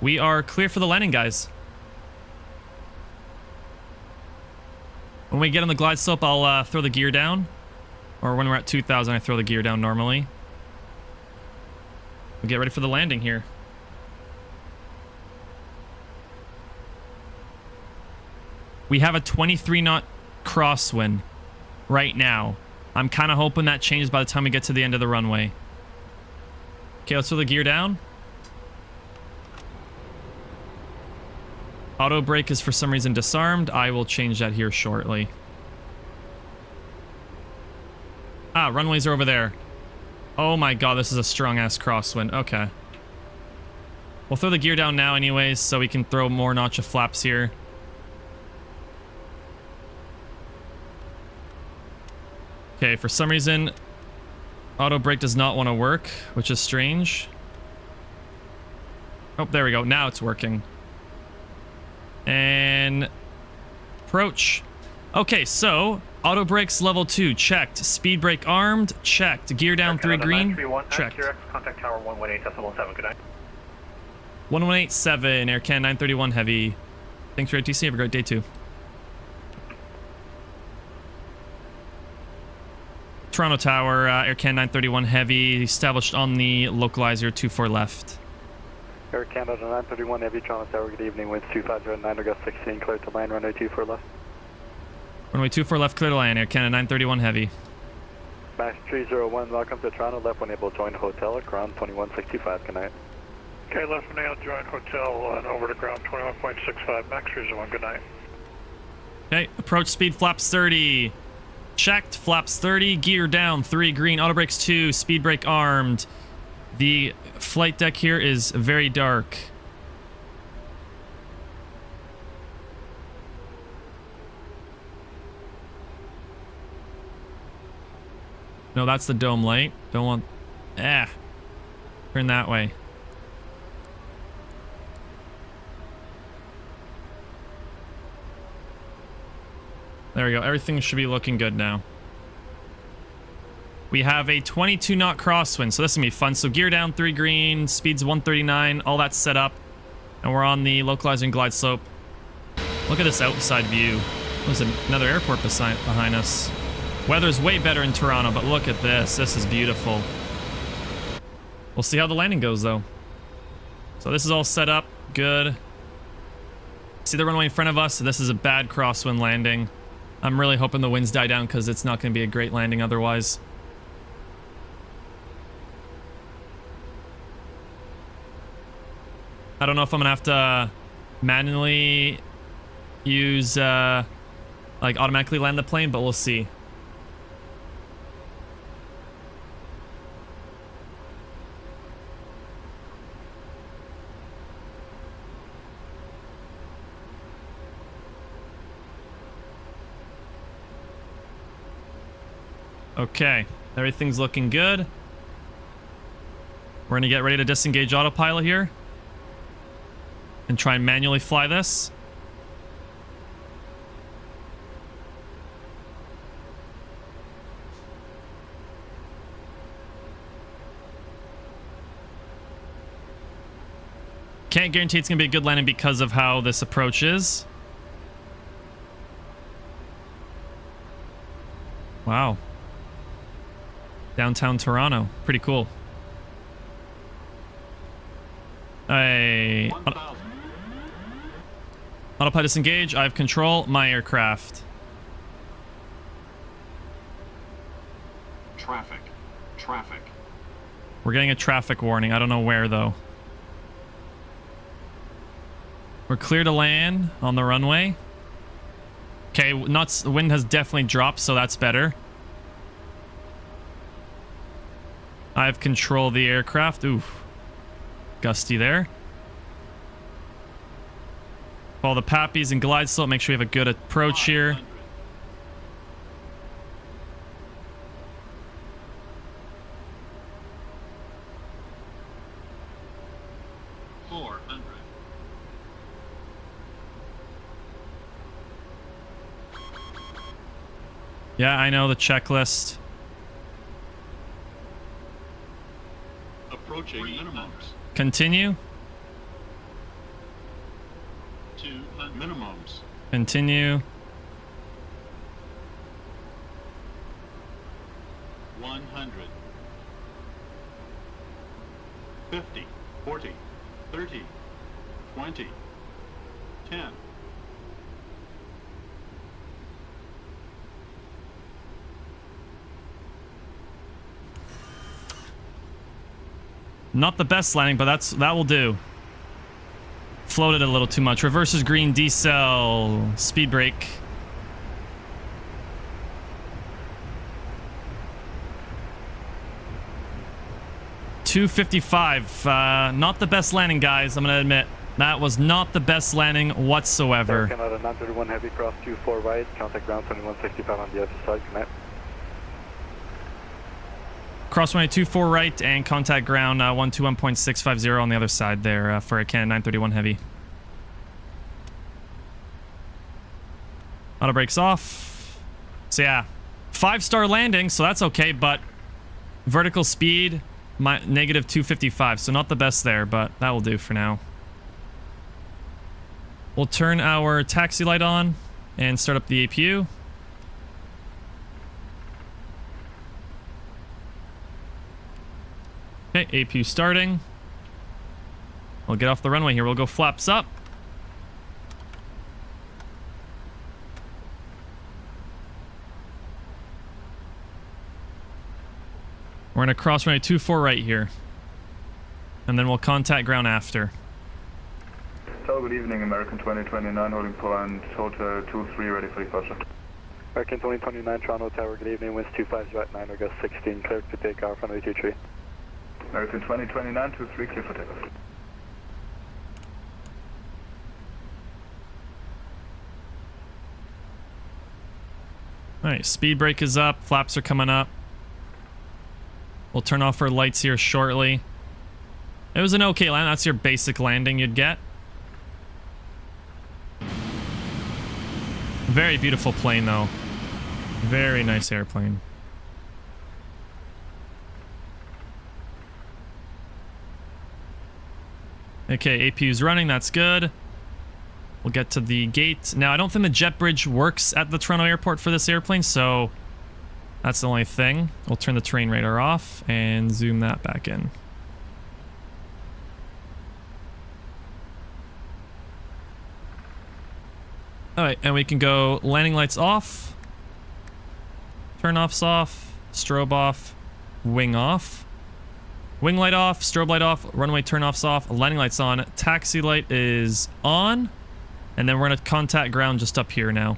We are clear for the landing, guys. When we get on the glide slope, I'll throw the gear down. Or when we're at 2,000, I throw the gear down normally. We'll get ready for the landing here. We have a 23 knot crosswind right now. I'm kind of hoping that changes by the time we get to the end of the runway. Okay, let's throw the gear down. Auto brake is for some reason disarmed. I will change that here shortly. Ah, runways are over there. Oh my god, this is a strong ass crosswind. Okay. We'll throw the gear down now anyways, so we can throw more notch of flaps here. Okay, for some reason, auto brake does not want to work, which is strange. Oh, there we go. Now it's working. And approach. Okay, so auto brakes level 2 checked. Speed brake armed checked. Gear down 3 green checked. Contact tower 118.17. Good night. 1187 Air Can 931 Heavy. Thanks for ATC. Have a great day too. Toronto Tower, Air Can 931 Heavy, established on the localizer 24 left. Air Canada 931 Heavy, Toronto Tower, good evening, winds 2509, August 16, clear to land, runway 24 left. Runway 24 left, clear to land, Air Canada 931 Heavy. Max 301, welcome to Toronto, left one able to join hotel at ground 2165, good night. Okay, left one able to join hotel and over to ground 21.65, Max 301, good night. Okay, approach speed flaps 30. Checked, flaps 30, gear down 3 green, auto brakes 2, speed brake armed. The flight deck here is very dark. No, that's the dome light. Don't want... Turn that way. There we go. Everything should be looking good now. We have a 22 knot crosswind, so this is going to be fun. So gear down 3 green, speed's 139, all that's set up. And we're on the localizer and glide slope. Look at this outside view. There's another airport behind us. Weather's way better in Toronto, but look at this. This is beautiful. We'll see how the landing goes, though. So this is all set up. Good. See the runway in front of us? This is a bad crosswind landing. I'm really hoping the winds die down because it's not going to be a great landing otherwise. I don't know if I'm going to have to manually use, like, automatically land the plane, but we'll see. Okay, everything's looking good. We're gonna get ready to disengage autopilot here and try and manually fly this. Can't guarantee it's gonna be a good landing because of how this approach is. Wow. Downtown Toronto. Pretty cool. Hey. Autopilot disengage. I have control. My aircraft. Traffic. Traffic. We're getting a traffic warning. I don't know where, though. We're clear to land on the runway. Okay, the wind has definitely dropped, so that's better. I have control of the aircraft. Oof. Gusty there. Follow the pappies and glide slope. Make sure we have a good approach here. Yeah, I know the checklist. Approaching minimums. Continue. 200 minimums. Continue. 100. 50. 40. 30. 20. 10. Not the best landing, but that will do. Floated a little too much. Reverses green, decel, speed brake. 255. Not the best landing, guys. I'm going to admit. That was not the best landing whatsoever. Canada 931 heavy cross 24 right, contact ground 2165 on the other side, connect. Cross runway 24 right and contact ground 121.650 on the other side there for a Canon 931 heavy. Auto brakes off. So yeah, 5-star landing, so that's okay, but vertical speed, negative 255, so not the best there, but that will do for now. We'll turn our taxi light on and start up the APU. Okay, APU starting. We'll get off the runway here. We'll go flaps up. We're going to cross runway 24 right here. And then we'll contact ground after. Hello, good evening, American 2029, holding point, Hotel 23, ready for departure. American 2029, Toronto Tower, good evening, winds 25, right 9, August 16, clear to take off, runway 23. American 2029, 23, clear for takeoff. Alright, speed brake is up, flaps are coming up. We'll turn off our lights here shortly. It was an okay land, that's your basic landing you'd get. Very beautiful plane though. Very nice airplane. Okay, APU's running, that's good. We'll get to the gate. Now, I don't think the jet bridge works at the Toronto airport for this airplane, so that's the only thing. We'll turn the terrain radar off and zoom that back in. Alright, and we can go landing lights off, turn offs off, strobe off, wing off, wing light off, strobe light off, runway turn offs off, landing lights on, taxi light is on, and then we're going to contact ground just up here now.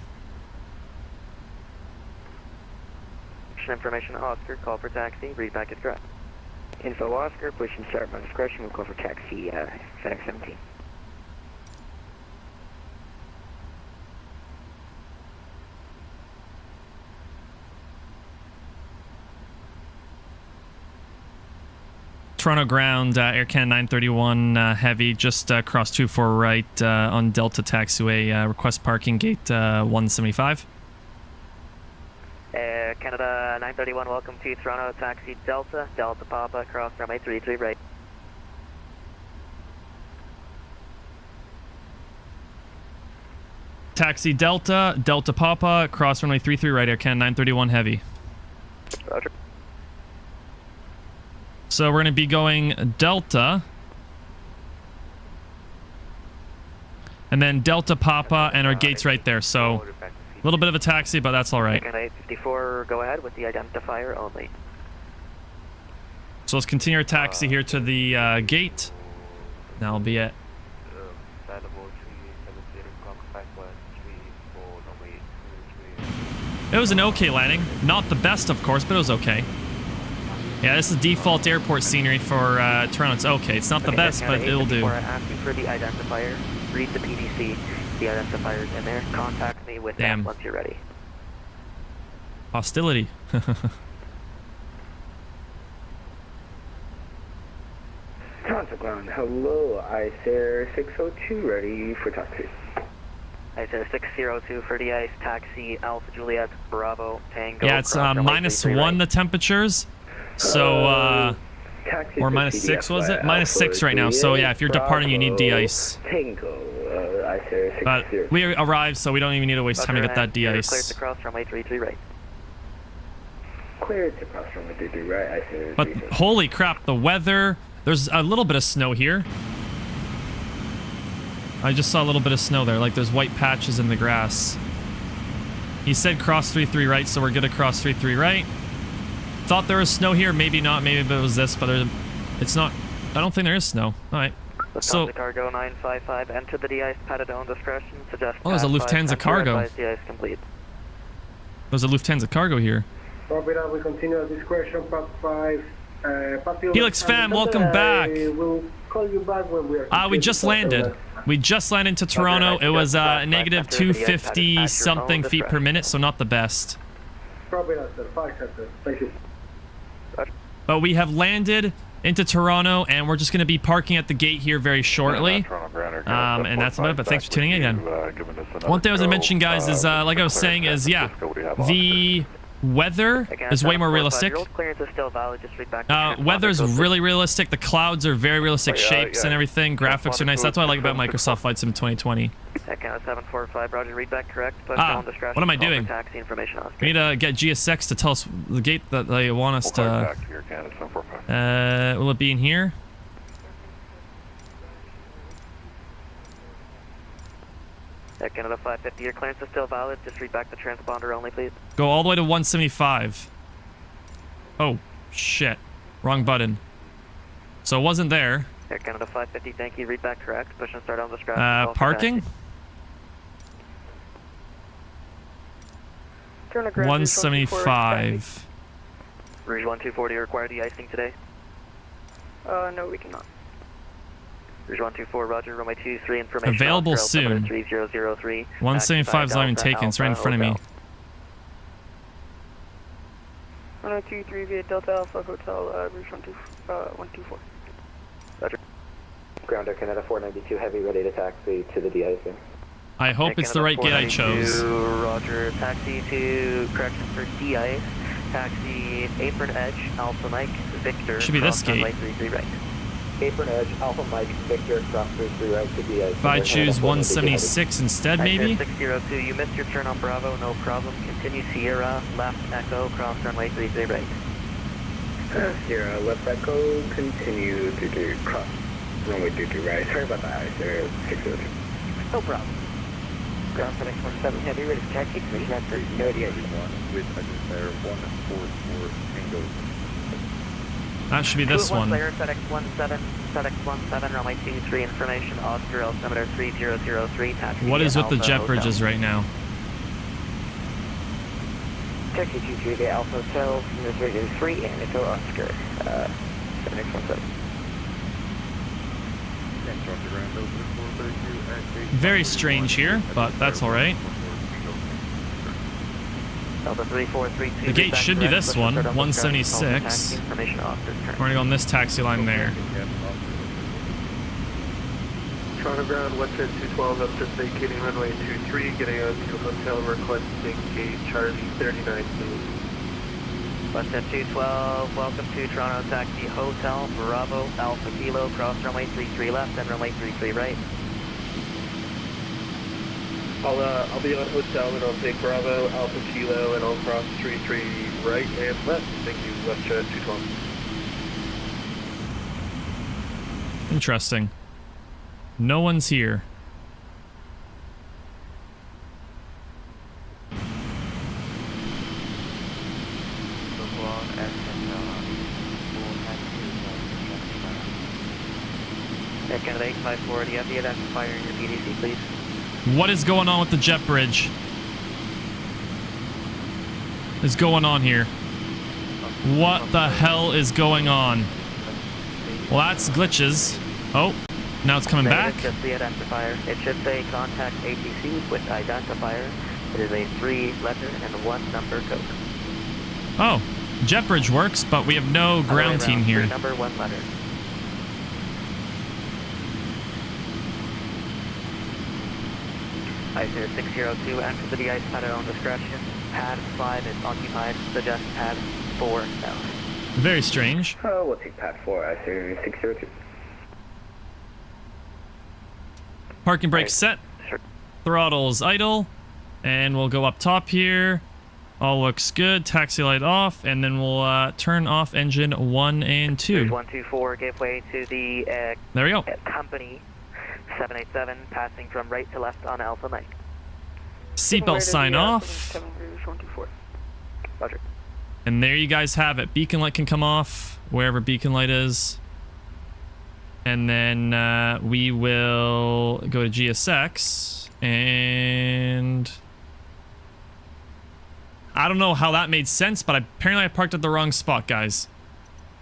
Information Oscar, call for taxi, read back at correct. Info Oscar, pushing start by discretion, we'll call for taxi, FedEx 17. Toronto ground, Air Canada 931 heavy, just cross 24 right on Delta taxiway, request parking gate 175. Canada 931, welcome to Toronto, taxi Delta, Delta Papa, cross runway 33 right. Taxi Delta, Delta Papa, cross runway 33 right, Air Canada 931 heavy. Roger. So we're going to be going Delta, and then Delta Papa, and our gate's right there, so a little bit of a taxi, but that's all right. 854, go ahead with the identifier only. So let's continue our taxi here to the gate. That'll be it. It was an okay landing. Not the best, of course, but it was okay. Yeah, this is default airport scenery for Toronto. It's okay. It's not the best, but it'll do. Ask you for the identifier. Read the PDC. The identifier's in there. Contact me with that once you're ready. Hostility. Contact ground, hello, ICER 602, ready for taxi. ICER 602 for the ice, taxi Alpha Juliet Bravo Tango. Yeah, it's -1 the temperatures. So, or -6 was it? -6 right now. So yeah, if you're departing, you need de-ice. But we arrived, so we don't even need to waste time to get that de-ice. Cleared to cross runway 33 right. Cleared to cross runway 33 right, ICER. But holy crap, the weather. There's a little bit of snow here. I just saw a little bit of snow there, like there's white patches in the grass. He said cross 33 right, so we're good to cross 33 right. Thought there was snow here, maybe not, maybe it was this, but it's not. I don't think there is snow. All right. So cargo 955, enter the de-ice, padded on discretion, suggest. Oh, there's a Lufthansa cargo. De-ice complete. There's a Lufthansa cargo here. Copy that, we continue at discretion, path 5, Helix fam, welcome back. We'll call you back when we are. We just landed. We just landed to Toronto. It was negative 250 something feet per minute, so not the best. But we have landed into Toronto, and we're just going to be parking at the gate here very shortly. And that's about it, but thanks for tuning in again. One thing I was going to mention, guys, is like I was saying, is yeah, the weather is way more realistic. Weather's really realistic. The clouds are very realistic shapes and everything. Graphics are nice. That's what I like about Microsoft Flight Sim 2020. Echo 745, Roger, read back correct. What am I doing? We need to get GSX to tell us the gate that they want us to... will it be in here? Canada 550, your clearance is still valid. Just read back the transponder only, please. Go all the way to 175. Oh, shit. Wrong button. So it wasn't there. Air Canada 550, thank you. Read back correct. Push and start on the scratch. Parking? 175. Rouge 1240, require de-icing today? No, we cannot. Rouge 124, Roger, runway 23, information. Available soon. 3003. 175 is not even taken, it's right in front of me. 1023 via Delta Alpha Hotel, Rouge 124. Roger. Ground Air Canada 492, heavy, ready to taxi to the de-icing. I hope it's the right gate I chose. Roger, taxi to, correction for de-ice, taxi apron edge, Alpha Mike, Victor. Should be this gate. 33 right. Apron edge, Alpha Mike, Victor, cross 33 right to de-ice. If I choose 176 instead, maybe? 602, you missed your turn on Bravo, no problem. Continue Sierra, left Echo, cross runway 33 right. Sierra, left Echo, continue to cross runway 33 right. Sorry about that, Sierra, 602. No problem. Ground FedEx 17 heavy, ready to taxi, commission after no de-icing. With Air 144 Tango. That should be this one. Player, FedEx 17, runway 23, information, Oscar, altimeter 3003, taxi. What is with the jet Hotel. bridges right now? Taxi 23, the Alpha Hotel, 303, and it's Oscar, 7617. Very strange here, but that's alright. The gate should be this one, 176. We're gonna go on this taxi line there. Toronto ground, WestJet 212, up just vacating runway 23, getting out to hotel, requesting gate Charlie 39, please. WestJet 212, welcome to Toronto Taxi Hotel, Bravo, Alpha Kilo, cross runway 33 left and runway 33 right. I'll be on hotel and I'll take Bravo, Alpha Kilo, and I'll cross 33 right and left. Thank you, WestJet 212. Interesting. No one's here. Canada 854, do you have the identifier in your PDC, please? What is going on with the jet bridge? What is going on here? What the hell is going on? Well, that's glitches. Oh, now it's coming back. It's just the identifier. It should say contact ATC with identifier. It is a 3-letter and 1-number code. Oh, jet bridge works, but we have no ground team here. 3-number, 1-letter. Ice 602, enter the de-ice pad on discretion. Pad 5 is occupied. Suggest pad 4 now. Very strange. Oh, we'll take pad 4, Ice 602. Parking brake set. Sure. Throttle's idle. And we'll go up top here. All looks good. Taxi light off. And then we'll turn off engine 1 and 2. 124, give way to the there we go. company 787, passing from right to left on Alpha Mike. Seatbelt sign off. Roger. And there you guys have it. Beacon light can come off wherever beacon light is. And then we will go to GSX. And I don't know how that made sense, but apparently I parked at the wrong spot, guys.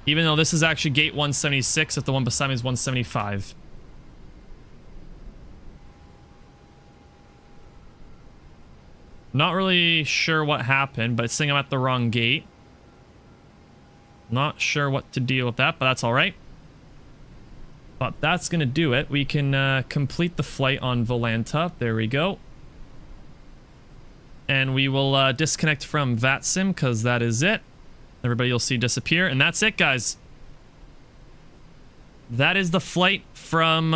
Even though this is actually gate 176, if the one beside me is 175. Not really sure what happened, but it's saying I'm at the wrong gate. Not sure what to deal with that, but that's alright. But that's going to do it. We can complete the flight on Volanta. There we go. And we will disconnect from VATSIM, because that is it. Everybody you'll see disappear. And that's it, guys. That is the flight from...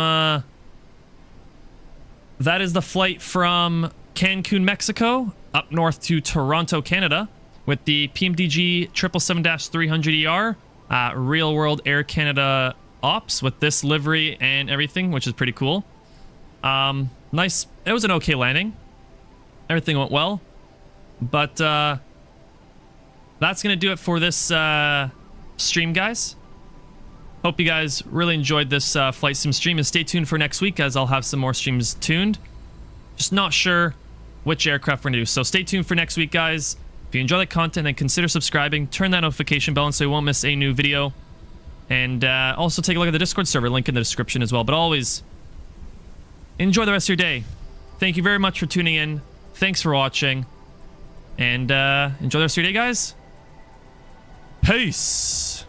that is the flight from Cancun, Mexico, up north to Toronto, Canada, with the PMDG 777-300ER, Real World Air Canada ops with this livery and everything, which is pretty cool. Nice. It was an okay landing. Everything went well. But that's going to do it for this stream, guys. Hope you guys really enjoyed this flight sim stream, and stay tuned for next week, as I'll have some more streams tuned. Just not sure which aircraft we're going to do, so stay tuned for next week, guys. If you enjoy the content, then consider subscribing, turn that notification bell on so you won't miss a new video. And also take a look at the Discord server, link in the description as well. But always, enjoy the rest of your day. Thank you very much for tuning in. Thanks for watching. And enjoy the rest of your day, guys. Peace.